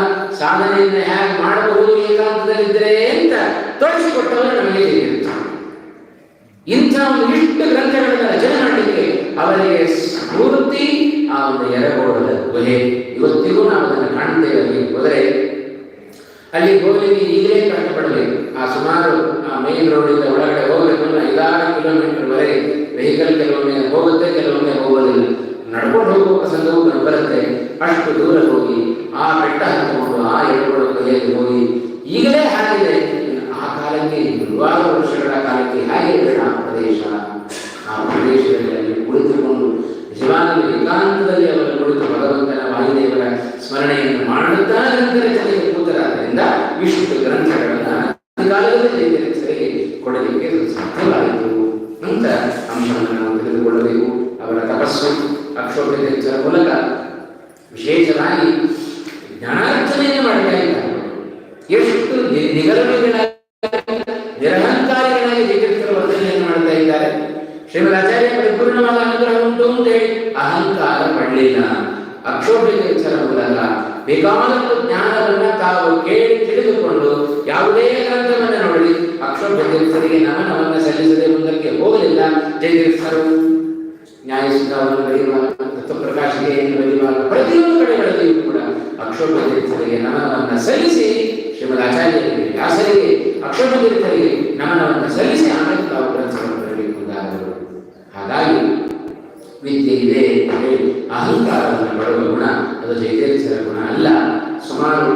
ಸಾಧನೆಯನ್ನು ಹೇಗೆ ಮಾಡಬಹುದು ಏಕಾಂತದಲ್ಲಿದ್ದರೆ ಅಂತ ತೋರಿಸಿಕೊಟ್ಟವರು ನಮಗೆ ಇರ್ತಾರೆ. ಇಂಥ ಒಂದು ಇಷ್ಟು ಗ್ರಂಥಗಳನ್ನು ರಚನೆ ಮಾಡಲಿಕ್ಕೆ ಅವರಿಗೆ ಸ್ಫೂರ್ತಿ ಆ ಒಂದು ಎರಗೋಡದ ಗುಹೆ. ಇವತ್ತಿಗೂ ನಾವು ಅದನ್ನು ಕಾಣ್ತೇವೆ. ಅಲ್ಲಿ ಹೋದರೆ ಅಲ್ಲಿ ಹೋಗಲಿಕ್ಕೆ ಈಗಲೇ ಕಷ್ಟಪಡಬೇಕು. ಆ ಸುಮಾರು ಮೇನ್ ರೋಡಿಂದ ಒಳಗಡೆ ಹೋಗಬೇಕು ಅಂದ್ರೆ 5-6 ಕಿಲೋಮೀಟರ್ ವರೆಗೆ ವೆಹಿಕಲ್ ಕೆಲವೊಮ್ಮೆ ಹೋಗುತ್ತೆ, ಕೆಲವೊಮ್ಮೆ ಹೋಗೋದಿಲ್ಲ. ನಡ್ಕೊಂಡು ಹೋಗುವ ಪ್ರಸಂಗವೂ ಬರುತ್ತೆ. ಅಷ್ಟು ದೂರ ಹೋಗಿ ಆ ಬೆಟ್ಟ ಹತ್ತಿಕೊಂಡು ಆ ಎರಗೋಡ ಗುಹೆಯಲ್ಲಿ ಹೋಗಿ ಈಗಲೇ ಹಾಗಿದೆ. ಆ ಕಾಲಕ್ಕೆ ನೂರಾರು ವರ್ಷಗಳ ಕಾಲಕ್ಕೆ ಹೇಗೆ ಆ ಪ್ರದೇಶ, ಆ ಪ್ರದೇಶದಲ್ಲಿ ಅಲ್ಲಿ ಕುಳಿತುಕೊಂಡು ನಿಜವಾದ ಏಕಾಂತದಲ್ಲಿ ಅವರ ಕುಳಿತು ಭಗವಂತನ ವಾಯುದೇವರ ಸ್ಮರಣೆಯನ್ನು ಮಾಡುತ್ತಾ ಗ್ರಂಥ ರಚನೆಗೆ ಕೂತರಾದ್ದರಿಂದ ಇಷ್ಟು ಗ್ರಂಥಗಳನ್ನು ಕಾಲದಲ್ಲಿ ಜೈತೀರ್ಥರಿಗೆ ಕೊಡಲಿಕ್ಕೆ ಸಾಧ್ಯವಾಯಿತು ಅಂತ ಅಂಶವನ್ನು ನಾವು ತಿಳಿದುಕೊಳ್ಳಬೇಕು. ಅವರ ತಪಸ್ಸು ಅಕ್ಷೋಭ್ಯತೀರ್ಥರ ಮೂಲಕ ವಿಶೇಷವಾಗಿ ಜ್ಞಾನಾರ್ಜನೆಯನ್ನು ಮಾಡ್ತಾ ಇದ್ದಾರೆ. ಎಷ್ಟು ನಿಗರ್ವಿಗಳ ನಿರಹಂಕಾರಿಗಳಾಗಿ ಜೈತೀರ್ಥರ ವರ್ಧನೆಯನ್ನು ಮಾಡ್ತಾ ಇದ್ದಾರೆ. ಶ್ರೀಮದ್ ಆಚಾರ್ಯ ಪರಿಪೂರ್ಣವಾದ ಅನುಗ್ರಹ ಉಂಟು ಅಂತ ಹೇಳಿ ಅಹಂಕಾರ ಪಡಲಿಲ್ಲ. ಅಕ್ಷೋಭ್ಯತೀರ್ಥರ ಮೂಲಕ ಬೇಕಾದಷ್ಟು ಜ್ಞಾನವನ್ನ ತಾವು ಕೇಳಿ ತಿಳಿದುಕೊಂಡು ಯಾವುದೇ ಗ್ರಂಥವನ್ನು ನೋಡಿ ಅಕ್ಷೋಭ್ಯತೀರ್ಥರಿಗೆ ನಮನವನ್ನು ಸಲ್ಲಿಸದೆ ಮುಂದಕ್ಕೆ ಹೋಗಲಿಲ್ಲ. ಜೈತೀರ್ಥರು ನ್ಯಾಯಸುಧಾವನ್ನು ಬರೆಯುವಾಗ, ತತ್ವಪ್ರಕಾಶಿಕೆಯನ್ನು ಬರೆಯುವಾಗ ಪ್ರತಿಯೊಂದು ಕಡೆಗಳಲ್ಲಿಯೂ ಕೂಡ ಅಕ್ಷೋಭ್ಯತೀರ್ಥರಿಗೆ ನಮನವನ್ನು ಸಲ್ಲಿಸಿ ಶ್ರೀಮದ್ ಆಚಾರ್ಯರಿಗೆ, ವ್ಯಾಸರಿಗೆ, ಅಕ್ಷೋಭ್ಯತೀರ್ಥರಿಗೆ ನಮನವನ್ನು ಸಲ್ಲಿಸಿ ಆಮೇಲೆ ತಾವು ಗ್ರಂಥವನ್ನು ಬರಬೇಕು ಎಂದಾದರು. ಹಾಗಾಗಿ ವಿದ್ಯೆ ಇದೆ ಅಹಂಕಾರವನ್ನು ಪಡುವ ಗುಣ ಅದು ಜೈತೀರ್ಥರ ಗುಣ ಅಲ್ಲ. ಸುಮಾರು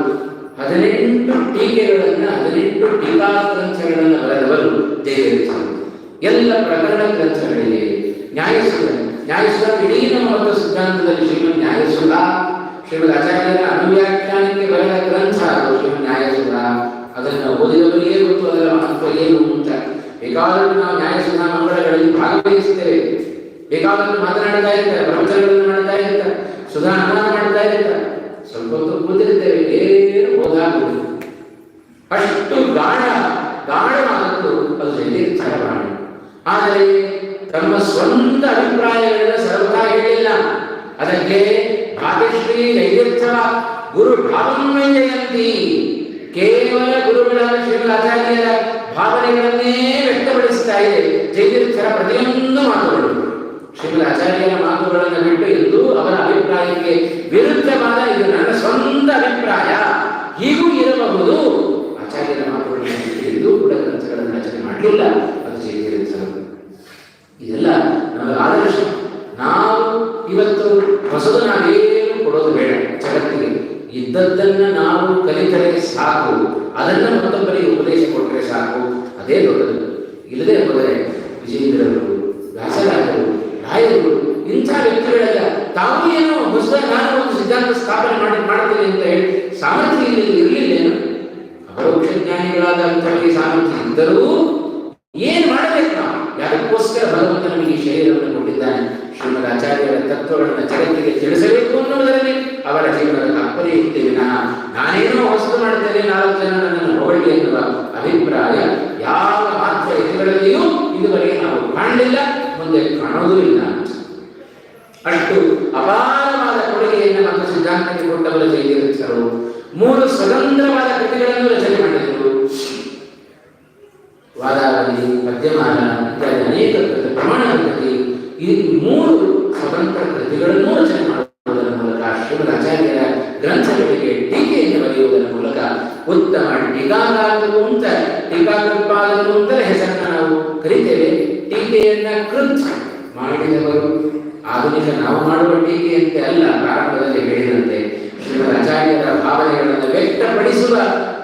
18 ಟೀಕೆಗಳನ್ನು 18 ಟೀಕಾ ಗ್ರಂಥಗಳನ್ನು ಬರೆದವರು ಜೈತೀರ್ಥರು. ಎಲ್ಲ ಪ್ರಕರಣ ಗ್ರಂಥಗಳಿಗೆ ನ್ಯಾಯಸುಧ ಇಡೀ ನಮ್ಮ ಮತ್ತು ಸಿದ್ಧಾಂತದಲ್ಲಿ ಶ್ರೀಮದ್ ನ್ಯಾಯಸುಧ, ಶ್ರೀಮದ್ ಆಚಾರ್ಯರ ಅನುವ್ಯಾಖ್ಯಾನಕ್ಕೆ ಬರೆದ ಗ್ರಂಥ ಅದು ಶ್ರೀಮದ್ ನ್ಯಾಯಸುಧ. ಅದನ್ನು ಓದಿದವರಿಗೆ ಗೊತ್ತು ಅದರ ಮಹತ್ವ ಏನು ಅಂತ. ಬೇಕಾದರೂ ನಾವು ನ್ಯಾಯಸುಧ ಮಂಗಳಗಳಲ್ಲಿ ಭಾಗವಹಿಸುತ್ತೇವೆ, ಬೇಕಾದರೂ ಮಾತನಾಡ್ತಾ ಇರ್ತಾರೆ, ಪ್ರವಚನಗಳನ್ನು ಮಾಡ್ತಾ ಇರ್ತಾರೆ, ಸುಧಾ ಅನುವಾದ ಮಾಡ್ತಾ ಇರ್ತಾರೆ. ಸ್ವಲ್ಪ ಹೊತ್ತು ಕೂತಿರ್ತೇವೆ, ಏನು ಓದಾಗುವುದು. ಅಷ್ಟು ಗಾಢವಾದದ್ದು ಅದು ಜೈತೀರ್ಥರ ವಾಣಿ. ಆದರೆ ತಮ್ಮ ಸ್ವಂತ ಅಭಿಪ್ರಾಯಗಳನ್ನು ಸರ್ವಥಾ ಹೇಳಿಲ್ಲ. ಅದಕ್ಕೆ ಭಾಗ್ಯಶ್ರೀ ಜೈತೀರ್ಥ ಗುರು ಭಾವನ್ವಯಂತಿ, ಕೇವಲ ಗುರುಗಳಾದ ಶ್ರೀಮದ್ ಆಚಾರ್ಯರ ಭಾವನೆಗಳನ್ನೇ ವ್ಯಕ್ತಪಡಿಸ್ತಾ ಇದೆ ಜೈತೀರ್ಥರ ಪ್ರತಿಯೊಂದು ಮಾತುಗಳು. ಶ್ರೀಮದ್ ಆಚಾರ್ಯರ ಮಾತುಗಳನ್ನು ಬಿಟ್ಟು ಎಂದು ಅವರ ಅಭಿಪ್ರಾಯಕ್ಕೆ ವಿರುದ್ಧವಾದ ಇದು ನನ್ನ ಸ್ವಂತ ಅಭಿಪ್ರಾಯ ಹೀಗೂ ಇರಬಹುದು. ಆಚಾರ್ಯರ ಮಾತುಗಳನ್ನು ಬಿಟ್ಟು ಎಂದೂ ಕೂಡ ಗ್ರಂಥಗಳನ್ನು ರಚನೆ ಮಾಡಲಿಲ್ಲ. ಅದು ಜೈತೀರ್ಥರು. ಇದೆಲ್ಲ ನಮಗೆ ಆದರ್ಶ. ನಾವು ಇವತ್ತು ಹೊಸದು ನಾವೇನು ಕೊಡೋದು ಬೇಡ ಜಗತ್ತಿಗೆ. ಇದ್ದದ್ದನ್ನು ನಾವು ಕಲಿತರೆ ಸಾಕು, ಅದನ್ನು ಮತ್ತೊಬ್ಬರಿಗೆ ಉಪದೇಶ ಕೊಟ್ಟರೆ ಸಾಕು. ಅದೇ ದೊಡ್ಡದು. ಇಲ್ಲದೆ ಹೋದರೆ ವಿಜೇಂದ್ರರು, ವ್ಯಾಸರಾಜರು, ರಾಯರು ಇಂಥ ವ್ಯಕ್ತಿಗಳೆಲ್ಲ ತಾವು ಏನೋ ಹೊಸದಾಗಿ ನಾನು ಒಂದು ಸಿದ್ಧಾಂತ ಸ್ಥಾಪನೆ ಮಾಡ್ತೀನಿ ಅಂತ ಹೇಳಿ ಸಾಮರ್ಥ್ಯ ಇರಲಿಲ್ಲೇನು? ಅಪರೋಕ್ಷ ಜ್ಞಾನಿಗಳಾದಂಥವರಿಗೆ ಸಾಮರ್ಥ್ಯ ಇದ್ದರೂ ಏನು ಮಾಡಬೇಕು ನಾವು? ಯಾದಕ್ಕೋಸ್ಕರ ಭಗವಂತ ನಮಗೆ ಈ ಶರೀರವನ್ನು ಕೊಟ್ಟಿದ್ದಾನೆ. ಶ್ರೀಮದ್ ಆಚಾರ್ಯರ ತತ್ವಗಳನ್ನು ಜಗತ್ತಿಗೆ ತಿಳಿಸಬೇಕು ಅನ್ನುವುದರಲ್ಲಿ ಅವರ ಜೀವನದ ತಾತ್ಪರ್ಯ ಇದ್ದೇವೆ. ನಾನೇನೋ ಹೊಸದು ಮಾಡುತ್ತೇನೆ, 4 ಜನ ನನ್ನನ್ನು ಹೊಗಳಿ ಎನ್ನುವ ಅಭಿಪ್ರಾಯ ಯಾವ ಮಾತ್ರ ಇದರಲ್ಲಿಯೂ ಇದುವರೆಗೆ ನಾವು ಕಾಣಲಿಲ್ಲ, ಮುಂದೆ ಕಾಣೋದೂ ಇಲ್ಲ. ಅಷ್ಟು ಅಪಾರವಾದ ಕೊಡುಗೆಯನ್ನು ಮತ್ತು ಸಿದ್ಧಾಂತಕ್ಕೆ ಕೊಟ್ಟವರು ಜೈತೀರ್ಥರು. 3 ಸ್ವತಂತ್ರವಾದ ಕೃತಿಗಳನ್ನು ರಚನೆ ಮಾಡಿದರು. ವಾದಾವಳಿ, ಪದ್ಯಮಾಲ ಇತ್ಯಾದಿ ಅನೇಕ ಪ್ರಮಾಣ ಕೃತಿ, ಈ 3 ಸ್ವತಂತ್ರ ಕೃತಿಗಳನ್ನು ರಚನೆ ಮಾಡಿದರು. ಬರೀತೇವೆ. ಟೀಕೆಯನ್ನ ಕೃತ್ ಮಾಡಿದವರು ಆಧುನಿಕ ನಾವು ಮಾಡುವ ಟೀಕೆಯಂತೆ ಅಲ್ಲ. ಪ್ರಾರಂಭದಲ್ಲಿ ಹೇಳಿದಂತೆ ಶ್ರೀಮದ್ ಆಚಾರ್ಯರ ಭಾವನೆಗಳನ್ನು ವ್ಯಕ್ತಪಡಿಸುವ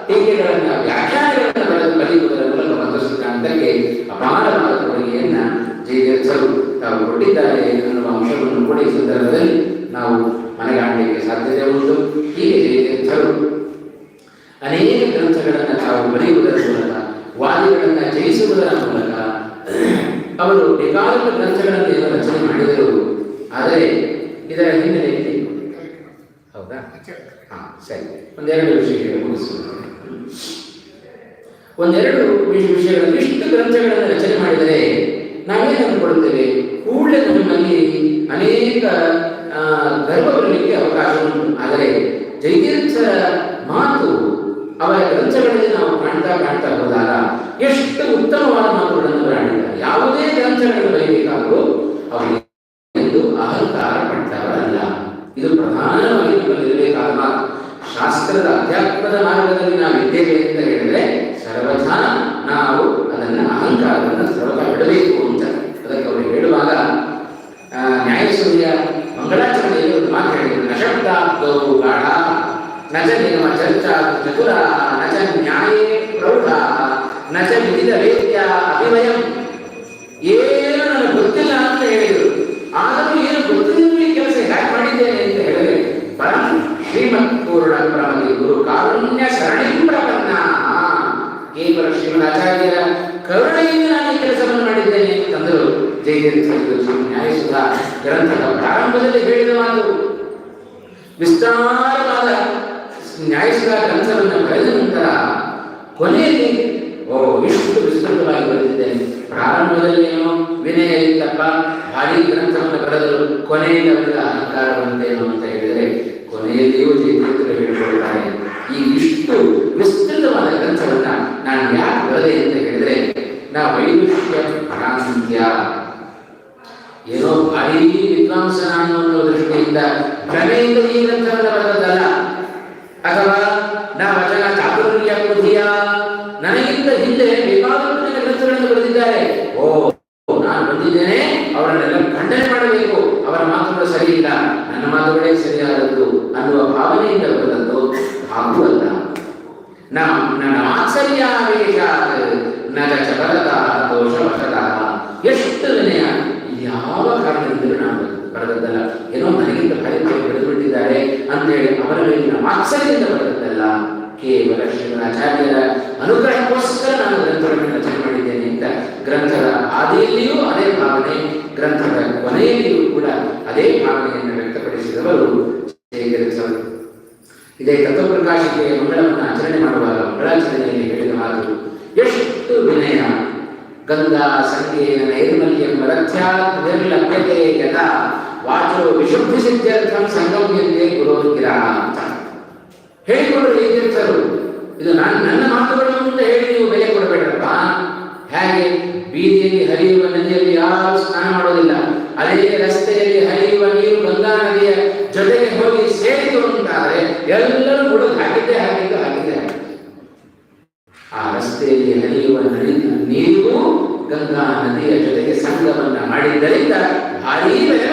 ಟೀಕೆಗಳನ್ನು, ವ್ಯಾಖ್ಯಾನಗಳನ್ನು ಬರೆದು ಕಲಿಯುವುದರ ಮೂಲಕ ಮತ್ತು ಸಿದ್ಧಾಂತಕ್ಕೆ ಅಪಾರವಾದ ಕೊಡುಗೆಯನ್ನ ಜಯತೀರ್ಥರು ತಾವು ಕೊಟ್ಟಿದ್ದಾರೆ ಎನ್ನುವ ಅಂಶವನ್ನು ಕೂಡ ಈ ಸಂದರ್ಭದಲ್ಲಿ ನಾವು ಮನಗಾಣಲಿಕ್ಕೆ ಸಾಧ್ಯತೆ ಉಂಟು. ಹೀಗೆ ಜಯತೀರ್ಥರು ಅನೇಕ ಗ್ರಂಥಗಳನ್ನು ತಾವು ಬರೆಯುವುದರ ಮೂಲಕ, ವಾದಿಗಳನ್ನು ಜಯಿಸುವುದರ ಮೂಲಕ ಅವರು ಬೇಕಾದ ಗ್ರಂಥಗಳನ್ನು ಏನೋ ರಚನೆ ಮಾಡಿದರು. ಆದರೆ ಇದರ ಹಿನ್ನೆಲೆಯಲ್ಲಿ ಹೌದಾ? ಸರಿ, ಒಂದೆರಡು ವಿಷಯಗಳು ಮುಗಿಸುವುದು. ಒಂದೆರಡು ವಿಷಯಗಳನ್ನು, ಇಷ್ಟು ಗ್ರಂಥಗಳನ್ನು ರಚನೆ ಮಾಡಿದರೆ ನಾವೇನು ಅಂದುಕೊಳ್ತೇವೆ? ಕೂಡಲೇ ನಮ್ಮಲ್ಲಿ ಅನೇಕ ಗರ್ವ ಬರಲಿಕ್ಕೆ ಅವಕಾಶ ಉಂಟು. ಆದರೆ ಜಯತೀರ್ಥರ ಮಾತು, ಅವರ ಗ್ರಂಥಗಳಲ್ಲಿ ನಾವು ಕಾಣ್ತಾ ಹೋದಾಗ ಎಷ್ಟು ಉತ್ತಮವಾದ ಮಾತುಗಳನ್ನು ಬರೆದಿದ್ದಾರೆ. ಯಾವುದೇ ಗ್ರಂಥಗಳನ್ನು ಬರೆಯಬೇಕಾದರೂ ಅವರು ಎಂದು ಅಹಂಕಾರ ಪಟ್ಟವರಲ್ಲ. ಇದು ಪ್ರಧಾನವಾಗಿ ನಮ್ಮಲ್ಲಿರಬೇಕಾದ ಮಾತು. ಶಾಸ್ತ್ರದ ಅಧ್ಯಾತ್ಮದ ಮಾರ್ಗದಲ್ಲಿ ನಾವು ಇದ್ದೇವೆ ಅಂತ ಹೇಳಿದ್ರೆ ಸರ್ವಥಾ ನಾವು ಅದನ್ನು ಅಹಂಕಾರವನ್ನು ಸರ್ವಥಾ ಬಿಡಬೇಕು ಅಂತ. ಅದಕ್ಕೆ ಅವರು ಹೇಳುವಾಗ ನ್ಯಾಯಸೂರ್ಯ ಮಂಗಳಾಚರಣೆಯಲ್ಲಿ ಒಂದು ಮಾತು ಹೇಳಿದರು. ನಶಬ್ದಾಬ್ದೋ ಗಾಢ ನಚ ನಿಗಮ ಚರ್ಚಾ ಚತುರ ನಚ ನ್ಯಾಯೇ ಪ್ರೌಢ ನಚ ವಿವಿಧ ವೇದ್ಯ ಅಭಿವಯಂ. ಏನು ನನಗೆ ಗೊತ್ತಿಲ್ಲ ಅಂತ ಹೇಳಿದರು. ಆದರೂ ಏನು ಗೊತ್ತಿಲ್ಲ ಈ ಕೆಲಸ ಹ್ಯಾಕ್ ಮಾಡಿದ್ದೇನೆ ಅಂತ ಹೇಳಿದ್ರೆ ಪರಂ ಶ್ರೀಮತ್ ಪೂರ್ಣ ಪ್ರಮದಿ ಗುರು ಕಾರುಣ್ಯ ಸರಣಿ ಪ್ರಪನ್ನ. ಕೇವಲ ಶ್ರೀಮದ್ ಆಚಾರ್ಯರ ಕರುಣೆಯಿಂದ ನಾನು ಈ ಕೆಲಸವನ್ನು ಮಾಡಿದ್ದೇನೆ ಅಂತಂದರು ಜಯತೀರ್ಥರು. ನ್ಯಾಯಸುಧಾ ಗ್ರಂಥದ ಪ್ರಾರಂಭದಲ್ಲಿ ಹೇಳಿದ ಮಾತು. ವಿಸ್ತಾರವಾದ ನ್ಯಾಯಸುಧಾ ಗ್ರಂಥವನ್ನು ಬರೆದ ನಂತರ ಕೊನೆಯಲ್ಲಿ ಇಷ್ಟು ವಿಸ್ತೃತವಾಗಿ ಬರೆದಿದ್ದೇನೆ. ಪ್ರಾರಂಭದಲ್ಲಿ ಏನೋ ವಿನಯ ಇತ್ತಪ್ಪ, ಭಾರಿ ಗ್ರಂಥವನ್ನು ಬರೆದರು, ಕೊನೆಯಲ್ಲಿ ಅವರ ಅಹಂಕಾರ ಬಂತೇನೋ ಅಂತ ಹೇಳಿದರೆ ಕೊನೆಯಲ್ಲಿಯೂ ಜಯತೀರ್ಥರು ಹೇಳಿಕೊಳ್ತಾರೆ, ಈ ಇಷ್ಟು ವಿಸ್ತೃತವಾದ ಗ್ರಂಥವನ್ನ ನಾನು ಯಾಕೆ ಬರದೆ ಅಂತ ಹೇಳಿದ್ರೆ ನಾ ವೈದುಷ್ಯ ಪ್ರಾಂತ್ಯ, ಏನೋ ಭಾರೀ ವಿದ್ವಾಂಸ ನಾನು ಅನ್ನೋ ದೃಷ್ಟಿಯಿಂದ ಭ್ರಮೆಯಿಂದ ಈ ಗ್ರಂಥವನ್ನು ಬರೆದದ್ದಲ್ಲ. ಅಥವಾ ನಾ ವಚನ ಚಾತುರ್ಯ ಬುದ್ಧಿಯ, ನನಗಿಂತ ಹಿಂದೆ ಬೇಕಾದಷ್ಟು ಗ್ರಂಥಗಳನ್ನು ಬರೆದಿದ್ದಾರೆ, ನಾನು ಬಂದಿದ್ದೇನೆ ಅವರನ್ನೆಲ್ಲ ಖಂಡನೆ ಮಾಡಬೇಕು, ಅವರ ಮಾತುಗಳು ಸರಿ ಇಲ್ಲ, ನನ್ನ ಮಾತುಗಳೇ ಸರಿಯಾದದ್ದು ಅನ್ನುವ ಭಾವನೆಯಿಂದ ಬರೆದದ್ದು ಹಾಗೂ ಅಲ್ಲ. ನನ್ನ ಮಾತ್ಸರ್ಯಾವೇಶ ನಗ ಚಪಲತ ದೋಷವಶದ. ಎಷ್ಟು ವಿನಯ, ಯಾವ ಕಾರಣದಿಂದಲೂ ನಾನು ಬರೆದದ್ದಲ್ಲ. ಏನೋ ನನಗಿಂತ ಫಲಿತ ಬರೆದುಬಿಟ್ಟಿದ್ದಾರೆ ಅಂತೇಳಿ ಅವರ ಮೇಲಿನ ಮಾತ್ಸರ್ಯದಿಂದ ಬರೆದದ್ದಲ್ಲ. ಕೇವಲ ಶ್ರೀಮದ್ ಆಚಾರ್ಯರ ಅನುಗ್ರಹಕ್ಕೋಸ್ಕರ ನಾನು ಗ್ರಂಥಗಳನ್ನು ರಚನೆ ಮಾಡಿದ್ದೇನೆ ಅಂತ ಗ್ರಂಥದ ಆದಿಯಲ್ಲಿಯೂ ಅದೇ ಭಾವನೆ, ಗ್ರಂಥದ ಕೊನೆಯಲ್ಲಿಯೂ ಕೂಡ ಅದೇ ಭಾವನೆಯನ್ನು ವ್ಯಕ್ತಪಡಿಸಿದವರು ಜಯತೀರ್ಥರು. ಇದೇ ತತ್ವಪ್ರಕಾಶಿಕೆಯ ಮಂಗಳವನ್ನು ಆಚರಣೆ ಮಾಡುವಾಗ ಮಂಗಳಾಚರಣೆಯಲ್ಲಿ ಹೇಳಿದ ಮಾತು ಎಷ್ಟು ವಿನಯ. ಗಂಗಾ ಸಂಗೇನ ನೈರ್ಮಲ್ಯಂ ರಥ್ಯಾತ್ ನಿರ್ಲಭ್ಯತೆ ಯಥಾ ವಾಚೋ ವಿಶುದ್ಧಿ ಸಿದ್ಧ್ಯರ್ಥಂ ಸಂಗಮ್ಯಂತೆ ಗುರೋರ್ಗಿರಹ ಅಂತ ಹೇಳಿಕೊಂಡ್ರು ಜಯತೀರ್ಥರು. ಇದು ನನ್ನ ಮಾತುಗಳು ಅಂತ ಹೇಳಿ ನೀವು ಬೆಲೆ ಕೊಡಬೇಡಪ್ಪ. ಹೇಗೆ ಬೀದಿಯಲ್ಲಿ ಹರಿಯುವ ನದಿಯಲ್ಲಿ ಯಾರು ಸ್ನಾನ ಮಾಡೋದಿಲ್ಲ, ಅದೇ ರಸ್ತೆಯಲ್ಲಿ ಹರಿಯುವ ನೀರು ಗಂಗಾ ನದಿಯ ಜೊತೆಗೆ ಹೋಗಿ ಸೇರಿತು ಅಂತಾದರೆ ಎಲ್ಲರೂ ಹುಡುಗ ಹಾಕಿದ್ದೆ ಆ ರಸ್ತೆಯಲ್ಲಿ ಹರಿಯುವ ನೀರು ಗಂಗಾ ನದಿಯ ಜೊತೆಗೆ ಸಂಗಮನ್ನ ಮಾಡಿದ್ದರಿಂದ ಭಾರೀ ಬೆಲೆ.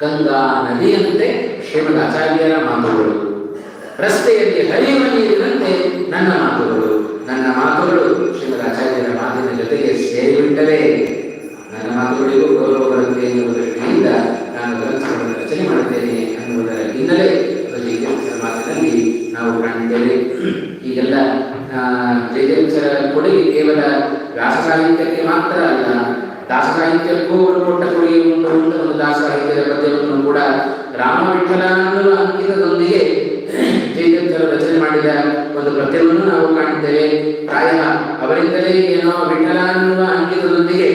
ಗಂಗಾ ನದಿಯಂತೆ ಶ್ರೀಮದ್ ಆಚಾರ್ಯರ ಮಾತುಗಳು, ರಸ್ತೆಯಲ್ಲಿ ಹರಿಯುವ ನೀರಿನಂತೆ ನನ್ನ ಮಾತುಗಳು ಶ್ರೀಮದ್ ಆಚಾರ್ಯರ ಮಾತಿನ ಜೊತೆಗೆ ಸೇರಿಬಿಟ್ಟರೆ ನನ್ನ ಮಾತುಗಳಿಗೂ ಗೌರವ ಬರುತ್ತೆ ಎನ್ನುವ ದೃಷ್ಟಿಯಿಂದ ನಾನು ಗ್ರಂಥಗಳನ್ನು ರಚನೆ ಮಾಡುತ್ತೇನೆ ಅನ್ನುವುದರ ಹಿನ್ನೆಲೆ ಜಯತೀರ್ಥರ ಮಾತಿನಲ್ಲಿ ನಾವು ಕಾಣಿದ್ದೇವೆ. ಈಗೆಲ್ಲ ಜಯತೀರ್ಥರ ಕೊಡುಗೆ ಕೇವಲ ವ್ಯಾಸ ಸಾಹಿತ್ಯಕ್ಕೆ ಮಾತ್ರ ಅಲ್ಲ, ದಾಸ ಸಾಹಿತ್ಯಕ್ಕೂ ಅವರು ಕೊಟ್ಟ ಕೊಡುಗೆ ಉಂಟು. ಒಂದು ದಾಸ ಸಾಹಿತ್ಯದ ಪದ್ಯವನ್ನು ಕೂಡ ರಾಮ ವಿಠಲ ಅನ್ನುವ ಅಂಕಿತದೊಂದಿಗೆ ಜಯತೀರ್ಥರು ರಚನೆ ಮಾಡಿದ ಒಂದು ಪದ್ಯವನ್ನು ನಾವು ಕಾಣಿದ್ದೇವೆ. ಪ್ರಾಯ ಅವರಿಂದಲೇ ಏನೋ ವಿಠಲ ಅನ್ನುವ ಅಂಕಿತದೊಂದಿಗೆ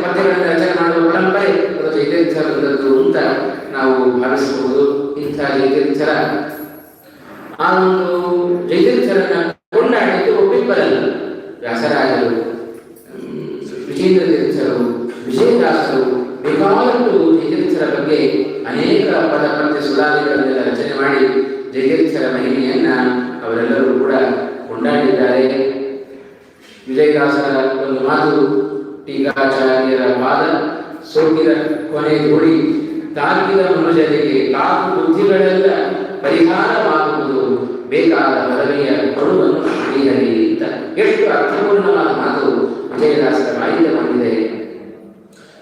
ಪದ್ಯಗಳನ್ನು ರಚನೆ ಮಾಡುವ ಪರಂಪರೆ ಜಯತೀರ್ಥರದ್ದು ಅಂತ ನಾವು ಭಾವಿಸಬಹುದು. ಇಂಥ ಜಯತೀರ್ಥರ ಆ ಒಂದು ಜಯತೀರ್ಥರನ್ನ ಕೊಂಡಾಡಿದ್ದು ಒಬ್ಬಿಬ್ಬರಲ್ಲ, ವ್ಯಾಸರಾಜರು, ವಿಜೇಂದ್ರ ತೀರ್ಥರು, ವಿಜಯದಾಸರು, ಬೇಕಾದಷ್ಟು ಜಯತೀರ್ಥರ ಬಗ್ಗೆ ಅನೇಕ ಪದ ಪದ್ಯ ಸುಧಾರಿಗಳನ್ನೆಲ್ಲ ರಚನೆ ಮಾಡಿ ಜಯತೀರ್ಥರ ಮಹಿಮೆಯನ್ನ ಅವರೆಲ್ಲರೂ ಕೂಡ ಕೊಂಡಾಡಿದ್ದಾರೆ. ವಿಜಯದಾಸರ ಒಂದು ಮಾತು, ಟೀಕಾಚಾರ್ಯರ ಪಾದ ಸೋಕಿದ ಕೊನೆ ಧೂಳಿ ತಾಗಿದ ಮನುಜರಿಗೆ ಕಾಕು ಬುದ್ಧಿಗಳೆಲ್ಲ ಪರಿಹಾರವಾಗುವುದು, ಬೇಕಾದ ಪದವಿಯ ಕೊಡುವನ್ನು ಶ್ರೀಹರಿ ಅಂತ. ಎಷ್ಟು ಅರ್ಥಪೂರ್ಣವಾದ ಮಾತು ವಿಜಯದಾಸರ ಬಾಯಿಂದ ಬಂದಿದೆ.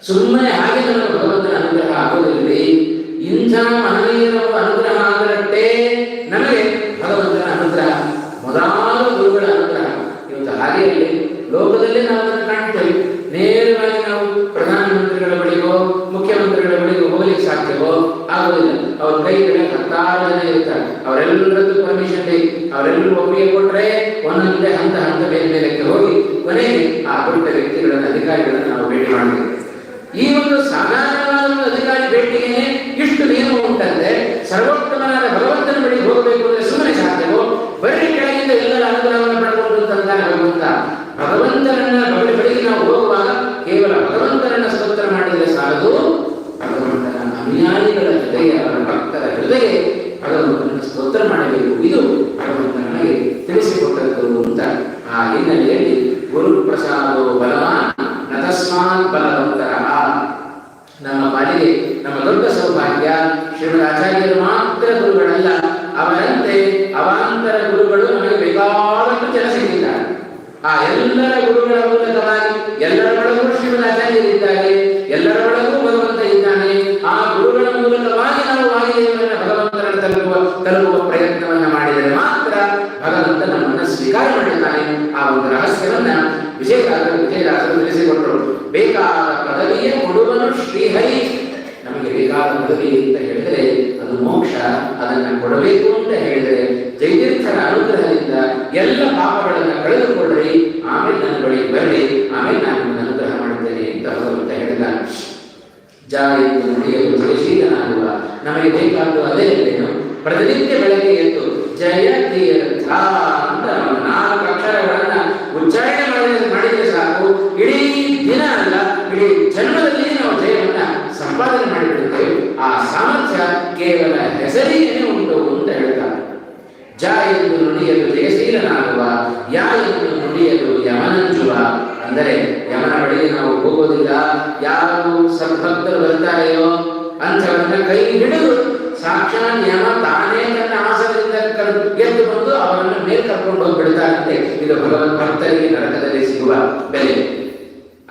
ಸುಮ್ಮನೆ ಹಾಗೆ ನಮ್ಮ ಭಗವಂತನ ಅನುಗ್ರಹ ಆಗೋದಿಲ್ಲದೆ, ಇಂಥ ಮಹನೀಯರ ಅನುಗ್ರಹ ಆಗಲಟ್ಟೆ ನಮಗೆ ಭಗವಂತನ ಅನುಗ್ರಹ, ಮೊದಲಾದ ಗುರುಗಳ ಅನುಗ್ರಹ. ಇವತ್ತು ಹಾಗೆ ಇಲ್ಲಿ ಲೋಕದಲ್ಲೇ ನಾವು ಅದನ್ನು ಕಾಣ್ತೇವೆ. ನೇರವಾಗಿ ನಾವು ಪ್ರಧಾನಮಂತ್ರಿಗಳ ಬಳಿಗೋ ಮುಖ್ಯಮಂತ್ರಿಗಳ ಬಳಿಗೋ ಹೋಗ್ಲಿಕ್ಕೆ ಸಾಧ್ಯವೋ? ಆಗೋದಿಲ್ಲ. ಅವ್ರ ಕೈ ಕಡೆ 16 ಜನ ಇರ್ತಾರೆ. ಅವರೆಲ್ಲರದ್ದು ಪರ್ಮಿಷನ್ ಬೇಕು. ಅವರೆಲ್ಲರೂ ಒಪ್ಪಿಗೆ ಕೊಟ್ಟರೆ ಒಂದೊಂದೇ ಹಂತ ಬೇರೆ ಮೇಲಕ್ಕೆ ಹೋಗಿ ಕೊನೆಗೆ ಆ ದೊಡ್ಡ ವ್ಯಕ್ತಿಗಳನ್ನು, ಅಧಿಕಾರಿಗಳನ್ನು ನಾವು ಭೇಟಿ ಮಾಡಬೇಕು. ಈ ಒಂದು ಸಾಧಾರಣವಾದ ಒಂದು ಅಧಿಕಾರಿ ಭೇಟಿಗೆ ಇಷ್ಟು ನಿಯಮ ಉಂಟಂತೆ. ಸರ್ವೋತ್ತಮನಾದ ಭಗವಂತನ ಬಳಿಗೆ ಹೋಗಬೇಕು ಅಂದ್ರೆ ಸುಮ್ಮನೆ ಸಾಧ್ಯವೋ? ಬರೀ ಕೆಳಗಿಂದ ಎಲ್ಲರ ಅನುಗ್ರಹವನ್ನು ಪಡ್ಕೊಂಡು ತಂದಾನೆ ಭಗವಂತ. ಭಗವಂತನನ್ನ ಬಳಿಗೆ ನಾವು ಹೋಗುವಾಗ ಕೇವಲ ಭಗವಂತನನ್ನ ಸ್ತೋತ್ರ ಮಾಡಿದರೆ ಸಾಲದು, ಭಗವಂತನ ಅನುಯಾಯಿಗಳ ಹೃದಯ, ಭಕ್ತರ ಹೃದಯ ಭಗವಂತನನ್ನು ಸ್ತೋತ್ರ ಮಾಡಬೇಕು. ಇದು ಭಗವಂತ ನನಗೆ ತಿಳಿಸಿಕೊಟ್ಟದ್ದು ಅಂತ. ಆ ಹಿನ್ನೆಲೆಯಲ್ಲಿ ಗುರುಪ್ರಸಾದೋ ಬಲವಾನ್ ನ ತಸ್ಮಾತ್ ಬಲವಂತರ. ನಮ್ಮ ಪಾಲಿಗೆ ನಮ್ಮ ದೊಡ್ಡ ಸೌಭಾಗ್ಯ, ಶ್ರೀಮದ್ ಆಚಾರ್ಯರು ಮಾತ್ರ ಗುರುಗಳಲ್ಲ, ಅವರಂತೆ ಅವಾಂತರ ಗುರುಗಳು ನಮಗೆ ಬೇಕಾದಷ್ಟು ಜನ ಸಿಕ್ಕಿದ್ದಾರೆ. ಆ ಎಲ್ಲರ ಗುರುಗಳ ಮೂಲಕವಾಗಿ ಎಲ್ಲರ ಒಳಗೂ ಶ್ರೀಮದ್ ಆಚಾರ್ಯರಿದ್ದಾರೆ, ಎಲ್ಲರ ಒಳಗೂ ಭಗವಂತ ಇದ್ದಾನೆ. ಆ ಗುರುಗಳ ಮೂಲಕವಾಗಿ ನಾವು ವಾಯುದೇವರನ್ನ ಭಗವಂತನನ್ನು ತಲುಪುವ ಪ್ರಯತ್ನವನ್ನ ಮಾಡಿದರೆ ಮಾತ್ರ ಭಗವಂತ ನಮ್ಮನ್ನು ಸ್ವೀಕಾರ ಮಾಡಿದ್ದಾನೆ. ಆ ಒಂದು ರಹಸ್ಯವನ್ನ ವಿಜಯದಾಸರು ತಿಳಿಸಿಕೊಟ್ಟರು. ಬೇಕಾದ ಪದವಿಯ ಕೊಡುವನು ಶ್ರೀಹರಿ. ನಮಗೆ ಬೇಕಾದ ಪದವಿ ಅಂತ ಹೇಳಿದರೆ ಅದು ಮೋಕ್ಷ. ಅದನ್ನ ಕೊಡಬೇಕು ಅಂತ ಹೇಳಿದರೆ ಜಯತೀರ್ಥರ ಅನುಗ್ರಹದಿಂದ ಎಲ್ಲ ಪಾಪಗಳನ್ನು ಕಳೆದುಕೊಳ್ಳ್ರಿ, ಆಮೇಲೆ ನನ್ನ ಬಳಿ ಬರ್ರಿ, ಆಮೇಲೆ ನಾನು ನಿಮ್ಮನ್ನು ಅನುಗ್ರಹ ಮಾಡಿದ್ದೇನೆ ಅಂತ ಭಗವಂತ ಹೇಳಿದ. ಜಾಯಿತು ನುಡಿಯಲು ಜಯಶೀಲನಾಗುವ. ನಮಗೆ ಬೇಕಾದ್ದು ಅದೇ ಇಲ್ಲೇನು? ಪ್ರತಿನಿತ್ಯ ಬೆಳಗ್ಗೆ ಎದ್ದು ಜಯ ತೀರ್ಥ ಅಂತ 4 ಅಕ್ಷರಗಳನ್ನ ಉಚ್ಚಾರಣೆ ಮಾಡಿದರೆ ಸಾಕು. ಇಡೀ ದಿನ ಅಲ್ಲ, ಇಡೀ ಜನ್ಮದಲ್ಲಿ ನಾವು ಜಯವನ್ನ ಸಂಪಾದನೆ ಮಾಡಿಬಿಡುತ್ತೇವೆ. ಆ ಸಾಮರ್ಥ್ಯ ಕೇವಲ ಹೆಸರಿಗೇನೆ ಉಂಟು ಅಂತ ಹೇಳ್ತಾರೆ. ಜ ಎಂದು ನುಡಿಯಲು ಜಯಶೀಲನಾಗುವ, ಯಾ ಎಂದು ನುಡಿಯಲು ಯಮನಂಜುವ. ಅಂದರೆ ಯಮನ ಬಳಿಗೆ ನಾವು ಹೋಗೋದಿಲ್ಲ. ಯಾರು ಸದ್ಭಕ್ತರು ಬರ್ತಾರೆಯೋ ಅಂಥವನ್ನ ಕೈ ಹಿಡಿದು ಸಾಕ್ಷಾತ್ ಯಮ ತಾನೇ ತನ್ನ ಆಸನದಿಂದ ಎದ್ದು ಬಂದು ಅವರನ್ನು ಮೇಲೆ ಕರ್ಕೊಂಡು ಹೋಗ್ಬಿಡ್ತಾರಂತೆ. ಇದು ಭಗವದ್ ಭಕ್ತರಿಗೆ ನರಕದಲ್ಲಿ ಸಿಗುವ ಬೆಲೆ.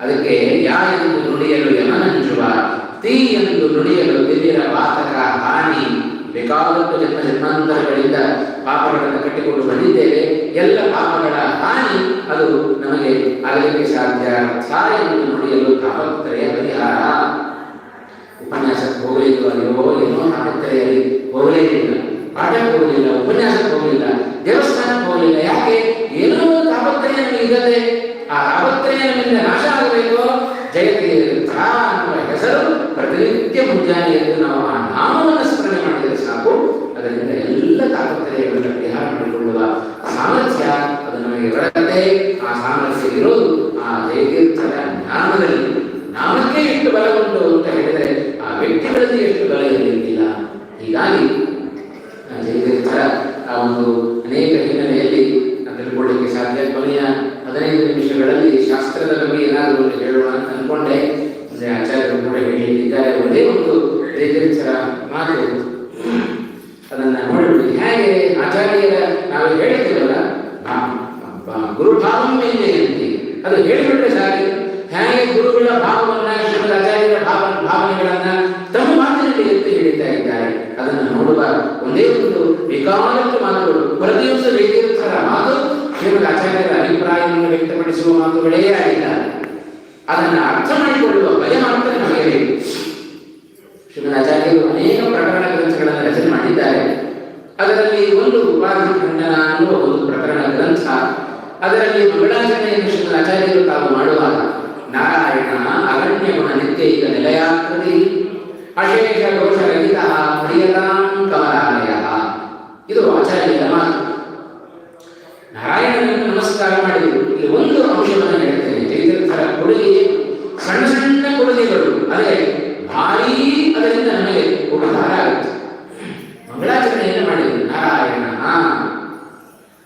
ಅದಕ್ಕೆ ಯಾ ಎಂದು ನುಡಿಯಲು ಯಮನಂಜುವ, ತೀ ಎಂದು ನುಡಿಯಲು ದಿವ್ಯರ ವಾತಕ ಹಾನಿ. ಬೇಕಾದಷ್ಟು ಜನ್ಮಾಂತರಗಳಿಂದ ಪಾಪಗಳನ್ನು ಕಟ್ಟಿಕೊಂಡು ಬಂದಿದ್ದೇವೆ. ಎಲ್ಲ ಪಾಪಗಳ ಹಾನಿ ಅದು ನಮಗೆ ಆಗಲಿಕ್ಕೆ ಸಾಧ್ಯ. ಸಾ ಎಂದು ನುಡಿಯಲು ತಾಪತ್ರಯ ಪರಿಹಾರ. ಉಪನ್ಯಾಸಕ್ಕೆ ಹೋಗಲಿಲ್ಲ, ಏನೋ ತಾಪತ್ರಯಲ್ಲಿ ಹೋಗಲೇಲಿಲ್ಲ, ಪಾಠಕ್ಕೆ ಹೋಗಲಿಲ್ಲ, ಉಪನ್ಯಾಸಕ್ಕೆ ಹೋಗಲಿಲ್ಲ, ದೇವಸ್ಥಾನಕ್ಕೆ ಹೋಗಲಿಲ್ಲ. ಯಾಕೆ? ಏನೋ ತಾಪತ್ರಯ ನಮಗೆ ಇಲ್ಲದೆ ಆ ತಾಪತ್ರಯ ನಮ್ಮಿಂದ ನಾಶ ಆಗಬೇಕು. ಜಯತೀರ್ಥ ಅನ್ನುವ ಹೆಸರು ಪ್ರತಿನಿತ್ಯ ಮುಂಜಾನೆ ಎಂದು ನಾವು ಆ ನಾಮವನ್ನು ಸ್ಮರಣೆ ಮಾಡಿದರೆ ಸಾಕು. ಅದರಿಂದ ಎಲ್ಲ ತಾಪತ್ರಯಗಳನ್ನು ಪರಿಹಾರ ಮಾಡಿಕೊಳ್ಳುವ ಸಾಮರ್ಥ್ಯ ಅದು ನಮಗೆ ಬರುತ್ತೆ. ಆ ಸಾಮರ್ಥ್ಯ ಇರೋದು ಆ ಜಯತೀರ್ಥರ ನಾಮದಲ್ಲಿ. ನಾಮಕ್ಕೆ ಎಷ್ಟು ಬಲ ಉಂಟು ಅಂತ ಹೇಳಿದರೆ ಆ ವ್ಯಕ್ತಿಗಳಲ್ಲಿ ಎಷ್ಟು ಬಲ ಇರಲಿಕ್ಕಿಲ್ಲ. ಹೀಗಾಗಿ ಜಯತೀರ್ಥರ ಆ ಒಂದು ಅನೇಕ ಹಿನ್ನೆಲೆಯಲ್ಲಿ ತಿಳ್ಕೊಳ್ಳಿಕ್ಕೆ ಸಾಧ್ಯ. ಕೊನೆಯ 15 ನಿಮಿಷಗಳಲ್ಲಿ ಶಾಸ್ತ್ರದ ಬಗ್ಗೆ ಏನಾದರೂ ಹೇಳೋಣ ಅಂತ ಅನ್ಕೊಂಡೆ. ಅಂದ್ರೆ ಆಚಾರ್ಯರು ಕೂಡ ಹೇಳಿದ್ದಾರೆ. ಒಂದೇ ಒಂದು ಜಯತೀರ್ಥರ ಮಾತು ಅದನ್ನ ನೋಡಿಬಿಡಿ. ಹೇಗೆ ಆಚಾರ್ಯರ ನಾವು ಹೇಳ್ತೀವಲ್ಲ, ಗುರುಭಾವಂ ಎಂದೇನಂತೆ ಅದು ಹೇಳಿಬಿಟ್ರೆ ಸಾಕು. ಹೇಗೆ ಗುರುಗಳ ಭಾವವನ್ನ, ಶ್ರೀಮದ್ ಆಚಾರ್ಯರ ಭಾವನೆಗಳನ್ನ ತಮ್ಮ ಮಾತಿನಲ್ಲಿ ಎತ್ತಿ ಹೇಳಿತಾ ಇದ್ದಾರೆ. ಅದನ್ನು ನೋಡುವ ಒಂದೇ ಒಂದು ಬೇಕಾದಷ್ಟು ಮಾತುಗಳು. ಪ್ರತಿಯೊಂದು ಜಯತೀರ್ಥರ ಮಾತು ಶ್ರೀಮದ್ ಆಚಾರ್ಯರ ಅಭಿಪ್ರಾಯವನ್ನು ವ್ಯಕ್ತಪಡಿಸುವ ಮಾತುಗಳೇ ಆಗಿಲ್ಲ. ಅದನ್ನು ಅರ್ಥ ಮಾಡಿಕೊಳ್ಳುವ ಭಯ ಮಾತ್ರ ನಮಗೆ ಬೇಕು. ಶ್ರೀಮದ್ ಆಚಾರ್ಯರು ಅನೇಕ ಪ್ರಕರಣ ಗ್ರಂಥಗಳನ್ನು ರಚನೆ ಮಾಡಿದ್ದಾರೆ. ಅದರಲ್ಲಿ ಒಂದು ಉಪಾಧಿ ಖಂಡನ ಅನ್ನುವ ಒಂದು ಪ್ರಕರಣ ಗ್ರಂಥ. ಅದರಲ್ಲಿ ಮಂಗಳಾಚರಣೆಯನ್ನು ಶ್ರೀಮದ್ ಆಚಾರ್ಯರು ತಾವು ಮಾಡುವಾಗ ನಾರಾಯಣ ಅಗಣ್ಯ ಗುಣ ನಿತ್ಯ ಈಗ ನಿಲಯಾಕೃತಿ ಅಶೇಷ ದೋಷರಹಿತ ಪ್ರಿಯತಾಂ ಕಮಲಾಲಯ. ಇದು ಆಚಾರ್ಯರ ಮಾತು. ನಾರಾಯಣನನ್ನು ನಮಸ್ಕಾರ ಮಾಡಿದರು. ಇಲ್ಲಿ ಒಂದು ಅಂಶವನ್ನು ಹೇಳ್ತೇನೆ. ಜಯತೀರ್ಥರ ಕೊಡುಗೆ ಸಣ್ಣ ಸಣ್ಣ ಕೊಡುಗೆಗಳು, ಅದೇ ಭಾರೀ ಅದರಿಂದ ನಮಗೆ ಉಪಕಾರ ಆಗುತ್ತೆ. ಮಂಗಳಾಚರಣೆಯನ್ನು ಮಾಡಿದರು. ನಾರಾಯಣ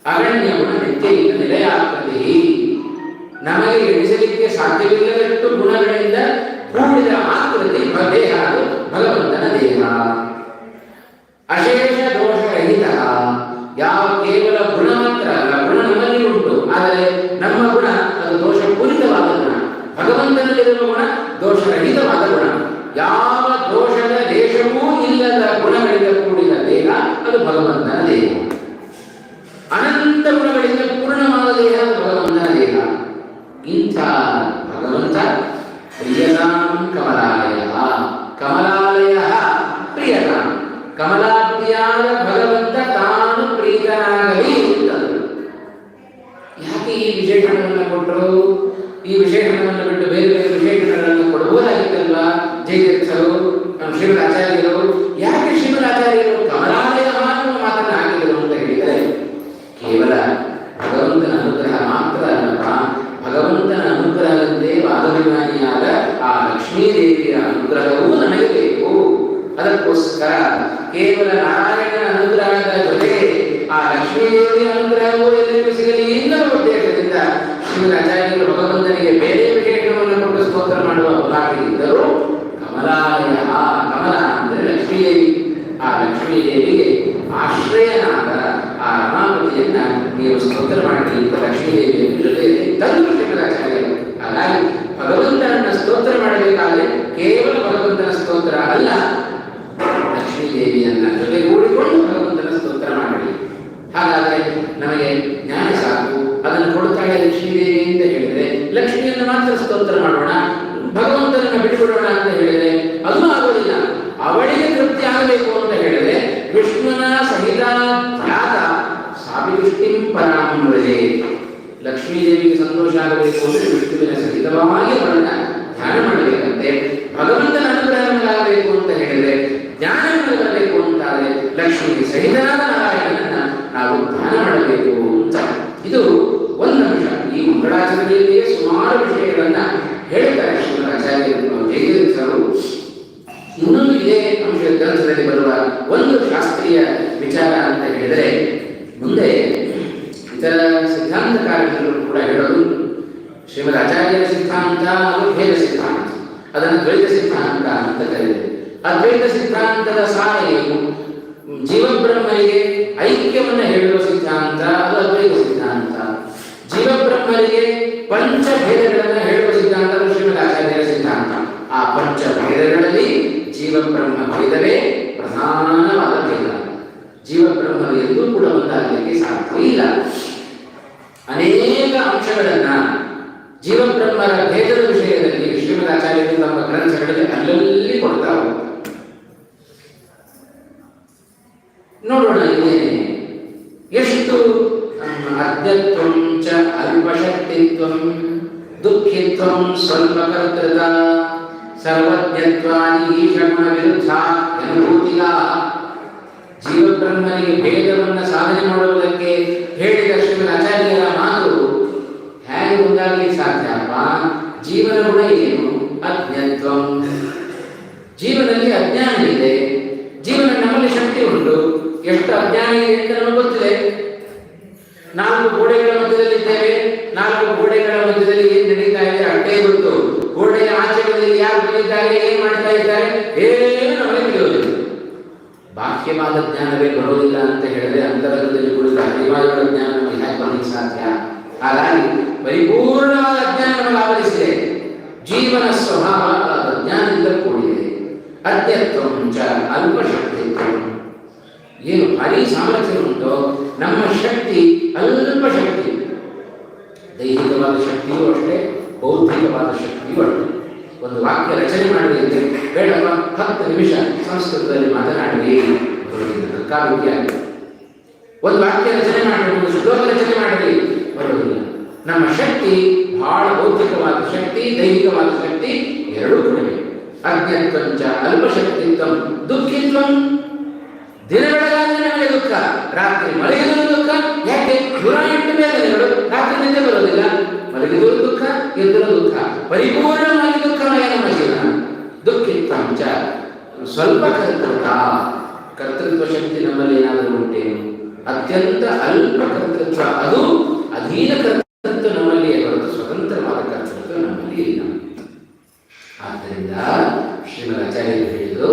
ಅಗಣ್ಯ ಗುಣ ನಿತ್ಯ ಈಗ ನಿಲಯಾಕೃತಿ ಹೇಳಲಿಕ್ಕೆ ಸಾಧ್ಯವಿಲ್ಲದಷ್ಟು ಗುಣಗಳಿಂದ ಕೂಡಿದ ಆಕೃತಿ ದೇಹ, ಅದು ಭಗವಂತನ ದೇಹ. ಅಶೇಷ ದೋಷರಹಿತ, ಯಾವ ಕೇವಲ ಗುಣ ಮಾತ್ರ ಅಲ್ಲ, ಗುಣ ನಮ್ಮಲ್ಲಿ ಉಂಟು, ಆದರೆ ನಮ್ಮ ಗುಣ ಅದು ದೋಷಪೂರಿತವಾದ ಗುಣ. ಭಗವಂತನಲ್ಲಿರುವ ಗುಣ ದೋಷರಹಿತವಾದ ಗುಣ. ಯಾವ ದೋಷದ ಲೇಷವೂ ಇಲ್ಲದ ಗುಣಗಳಿಂದ ಕೂಡಿದ ದೇಹ ಅದು ಭಗವಂತನ ದೇಹ. ಅನಂತ ಗುಣಗಳಿಂದ ಪೂರ್ಣವಾದ ದೇಹ ಭಗವಂತನ ದೇಹ. ಇಂಥ ಭಗವಂತ ಪ್ರಿಯತಾಂ ಕಮಲಾಲಯ, ಕಮಲಾಲಯ ಪ್ರಿಯತಾಂ, ಕಮಲಾಪ್ರಿಯಾದ ಭಗವಂತ ತಾನು ಪ್ರೀತನಾಗಲಿ ಅಂತಂದರು. ಯಾಕೆ ಈ ವಿಶೇಷಣವನ್ನು ಕೊಟ್ಟರು? ಈ ವಿಶೇಷಣವನ್ನು ಬಿಟ್ಟು ಬೇರೆ ಬೇರೆ ವಿಶೇಷಣಗಳನ್ನು ಕೊಡಬಹುದಾಗಿತ್ತಲ್ವಾ ಜಯತೀರ್ಥರು, ಶ್ರೀಮದ್ ಆಚಾರ್ಯರು? ಯಾಕೆ ಶ್ರೀಮದ್ ಆಚಾರ್ಯರು ಕಮಲಾಲಯ ಅನ್ನುವ ಮಾತನ್ನು ಹಾಕಿದರು ಅಂತ ಹೇಳಿದರೆ, ಕೇವಲ ಭಗವಂತನ ಅನುಗ್ರಹ ಮಾತ್ರ ಅಲ್ಲಪ್ಪ, ಭಗವಂತನ ಅನುಗ್ರಹದಂತೆ ವಾದವಿಜ್ಞಾನಿಯಾದ ಆ ಲಕ್ಷ್ಮೀದೇವಿಯ ಅನುಗ್ರಹವೂ ನನಗೆ ಬೇಕು. ಅದಕ್ಕೋಸ್ಕರ ಕೇವಲ ನಾರಾಯಣನ ಅನುಗ್ರಹದ ಜೊತೆಗೆ ಆ ಲಕ್ಷ್ಮೀದೇವಿಯ ಅನುಗ್ರಹವೂ ಎಲ್ಲರಿಗೂ ಸಿಗಲಿ ಎನ್ನುವ ಉದ್ದೇಶದಿಂದ ಶ್ರೀಮದ್ ಆಚಾರ್ಯರು ಭಗವಂತನಿಗೆ ಬೇರೆ ವಿಶೇಷವನ್ನು ಕೊಟ್ಟು ಸ್ತೋತ್ರ ಮಾಡುವ ಭಾಗವಿದ್ದರೂ ಕಮಲಾಲಯ, ಕಮಲ ಅಂದರೆ ಲಕ್ಷ್ಮೀದೇವಿ, ಆ ಲಕ್ಷ್ಮೀದೇವಿಗೆ ಆಶ್ರಯನಾದ ಆ ರಮಾಪತಿಯನ್ನ ನೀವು ಸ್ತೋತ್ರ ಮಾಡಿ ಅಂತ ಲಕ್ಷ್ಮೀದೇವಿಯ ಜೊತೆಯಲ್ಲಿ ತಂದು ಶ್ರೀಮದ್ ಆಚಾರ್ಯರು. ಹಾಗಾಗಿ ಭಗವಂತನನ್ನ ಸ್ತೋತ್ರ ಮಾಡಬೇಕಾದರೆ ಕೇವಲ ಭಗವಂತನ ಸ್ತೋತ್ರ ಅಲ್ಲ, ಲಕ್ಷ್ಮೀದೇವಿಯನ್ನ ಜೊತೆಗೂಡಿಕೊಂಡು ಭಗವಂತನ ಸ್ತೋತ್ರ ಮಾಡಲಿ. ಹಾಗಾದರೆ ನಮಗೆ ಜ್ಞಾನ ಸಾಕು. ಅದನ್ನು ಕೊಡ್ತಾಳೆ ಲಕ್ಷ್ಮೀದೇವಿ ಅಂತ ಹೇಳಿದರೆ ಲಕ್ಷ್ಮಿಯನ್ನು ಮಾತ್ರ ಸ್ತೋತ್ರ ಮಾಡೋಣ, ಭಗವಂತನನ್ನು ಬಿಟ್ಟುಬಿಡೋಣ ಅಂತ ಹೇಳಿದರೆ ಅದು ಆಗೋದಿಲ್ಲ. ಅವಳಿಗೆ ತೃಪ್ತಿ ಆಗಬೇಕು ಅಂತ ಹೇಳಿದರೆ ವಿಷ್ಣುನ ಸಹಿತ ಧ್ಯಾತ ಸಾವಿದೃಷ್ಟಿಂ ಪರಾಂ ವ್ರಜೇ. ಲಕ್ಷ್ಮೀದೇವಿಗೆ ಸಂತೋಷ ಆಗಬೇಕು ಅಂದರೆ ವಿಷ್ಣುವಿನ ಸಹಿತವಾಗಿ ಅವಳನ್ನ ಧ್ಯಾನ ಮಾಡಬೇಕಂತೆ. ಭಗವಂತನ ಅನುಗ್ರಹವಾಗಬೇಕು ಅಂತ ಹೇಳಿದರೆ ಜ್ಞಾನ ಬರಬೇಕು ಅಂತಾದರೆ ಲಕ್ಷ್ಮಿಗೆ ಸಹಿತನಾದ ನಾರಾಯಣನನ್ನ ನಾವು ಧ್ಯಾನ ಮಾಡಬೇಕು ಅಂತ. ಇದು ಒಂದು ಅಂಶ. ಈ ಮಂಗಳಾಚರಣೆಯಲ್ಲಿಯೇ ಸುಮಾರು ವಿಷಯಗಳನ್ನ ಹೇಳ್ತಾರೆ ಶ್ರೀಮದ್ ಆಚಾರ್ಯರು, ಜಯತೀರ್ಥರು. ಇನ್ನೊಂದು ಇದೇ ಅಂಶ ಗ್ರಂಥದಲ್ಲಿ ಬರುವ ಒಂದು ಶಾಸ್ತ್ರೀಯ ವಿಚಾರ ಅಂತ ಹೇಳಿದರೆ, ಮುಂದೆ ಇತರ ಸಿದ್ಧಾಂತಕಾರರು ಕೂಡ ಹೇಳೋದು, ಶ್ರೀಮದ್ ಆಚಾರ್ಯರ ಸಿದ್ಧಾಂತ ಅದು ಭೇದ ಸಿದ್ಧಾಂತ, ಅದನ್ನು ದ್ವೈತ ಸಿದ್ಧಾಂತ ಅಂತ ಕರೆಯುತ್ತದೆ. ಅದ್ವೈತ ಸಿದ್ಧಾಂತದ ಸಾರ ಏನು? ಜೀವಬ್ರಹ್ಮರಿಗೆ ಐಕ್ಯವನ್ನು ಹೇಳುವ ಸಿದ್ಧಾಂತ ಅದು ಅದ್ವೈತ ಸಿದ್ಧಾಂತ. ಜೀವಬ್ರಹ್ಮರಿಗೆ ಪಂಚಭೇದಗಳನ್ನು ಹೇಳುವ ಸಿದ್ಧಾಂತ ಅದು ಶ್ರೀಮದ್ ಆಚಾರ್ಯರ ಸಿದ್ಧಾಂತ. ಆ ಪಂಚಭೇದಗಳಲ್ಲಿ ಜೀವಬ್ರಹ್ಮ ಭೇದವೇ ಪ್ರಧಾನವಾದ ಭೇದ. ಜೀವಬ್ರಹ್ಮರು ಎಂದೂ ಕೂಡ ಒಂದಾಗಲಿಕ್ಕೆ ಸಾಧ್ಯ ಇಲ್ಲ. ಅನೇಕ ಅಂಶಗಳನ್ನ ಜೀವಬ್ರಹ್ಮರ ಭೇದದ ವಿಷಯದಲ್ಲಿ ಶ್ರೀಮದ್ ಆಚಾರ್ಯರು ತಮ್ಮ ಗ್ರಂಥಗಳಲ್ಲಿ ಅಲ್ಲಲ್ಲಿ ಕೊಡ್ತಾ ಹೋಗ್ತಾರೆ. ನೋಡೋಣ ಇದೇನೆ ಎಷ್ಟು ಅದ್ಯತ್ವಂ ಚ ಅಲ್ಪಶಕ್ತಿತ್ವಂ ದುಃಖಿತ್ವಂ ಸ್ವಲ್ಪಕರ್ತೃತ ಸರ್ವಜ್ಞತ್ವಾದಿ ಈಶಗುಣ ವಿರುದ್ಧ ಅನುಭೂತಿಗ. ಜೀವಬ್ರಹ್ಮನಿಗೆ ಭೇದವನ್ನು ಸಾಧನೆ ಮಾಡುವುದಕ್ಕೆ ಹೇಳಿದ ಶ್ರೀಮದ್ ಆಚಾರ್ಯರ ಮಾತು ಹೇಗೆ ಒಂದಾಗಲಿಕ್ಕೆ ಸಾಧ್ಯಪ್ಪ? ಜೀವನ ಗುಣ ಏನು? ಅಜ್ಞತ್ವಂ. ಜೀವನದಲ್ಲಿ ಅಜ್ಞಾನ ಇದೆ. ಜೀವನ ನಮ್ಮಲ್ಲಿ ಶಕ್ತಿ ಉಂಟು. ಎಷ್ಟು ಅಜ್ಞಾನ ಇದೆ ಅಂತ ನಮಗೆ ಗೊತ್ತಿದೆ. 4 ಗೋಡೆಗಳ ಮಧ್ಯದಲ್ಲಿದ್ದೇವೆ. 4 ಗೋಡೆಗಳ ಮಧ್ಯದಲ್ಲಿ ಏನ್ ನಡೀತಾ ಇದೆ ಅಷ್ಟೇ ಗೊತ್ತು. ಗೋಡೆಯ ಆಚರಣೆಯಲ್ಲಿ ಯಾರು ಬಂದಿದ್ದಾರೆ, ಏನ್ ಮಾಡ್ತಾ ಇದ್ದಾರೆ, ಏನು ನಮಗೆ ತಿಳಿಯೋದಿಲ್ಲ. ಬಾಹ್ಯವಾದ ಜ್ಞಾನವೇ ಬರೋದಿಲ್ಲ ಅಂತ ಹೇಳಿದ್ರೆ ಅಂತರಂಗದಲ್ಲಿ ಕುಳಿತ ಅನಿವಾರ್ಯವಾದ ಜ್ಞಾನ ನಮಗೆ ಹೇಗೆ ಬರಲಿಕ್ಕೆ ಸಾಧ್ಯ? ಹಾಗಾಗಿ ಪರಿಪೂರ್ಣವಾದ ಅಜ್ಞಾನ ನಮಗೆ ಆವರಿಸಿದೆ. ಜೀವನ ಸ್ವಭಾವ ಅಜ್ಞಾನದಿಂದ ಕೂಡಿದೆ. ಅದ್ಯತ್ವಂ ಚ ಅಲ್ಪಶಕ್ತಿತ್ವಂ. ಏನು ಭಾರಿ ಸಾಮರ್ಥ್ಯ ಉಂಟೋ ನಮ್ಮ ಶಕ್ತಿ ಅಲ್ಪ ಶಕ್ತಿ. ದೈಹಿಕವಾದ ಶಕ್ತಿಯೂ ಅಷ್ಟೇ, ಬೌದ್ಧಿಕವಾದ ಶಕ್ತಿಯೂ ಅಷ್ಟೇ. ಒಂದು ವಾಕ್ಯ ರಚನೆ ಮಾಡಿ ಅಂದರೆ ಬೇಡಪ್ಪ 10 ನಿಮಿಷ ಸಂಸ್ಕೃತದಲ್ಲಿ ಮಾತನಾಡಿ ಕಾವ್ಯ. ಒಂದು ವಾಕ್ಯ ರಚನೆ ಮಾಡಿ, ಒಂದು ಶ್ಲೋಕ ರಚನೆ ಮಾಡಿ ಬರುವುದಿಲ್ಲ. ನಮ್ಮ ಶಕ್ತಿ ಬಹಳ ಬೌದ್ಧಿಕವಾದ ಶಕ್ತಿ, ದೈಹಿಕವಾದ ಶಕ್ತಿ ಎರಡೂ ಕಡಿಮೆ. ಅಜ್ಞತ್ವಂಚ ಅಲ್ಪಶಕ್ತಿತ್ವಂ ದುಃಖಿತ್ವಂ. ದಿನ ಬೆಳಗಾದ್ರೆ ನಮಗೆ ದುಃಖ, ರಾತ್ರಿ ಮಲಗಿದರೂ ದುಃಖ. ಯಾಕೆ? 108 ವೇದನೆಗಳು, ರಾತ್ರಿ ನಿದ್ದೆ ಬರೋದಿಲ್ಲ. ಮಲಗಿದರೂ ದುಃಖ, ಎದ್ದರೂ ದುಃಖ, ಪರಿಪೂರ್ಣವಾಗಿ ದುಃಖಮಯ ನಮ್ಮ ಜೀವನ. ದುಃಖಿತ್ವಂಚ ಸ್ವಲ್ಪ ಕರ್ತೃತ್ವ ಶಕ್ತಿ ನಮ್ಮಲ್ಲಿ ಏನಾದರೂ ಉಂಟೇನು? ಅತ್ಯಂತ ಅಲ್ಪ ಕರ್ತೃತ್ವ, ಅದು ಅಧೀನ ಕರ್ತೃತ್ವ ನಮ್ಮಲ್ಲಿಯೇ ಹೊರತು ಸ್ವತಂತ್ರವಾದ ಕರ್ತೃತ್ವ ನಮ್ಮಲ್ಲಿ ಇಲ್ಲ. ಆದ್ದರಿಂದ ಶ್ರೀಮದಾಚಾರ್ಯರು ಹೇಳಿದರು,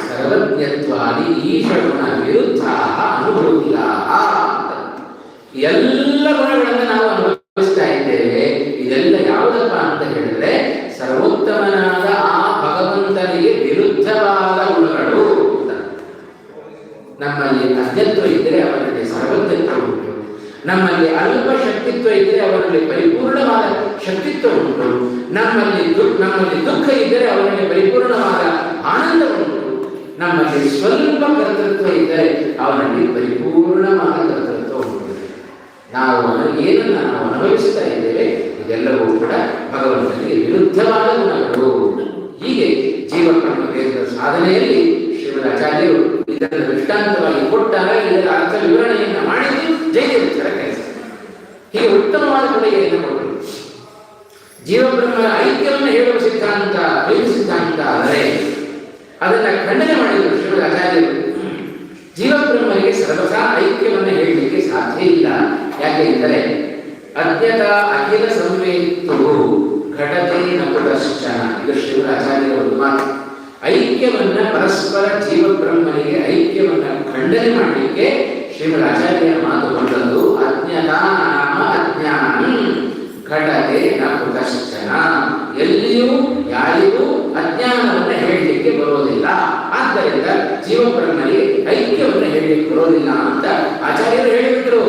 ಸರ್ವಜ್ಞತ್ವಾದಿ ಈಶಗುಣ ವಿರುದ್ಧ ಅನುಭೂತಿಯ. ಎಲ್ಲ ಗುಣಗಳನ್ನು ನಾವು ಅನುಭವಿಸ್ತಾ ಇದ್ದೇವೆ. ಇದೆಲ್ಲ ಯಾವುದಪ್ಪ ಅಂತ ಹೇಳಿದ್ರೆ ಸರ್ವೋತ್ತಮನಾದ ಆ ಭಗವಂತನಿಗೆ ವಿರುದ್ಧವಾದ ಗುಣಗಳು. ನಮ್ಮಲ್ಲಿ ಅಜ್ಞತ್ವ ಇದ್ದರೆ ಅವನಲ್ಲಿ ಸರ್ವಜ್ಞತ್ವ ಉಂಟು, ನಮ್ಮಲ್ಲಿ ಅಲ್ಪ ಶಕ್ತಿತ್ವ ಇದ್ದರೆ ಅವರಲ್ಲಿ ಪರಿಪೂರ್ಣವಾದ ಶಕ್ತಿತ್ವ ಉಂಟು, ನಮ್ಮಲ್ಲಿ ದುಃಖ ಇದ್ದರೆ ಅವರಲ್ಲಿ ಪರಿಪೂರ್ಣವಾದ ಆನಂದ ಉಂಟು, ನಮ್ಮಲ್ಲಿ ಸ್ವಲ್ಪ ಕರ್ತೃತ್ವ ಇದ್ದರೆ ಅವನಲ್ಲಿ ಪರಿಪೂರ್ಣವಾದ ಕರ್ತೃತ್ವ ಉಂಟು. ನಾವು ಏನನ್ನ ನಾವು ಅನುಭವಿಸ್ತಾ ಇದ್ದೇವೆ ಇದೆಲ್ಲವೂ ಕೂಡ ಭಗವಂತನಿಗೆ ವಿರುದ್ಧವಾದ ಗುಣಗಳು. ಹೀಗೆ ಜೀವಕರ್ಮ ವೇದದ ಸಾಧನೆಯಲ್ಲಿ ಶ್ರೀಮದಾಚಾರ್ಯರು ಇದನ್ನು ದೃಷ್ಟಾಂತವಾಗಿ ಕೊಟ್ಟಾಗ ಇದರ ಅರ್ಥ ವಿವರಣೆಯನ್ನು ಮಾಡಿದ್ದು ಜೈದೇವರ ಕೆಲಸ. ಹೀಗೆ ಉತ್ತಮವಾದ ಕೊಡುಗೆಯನ್ನು ಕೊಟ್ಟರು. ಜೀವಬ್ರಹ್ಮರ ಐಕ್ಯವನ್ನು ಹೇಳುವ ಸಿದ್ಧಾಂತ ದ್ವೈತ ಸಿದ್ಧಾಂತ ಆದರೆ ಅದನ್ನು ಖಂಡನೆ ಮಾಡಿದರು ಶ್ರೀಮದಾಚಾರ್ಯರು. ಜೀವಬ್ರಹ್ಮರಿಗೆ ಸರ್ವಸಾ ಐಕ್ಯವನ್ನು ಹೇಳಲಿಕ್ಕೆ ಸಾಧ್ಯ ಇಲ್ಲ. ಯಾಕೆ ಎಂದರೆ ಅಜ್ಞತ ಅಖಿಲ ಸಂವೇತ್ತು ಘಟತೆ ನಕುತಶ್ಚನ. ಇದು ಶ್ರೀಮದಾಚಾರ್ಯರ ಒಂದು ಮಾತು. ಐಕ್ಯವನ್ನ ಪರಸ್ಪರ ಜೀವಬ್ರಹ್ಮನಿಗೆ ಐಕ್ಯವನ್ನ ಖಂಡನೆ ಮಾಡಲಿಕ್ಕೆ ಶ್ರೀಮದಾಚಾರ್ಯರ ಮಾತು ಬಂದದ್ದು. ಅಜ್ಞತ ನಾಮ ಅಜ್ಞಾನ ಘಟತೆ ನಕುತಶ್ಚನ. ಎಲ್ಲಿಯೂ ಯಾರಿಗೂ ಅಜ್ಞಾನವನ್ನು ಹೇಳಲಿಕ್ಕೆ ಬರೋದಿಲ್ಲ. ಆದ್ದರಿಂದ ಜೀವಬ್ರಹ್ಮನಿಗೆ ಐಕ್ಯವನ್ನು ಹೇಳಲಿಕ್ಕೆ ಬರೋದಿಲ್ಲ ಅಂತ ಆಚಾರ್ಯರು ಹೇಳಿಬಿಟ್ರು.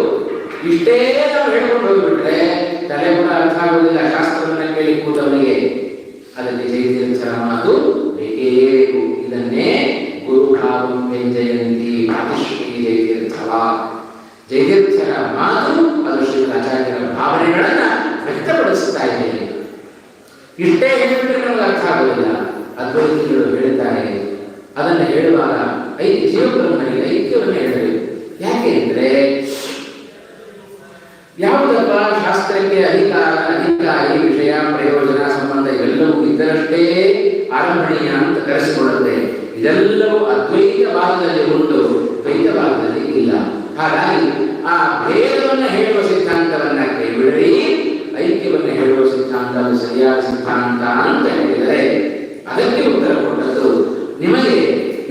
ಇಷ್ಟೇ ನಾವು ಹೇಳ್ಕೊಂಡು ಹೋಗ್ಬಿಟ್ರೆ ತಲೆ ಕೂಡ ಅರ್ಥ ಆಗುವುದಿಲ್ಲ ಶಾಸ್ತ್ರವನ್ನ ಕೇಳಿ ಕೂತವನಿಗೆ. ಅದಕ್ಕೆ ಜೈತೀರ್ಥರ ಮಾತು ಬೇಕೇ ಬೇಕು. ಇದನ್ನೇ ಗುರುಭಾವಂ ವ್ಯಂಜಯಂತಿ ಪ್ರಾತಿಶ್ರೀ ಜೈತೀರ್ಥವ. ಜೈತೀರ್ಥರ ಮಾತು ಅದು ಶ್ರೀಮದಾಚಾರ್ಯರ ಭಾವನೆಗಳನ್ನ ವ್ಯಕ್ತಪಡಿಸ್ತಾ ಇದೆ. ಇಷ್ಟೇ ಹೇಳಿಬಿಟ್ರೆ ನಮಗೆ ಅರ್ಥ ಆಗುವುದಿಲ್ಲ. ಅದ್ವೈತಿಗಳು ಹೇಳ್ತಾರೆ ಅದನ್ನು ಹೇಳುವಾಗ ಜೀವಬ್ರಹ್ಮನಿಗೆ ಐಕ್ಯವನ್ನು ಹೇಳಬೇಕು. ಯಾಕೆ ಅಂದರೆ ಯಾವುದಪ್ಪ ಶಾಸ್ತ್ರಕ್ಕೆ ಅಧಿಕಾರಿ ವಿಷಯ ಪ್ರಯೋಜನ ಸಂಬಂಧ ಇವೆಲ್ಲವೂ ಇದರಷ್ಟೇ ಆರಂಭಣೀಯ ಅಂತ ಕರೆಸಿಕೊಳ್ಳುತ್ತೆ. ಇದೆಲ್ಲವೂ ಅದ್ವೈತ ಭಾಗದಲ್ಲಿ ಉಂಟು, ದ್ವೈತ ಭಾಗದಲ್ಲಿ ಇಲ್ಲ. ಹಾಗಾಗಿ ಆ ಭೇದವನ್ನು ಹೇಳುವ ಸಿದ್ಧಾಂತವನ್ನ ಕೈಬಿಡಲಿ, ಐಕ್ಯವನ್ನು ಹೇಳುವ ಸಿದ್ಧಾಂತ ಸರಿಯಾದ ಸಿದ್ಧಾಂತ ಅಂತ ಹೇಳಿದರೆ ಅದಕ್ಕೆ ಉತ್ತರ ಕೊಟ್ಟದ್ದು. ನಿಮಗೆ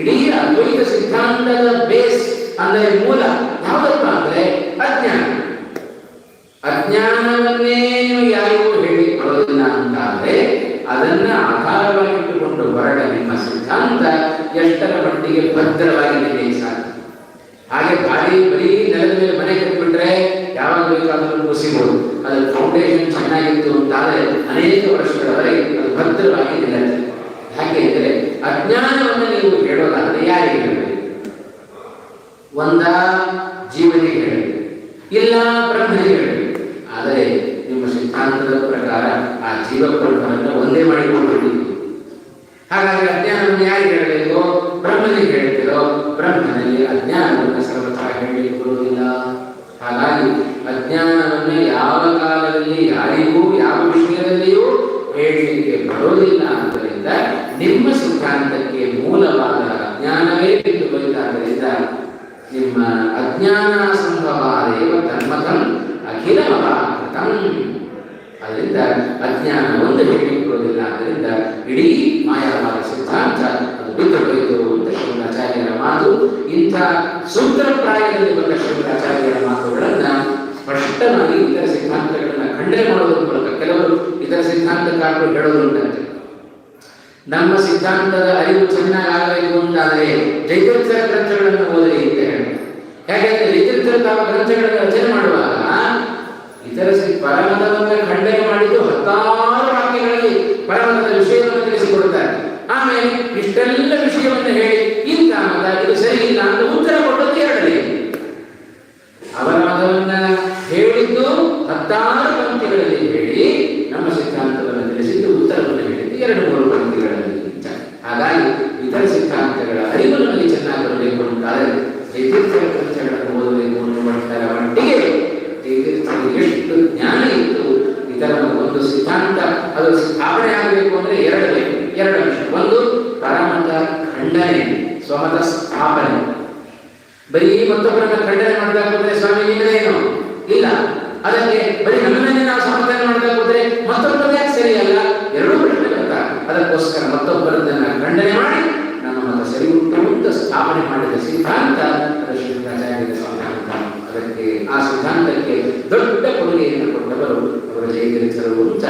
ಇಡೀ ಅದ್ವೈತ ಸಿದ್ಧಾಂತದ ಬೇಸ್ ಅಂದರೆ ಮೂಲ ಯಾವುದಪ್ಪ ಅಂದ್ರೆ ಅಜ್ಞಾನ. ಅಜ್ಞಾನವನ್ನೇ ಯಾರಿಗೂ ಹೇಳಿ ಕೊಡೋದಿಲ್ಲ ಅಂತಾದ್ರೆ ಅದನ್ನ ಆಧಾರವಾಗಿಟ್ಟುಕೊಂಡು ಹೊರಡ ನಿಮ್ಮ ಸಿದ್ಧಾಂತ ಎಷ್ಟರ ಮಟ್ಟಿಗೆ ಭದ್ರವಾಗಿ ನಿಲ್ಲಕ್ಕೆ ಸಾಧ್ಯ. ಹಾಗೆ ಬರೀ ನೆಲದ ಮೇಲೆ ಮನೆ ಕಟ್ಟಿಬಿಟ್ರೆ ಯಾವಾಗ ಬೇಕಾದರೂ ಕುಸಿಬಹುದು. ಅದರ ಫೌಂಡೇಶನ್ ಚೆನ್ನಾಗಿತ್ತು ಅಂತಾದ್ರೆ ಅನೇಕ ವರ್ಷಗಳವರೆಗೆ ಅದು ಭದ್ರವಾಗಿ ನಿಲ್ಲುತ್ತೆ. ಯಾಕೆ ಅಂದರೆ ಅಜ್ಞಾನವನ್ನು ನೀವು ಹೇಳೋದಾದ್ರೆ ಯಾರಿಗೆ ಹೇಳಬೇಕು? ಒಂದ ಜೀವನಿಗೆ ಹೇಳಬೇಕು, ಇಲ್ಲ ಬ್ರಹ್ಮನಿಗೆ ಹೇಳಬೇಕು. ಆದರೆ ನಿಮ್ಮ ಸಿದ್ಧಾಂತದ ಪ್ರಕಾರ ಆ ಜೀವಬ್ರಹ್ಮನನ್ನು ಒಂದೇ ಮಾಡಿಕೊಂಡಿದ್ದೀವಿ. ಹಾಗಾಗಿ ಅಜ್ಞಾನವನ್ನು ಯಾರಿಗೆ ಹೇಳಬೇಕು? ಬ್ರಹ್ಮನಿಗೆ ಹೇಳ್ತೀರೋ ಬ್ರಹ್ಮನಲ್ಲಿ ಅಜ್ಞಾನವನ್ನು ಸರ್ವಥಾ ಹೇಳಲಿಕ್ಕೆ ಬರುವುದಿಲ್ಲ. ಹಾಗಾಗಿ ಅಜ್ಞಾನವನ್ನು ಯಾವ ಕಾಲದಲ್ಲಿ ಯಾರಿಗೂ ಯಾವ ವಿಷಯದಲ್ಲಿಯೂ ಹೇಳಲಿಕ್ಕೆ ಬರೋದಿಲ್ಲ. ಆದ್ದರಿಂದ ನಿಮ್ಮ ಸಿದ್ಧಾಂತಕ್ಕೆ ಮೂಲವಾದ ಅಜ್ಞಾನವೇ ಬಿಟ್ಟು ಬರುತ್ತಾದ್ದರಿಂದ ನಿಮ್ಮ ಅಜ್ಞಾನ ಸಂಭವಾದೇವ ತನ್ಮತಂ ಅಖಿಲಮಪಾಕೃತಂ. ಅದರಿಂದ ಅಜ್ಞಾನ ಒಂದು ಹೇಳಲಿಕ್ಕೆ ಬರೋದಿಲ್ಲ. ಆದ್ದರಿಂದ ಇಡೀ ಮಾಯಾವಾದ ಸಿದ್ಧಾಂತ ಅದು ಬಿಟ್ಟು ಹೋಯಿತು ಅಂತ ಶ್ರೀಮದಾಚಾರ್ಯರ ಮಾತು. ಇಂಥ ಸೂತ್ರಪ್ರಾಯದಲ್ಲಿ ಬಂದ ಶ್ರೀಮದಾಚಾರ್ಯರ ಮಾತುಗಳನ್ನು ಸ್ಪಷ್ಟವಾಗಿ ಇತರ ಸಿದ್ಧಾಂತಗಳನ್ನು ಖಂಡನೆ ಮಾಡೋದ್ರ ಮೂಲಕ ಕೆಲವರು ಇತರ ಸಿದ್ಧಾಂತಕಾರರು ಹೇಳೋದುಂಟಂತೆ. ನಮ್ಮ ಸಿದ್ಧಾಂತದ ಅರಿವು ಚೆನ್ನಾಗಿ ಆಗಬೇಕು ಅಂತಾದರೆ ಜೈತೀರ್ಥರ ಗ್ರಂಥಗಳನ್ನು ಓದಲಿ ಅಂತ ಹೇಳಿ. ಯಾಕೆಂದ್ರೆ ಜೈತೀರ್ಥರ ತಾವು ಗ್ರಂಥಗಳನ್ನು ರಚನೆ ಮಾಡುವಾಗ ಇತರ ಪರಮತವನ್ನು ಖಂಡನೆ ಮಾಡಿದ್ದು 10 ವಾಕ್ಯಗಳಲ್ಲಿ ಪರಮತದ ವಿಷಯವನ್ನು ತಿಳಿಸಿಕೊಡುತ್ತಾರೆ. ಆಮೇಲೆ ಇಷ್ಟೆಲ್ಲ ವಿಷಯವನ್ನು ಹೇಳಿ ಇಂಥ ಮತ ಇದು ಸರಿ ಇಲ್ಲ ಅಂತ ಉತ್ತರ ಕೊಟ್ಟದ್ದು 2 ಅವರ ಮತವನ್ನ ಹೇಳಿದ್ದು 16 ಪಂಕ್ತಿಗಳಲ್ಲಿ ಹೇಳಿ ನಮ್ಮ ಸಿದ್ಧಾಂತವನ್ನು ತಿಳಿಸಿದ್ದು ಉತ್ತರವನ್ನು ಹೇಳಿದ್ದು 2-3 ಪಂಕ್ತಿಗಳಲ್ಲಿ. ಹಾಗಾಗಿ ಇತರ ಸಿದ್ಧಾಂತಗಳ ಅರಿವು ನಮಗೆ ಚೆನ್ನಾಗಿ ಬರಬೇಕು ಅಂತಾದರೆ ಜೈತೀರ್ಥರ ಗ್ರಂಥಗಳನ್ನು ಓದಬೇಕು ಅನ್ನುವಂತರ ಮಟ್ಟಿಗೆ ಜೈತೀರ್ಥರಿಗೆ ಎಷ್ಟು ಜ್ಞಾನ ಇತ್ತು. ಇತರ ಒಂದು ಸಿದ್ಧಾಂತ ಅದು ಸ್ಥಾಪನೆ ಆಗಬೇಕು ಅಂದರೆ 2 ಬೇಕು. 2 ಅಂಶ. ಒಂದು ಪರಮತ ಖಂಡನೆ, ಸ್ವಮತ ಸ್ಥಾಪನೆ. ಬರೀ ಮತ್ತೊಬ್ಬರನ್ನ ಖಂಡನೆ ಮಾಡಬೇಕು ಅಂದ್ರೆ ಸ್ವಾಮಿ ನಿಮ್ಮದೇನು ಇಲ್ಲ. ಅದಕ್ಕೆ ಬರೀ ನಮ್ಮನ್ನೇ ನಾವು ಸಮರ್ಥನೆ ಮಾಡಬೇಕು ಅಂದ್ರೆ ಮತ್ತೊಬ್ಬರು ಯಾಕೆ ಸರಿಯಲ್ಲ? ಅದಕ್ಕೋಸ್ಕರ ಮತ್ತೊಬ್ಬರದನ್ನು ಖಂಡನೆ ಮಾಡಿ ನಮ್ಮ ಮತ ಸರಿ ಉಂಟು ಅಂತ ಸ್ಥಾಪನೆ ಮಾಡಿದ ಸಿದ್ಧಾಂತ ಅದು ಶ್ರೀಮದಾಚಾರ್ಯರ ಸಿದ್ಧಾಂತ. ಅದಕ್ಕೆ ಆ ಸಿದ್ಧಾಂತಕ್ಕೆ ದೊಡ್ಡ ಕೊಡುಗೆಯನ್ನು ಕೊಟ್ಟವರು ಅವರ ಜಯತೀರ್ಥರು ಅಂತ.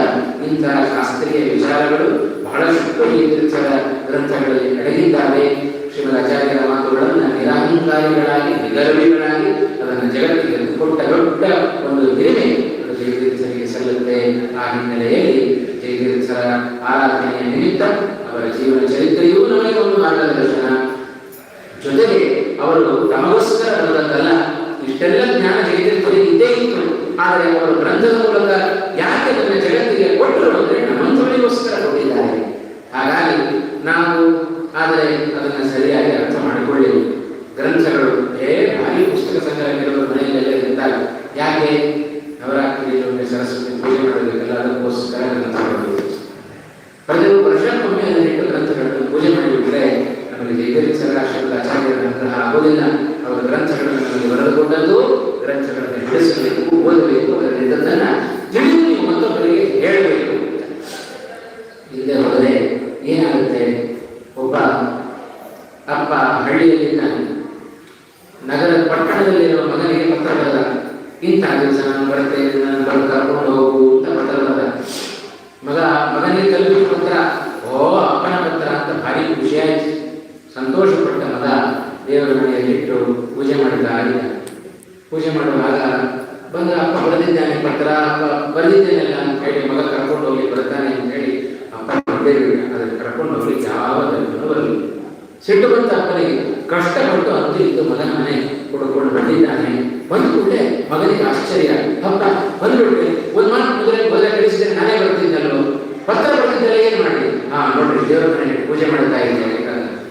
ಇಂತಹ ಶಾಸ್ತ್ರೀಯ ವಿಚಾರಗಳು ಬಹಳಷ್ಟು ಜಯತೀರ್ಥರ ಗ್ರಂಥಗಳಲ್ಲಿ ಅಡಗಿದ್ದಾವೆ. ಶ್ರೀಮದಾಚಾರ್ಯರ ಮಾತುಗಳನ್ನು ನಿರಾಹಂಕಾರಿಗಳಾಗಿ ನಿಗರ್ವಿಗಳಾಗಿ ಅದನ್ನು ಜಗತ್ತಿಗೆ ಕೊಟ್ಟ ದೊಡ್ಡ ಒಂದು ಹಿರಿಮೆ ಜಯತೀರ್ಥರಿಗೆ ಸಲ್ಲುತ್ತೆ. ಆ ಹಿನ್ನೆಲೆಯಲ್ಲಿ ಜಯತೀರ್ಥರ ಆರಾಧನೆಯ ನಿಮಿತ್ತ ಅವರ ಜೀವನ ಚರಿತ್ರೆಯೂ ನಮಗೆ ಒಂದು ಮಾರ್ಗದರ್ಶನ. ಜೊತೆಗೆ ಅವರು ತಮಗೋಸ್ಕರ ಬರೆದದ್ದಲ್ಲ, ಇಷ್ಟೆಲ್ಲ ಜ್ಞಾನ ಜಯತೀರ್ಥರಿಗೆ ಇದ್ದೇ ಇತ್ತು. ಆದರೆ ಅವರು ಗ್ರಂಥದ ಮೂಲಕ ಯಾಕೆ ಅದನ್ನ ಜಗತ್ತಿಗೆ ಕೊಟ್ಟರು ಅಂದರೆ ನಮ್ಮಂಥವರಿಗೋಸ್ಕರ ಕೊಟ್ಟಿದ್ದಾರೆ. ಹಾಗಾಗಿ ನಾವು ಆದರೆ ಅದನ್ನು ಸರಿಯಾಗಿ ಅರ್ಥ ಮಾಡಿಕೊಳ್ಳಿ. ಗ್ರಂಥಗಳು ಭಾರಿ ಪುಸ್ತಕ ಸಂಗ್ರಹ ಕೆಲವರು ಮನೆಯಲ್ಲೆಲ್ಲ ಇರ್ತಾರೆ. ಯಾಕೆ? ನವರಾತ್ರಿಯಲ್ಲಿ ಸರಸ್ವತಿ ಪೂಜೆ ಮಾಡಬೇಕಲ್ಲ, ಅದಕ್ಕೋಸ್ಕರ ಗ್ರಂಥಗಳು ಪ್ರತಿ ವರ್ಷಕ್ಕೊಮ್ಮೆ ಅದನ್ನಿಟ್ಟು ಗ್ರಂಥಗಳನ್ನು ಪೂಜೆ ಮಾಡಿಬಿಟ್ರೆ ನಮಗೆ ಜಯತೀರ್ಥರ ಶ್ರೀಮದಾಚಾರ್ಯರ ಅನುಗ್ರಹ ಆಗೋದಿಲ್ಲ. ಅವರ ಗ್ರಂಥಗಳನ್ನು ನಮಗೆ ಬರೆದುಕೊಂಡದ್ದು, ಗ್ರಂಥಗಳನ್ನು ಹಿಡಿಸಬೇಕು, ಓದಬೇಕು, ಅದನ್ನು ತಿಳಿದು ನೀವು ಮತ್ತೊಬ್ಬರಿಗೆ ಹೇಳಬೇಕು. ಇಲ್ಲದೆ ಹೋದರೆ ಏನಾಗುತ್ತೆ? ಒಬ್ಬ ಅಪ್ಪ ಹಳ್ಳಿಯಲ್ಲಿದ್ದಾನೆ, ನಗರ ಪಟ್ಟಣದಲ್ಲಿರುವ ಮಗನಿಗೆ ಪತ್ರ ಬರೆದ, ಇಂಥ ದಿವಸ ನಾನು ಬರ್ತೇನೆ, ನಾನು ಕರ್ಕೊಂಡು ಹೋಗು ಅಂತ ಪತ್ರ ಬರೆದ. ಮಗನಿಗೆ ತಲುಪಿದ ಪತ್ರ, ಓ ಅಪ್ಪನ ಪತ್ರ ಅಂತ ಭಾರಿ ಖುಷಿಯಾಯಿತು. ಸಂತೋಷಪಟ್ಟ ಮಗ ದೇವರ ಮನೆಯಲ್ಲಿಟ್ಟು ಪೂಜೆ ಮಾಡಿದ. ಪೂಜೆ ಮಾಡುವಾಗ ಬಂದ ಅಪ್ಪ ಬರೆದಿದ್ದಾನೆ ಪತ್ರ, ಅಪ್ಪ ಬರೆದಿದ್ದೇನಲ್ಲ ಅಂತ ಹೇಳಿ ಮಗ ಕರ್ಕೊಂಡು ಹೋಗಿ ಬರ್ತಾನೆ ಅಂತ ಹೇಳಿ ಅಪ್ಪ ಅದನ್ನು ಕರ್ಕೊಂಡು ಹೋಗ್ಲಿಕ್ಕೆ ಯಾವ ಬರಲಿ. ಸಿಟ್ಟು ಬಂತ ಅಪ್ಪನಿಗೆ. ಕಷ್ಟಪಟ್ಟು ಅಂತೂ ಇದ್ದು ಮಗನ ಮನೆ ಕೊಡ್ಕೊಂಡು ಬಂದಿದ್ದಾನೆ. ಬಂದು ಕೂಡಲೇ ಮಗನಿಗೆ ಆಶ್ಚರ್ಯ, ಅಪ್ಪ ಬಂದ್ಬಿಟ್ರೆ ಒಂದು ಮಾತು ಮೊದಲೇ ಕಳಿಸಿದ್ರೆ ನಾನೇ ಬರ್ತಿದ್ದಲ್ವ, ಪತ್ರ ಬರ್ತಿದ್ದಲ್ಲ, ಏನು ಮಾಡಿ? ನೋಡ್ರಿ ದೇವರ ಮನೆಗೆ ಪೂಜೆ ಮಾಡ್ತಾ ಇದ್ದೇನೆ.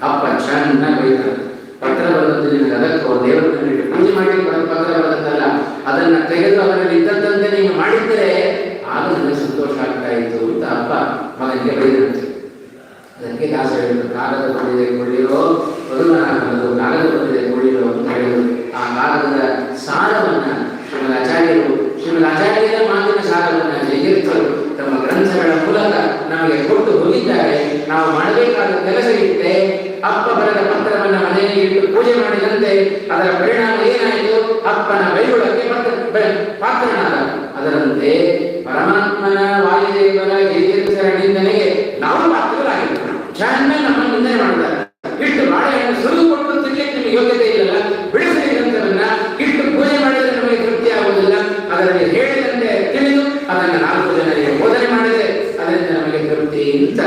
ಅಪ್ಪ ಚೆನ್ನಾಗಿ ಬೈತಾರೆ. ಪತ್ರ ಬರೆದದ್ದು ನಿನಗೆ ಅದಕ್ಕೋ ದೇವರ ಮನೆಗೆ ಪೂಜೆ ಮಾಡಿ ಪತ್ರ ಬರೆದದ್ದಲ್ಲ, ಅದನ್ನ ತೆಗೆದು ಅವರಲ್ಲಿ ಇದ್ದದ್ದಂತೆ ನೀನು ಮಾಡಿದ್ದರೆ ಆಗ ನನಗೆ ಸಂತೋಷ ಆಗ್ತಾ ಇತ್ತು ಅಂತ ಅಪ್ಪ ಮಗನಿಗೆ ಬೈದಂತೆ. ಅದಕ್ಕೆ ದಾಸ ಹೇಳಿದ್ರು, ಕಾಗದ ಬಂದಿದೆ ಕೊಳ್ಳಿರೋ ಬರುವುದು, ಕಾಗದ ಬಂದಿದೆ ಕೊಳ್ಳಿರೋ ಅಂತ ಹೇಳಿದ್ರು. ಆ ಕಾಗದದ ಸಾರವನ್ನ ಶ್ರೀಮದಾಚಾರ್ಯರ ಮಾತಿನ ಸಾರವನ್ನ ಜಯತೀರ್ಥರು ತಮ್ಮ ಗ್ರಂಥಗಳ ಮೂಲಕ ನಮಗೆ ಕೊಟ್ಟು ಹೋಗಿದ್ದಾರೆ. ನಾವು ಮಾಡಬೇಕಾದ ಕೆಲಸ ಇಟ್ಟೆ. ಅಪ್ಪ ಬರೆದ ಪತ್ರವನ್ನ ಮನೆಯಲ್ಲಿ ಇಟ್ಟು ಪೂಜೆ ಮಾಡಿದಂತೆ ಅದರ ಪರಿಣಾಮ ಏನಾಯಿತು? ಅಪ್ಪನ ಬೈಗುಳಕ್ಕೆ ಪಾತ್ರನಾದ. ಅದರಂತೆ ಪರಮಾತ್ಮನ ವಾಯುದೇವರ ಜಯತೀರ್ಥರ ನಿಂದನೆಗೆ ನಾವು ಪಾತ್ರರಾಗಿದ್ದೇವೆ. ಚೆನ್ನಾಗಿ ನಮ್ಮನ್ನು ನಿಂದನೆ ಮಾಡಿದ್ದಾರೆ. ಇಷ್ಟು ಬಾಳೆಯನ್ನು ಸುರಿದು ಕೊಟ್ಟು ತಿನ್ನಲಿಕ್ಕೆ ನಿಮಗೆ ಯೋಗ್ಯತೆ ಇಲ್ಲಲ್ಲ, ಬಿಡಿಸಲಿ ಗ್ರಂಥವನ್ನ ಇಷ್ಟು ಪೂಜೆ ಮಾಡಿದರೆ ನಮಗೆ ತೃಪ್ತಿ ಆಗುವುದಿಲ್ಲ. ಅದರಲ್ಲಿ ಹೇಳಿದಂತೆ ತಿಳಿದು ಅದನ್ನು 4 ಜನರಿಗೆ ಬೋಧನೆ ಮಾಡಿದರೆ ಅದರಿಂದ ನಮಗೆ ತೃಪ್ತಿ ಅಂತ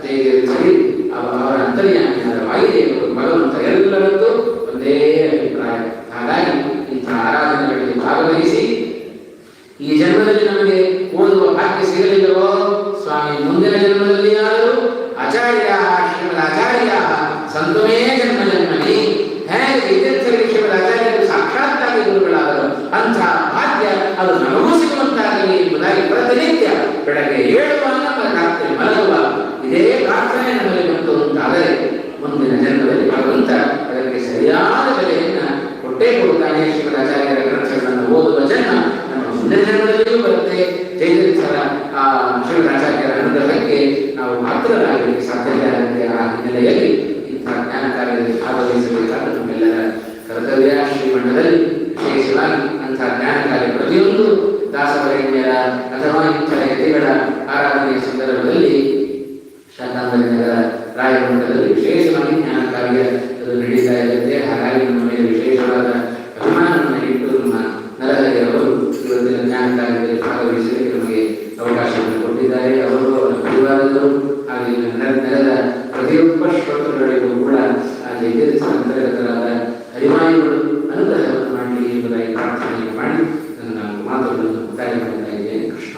ಜಯತೀರ್ಥರಿ ಅವರ ಅಂತರ್ಯಾಮಿಯಾದ ವಾಯುದೇವರು ಭಗವಂತ ಎಲ್ಲರದ್ದು ಒಂದೇ ಅಭಿಪ್ರಾಯ. ಹಾಗಾಗಿ ಇಂತಹ ಆರಾಧನೆಗಳಲ್ಲಿ ಭಾಗವಹಿಸಿ ಈ ಜನ್ಮದಲ್ಲಿ ನಮಗೆ ಓದುವ ಭಾಗ್ಯ ಸಿಗಲಿಲ್ಲವೋ ಸ್ವಾಮಿ, ಮುಂದಿನ ಜನ್ಮದಲ್ಲಿ ಯಾರು ಆಚಾರ್ಯ ಶ್ರೀಮದಾಚಾರ್ಯ ಸಂತಮೇ ಜನ್ಮ ಜನ್ಮನಿ ಹೇಗೆ ಜಯತೀರ್ಥರಿಗೆ ಶ್ರೀಮದಾಚಾರ್ಯರು ಸಾಕ್ಷಾತ್ತಾಗಿ ಗುರುಗಳಾದರು ಅಂಥ ಭಾಗ್ಯ ಅದು ನಮಗೂ ಸಿಗುವಂತಾಗಲಿ ಎಂಬುದಾಗಿ ಪ್ರತಿನಿತ್ಯ ಬೆಳಗ್ಗೆ ಏಳುವಾಗ ರಾತ್ರಿ ಮಲಗುವ ಇದೇ ಪ್ರಾರ್ಥನೆ ನಮಗೆ ಬಂತು ಅಂತಾದರೆ ಮುಂದಿನ ಜನ್ಮದಲ್ಲಿ ಭಗವಂತ ಅದಕ್ಕೆ ಸರಿಯಾದ ಬೆಲೆಯನ್ನ ಕೊಟ್ಟೇ ಕೊಡುತ್ತಾನೆ. ಶ್ರೀಮದಾಚಾರ್ಯರ ಗ್ರಂಥಗಳನ್ನು ಓದುವ ಜನ್ಮ ನಮ್ಮ ಮುಂದಿನ ಜನ್ಮದಲ್ಲಿಯೂ ಬರುತ್ತೆ. ಜಯತೀರ್ಥರ ಆ ಶ್ರೀಮದಾಚಾರ್ಯರ ಅನುಗ್ರಹಕ್ಕೆ ನಾವು ಮಾತ್ರರಾಗಲಿಕ್ಕೆ ಸಾಧ್ಯತೆ ಆಗುತ್ತೆ. ಆ ಹಿನ್ನೆಲೆಯಲ್ಲಿ ಇಂತಹ ಜ್ಞಾನ ಕಾರ್ಯದಲ್ಲಿ ಭಾಗವಹಿಸಬೇಕಾದ ನಮ್ಮೆಲ್ಲರ ಕರ್ತವ್ಯ. ಶ್ರೀಮಠದಲ್ಲಿ ವಿಶೇಷವಾಗಿ ಅಂತಹ ಜ್ಞಾನ ಕಾರ್ಯ ಪ್ರತಿಯೊಂದು ದಾಸವರೇಣ್ಯರ ಅಥವಾ ಇತರ ಯತಿಗಳ ಆರಾಧನೆಯ ಸಂದರ್ಭದಲ್ಲಿ ಶಾಕಾಂಬರಿನಗರ ರಾಯಮಠದಲ್ಲಿ ವಿಶೇಷವಾಗಿ ಜ್ಞಾನ ಕಾರ್ಯ ಅದು ನಡೀತಾ ಇರುತ್ತೆ. ಹಾಗಾಗಿ ನಮ್ಮ ಮೇಲೆ ವಿಶೇಷವಾದ ಅಭಿಮಾನವನ್ನು ಇಟ್ಟು ನಮ್ಮ ನರಹರಿಯವರು ಇವತ್ತಿನ ಜ್ಞಾನ ಕಾರ್ಯದಲ್ಲಿ ಭಾಗವಹಿಸಲಿಕ್ಕೆ ನಮಗೆ ಅವಕಾಶವನ್ನು ಕೊಟ್ಟಿದ್ದಾರೆ. ಅವರು ಅವರ ಪರಿವಾರದವರು ಹಾಗೆ ನೆಲದ ಪ್ರತಿಯೊಬ್ಬ ಶ್ರೋತೃಗಳಿಗೂ ಕೂಡ ಆ ಜಯತೀರ್ಥ ಅಂತರ್ಗತರಾದ ಹರಿಮಾಯಿಗಳು ಅನುಗ್ರಹವನ್ನು ಮಾಡಲಿ ಎಂಬುದಾಗಿ ಪ್ರಾರ್ಥನೆ ಮಾಡಿ ನನ್ನ ಮಾತುಗಳನ್ನು ಮುಕ್ತಾಯ ಮಾಡ್ತಾ ಇದ್ದೇನೆ. ಕೃಷ್ಣ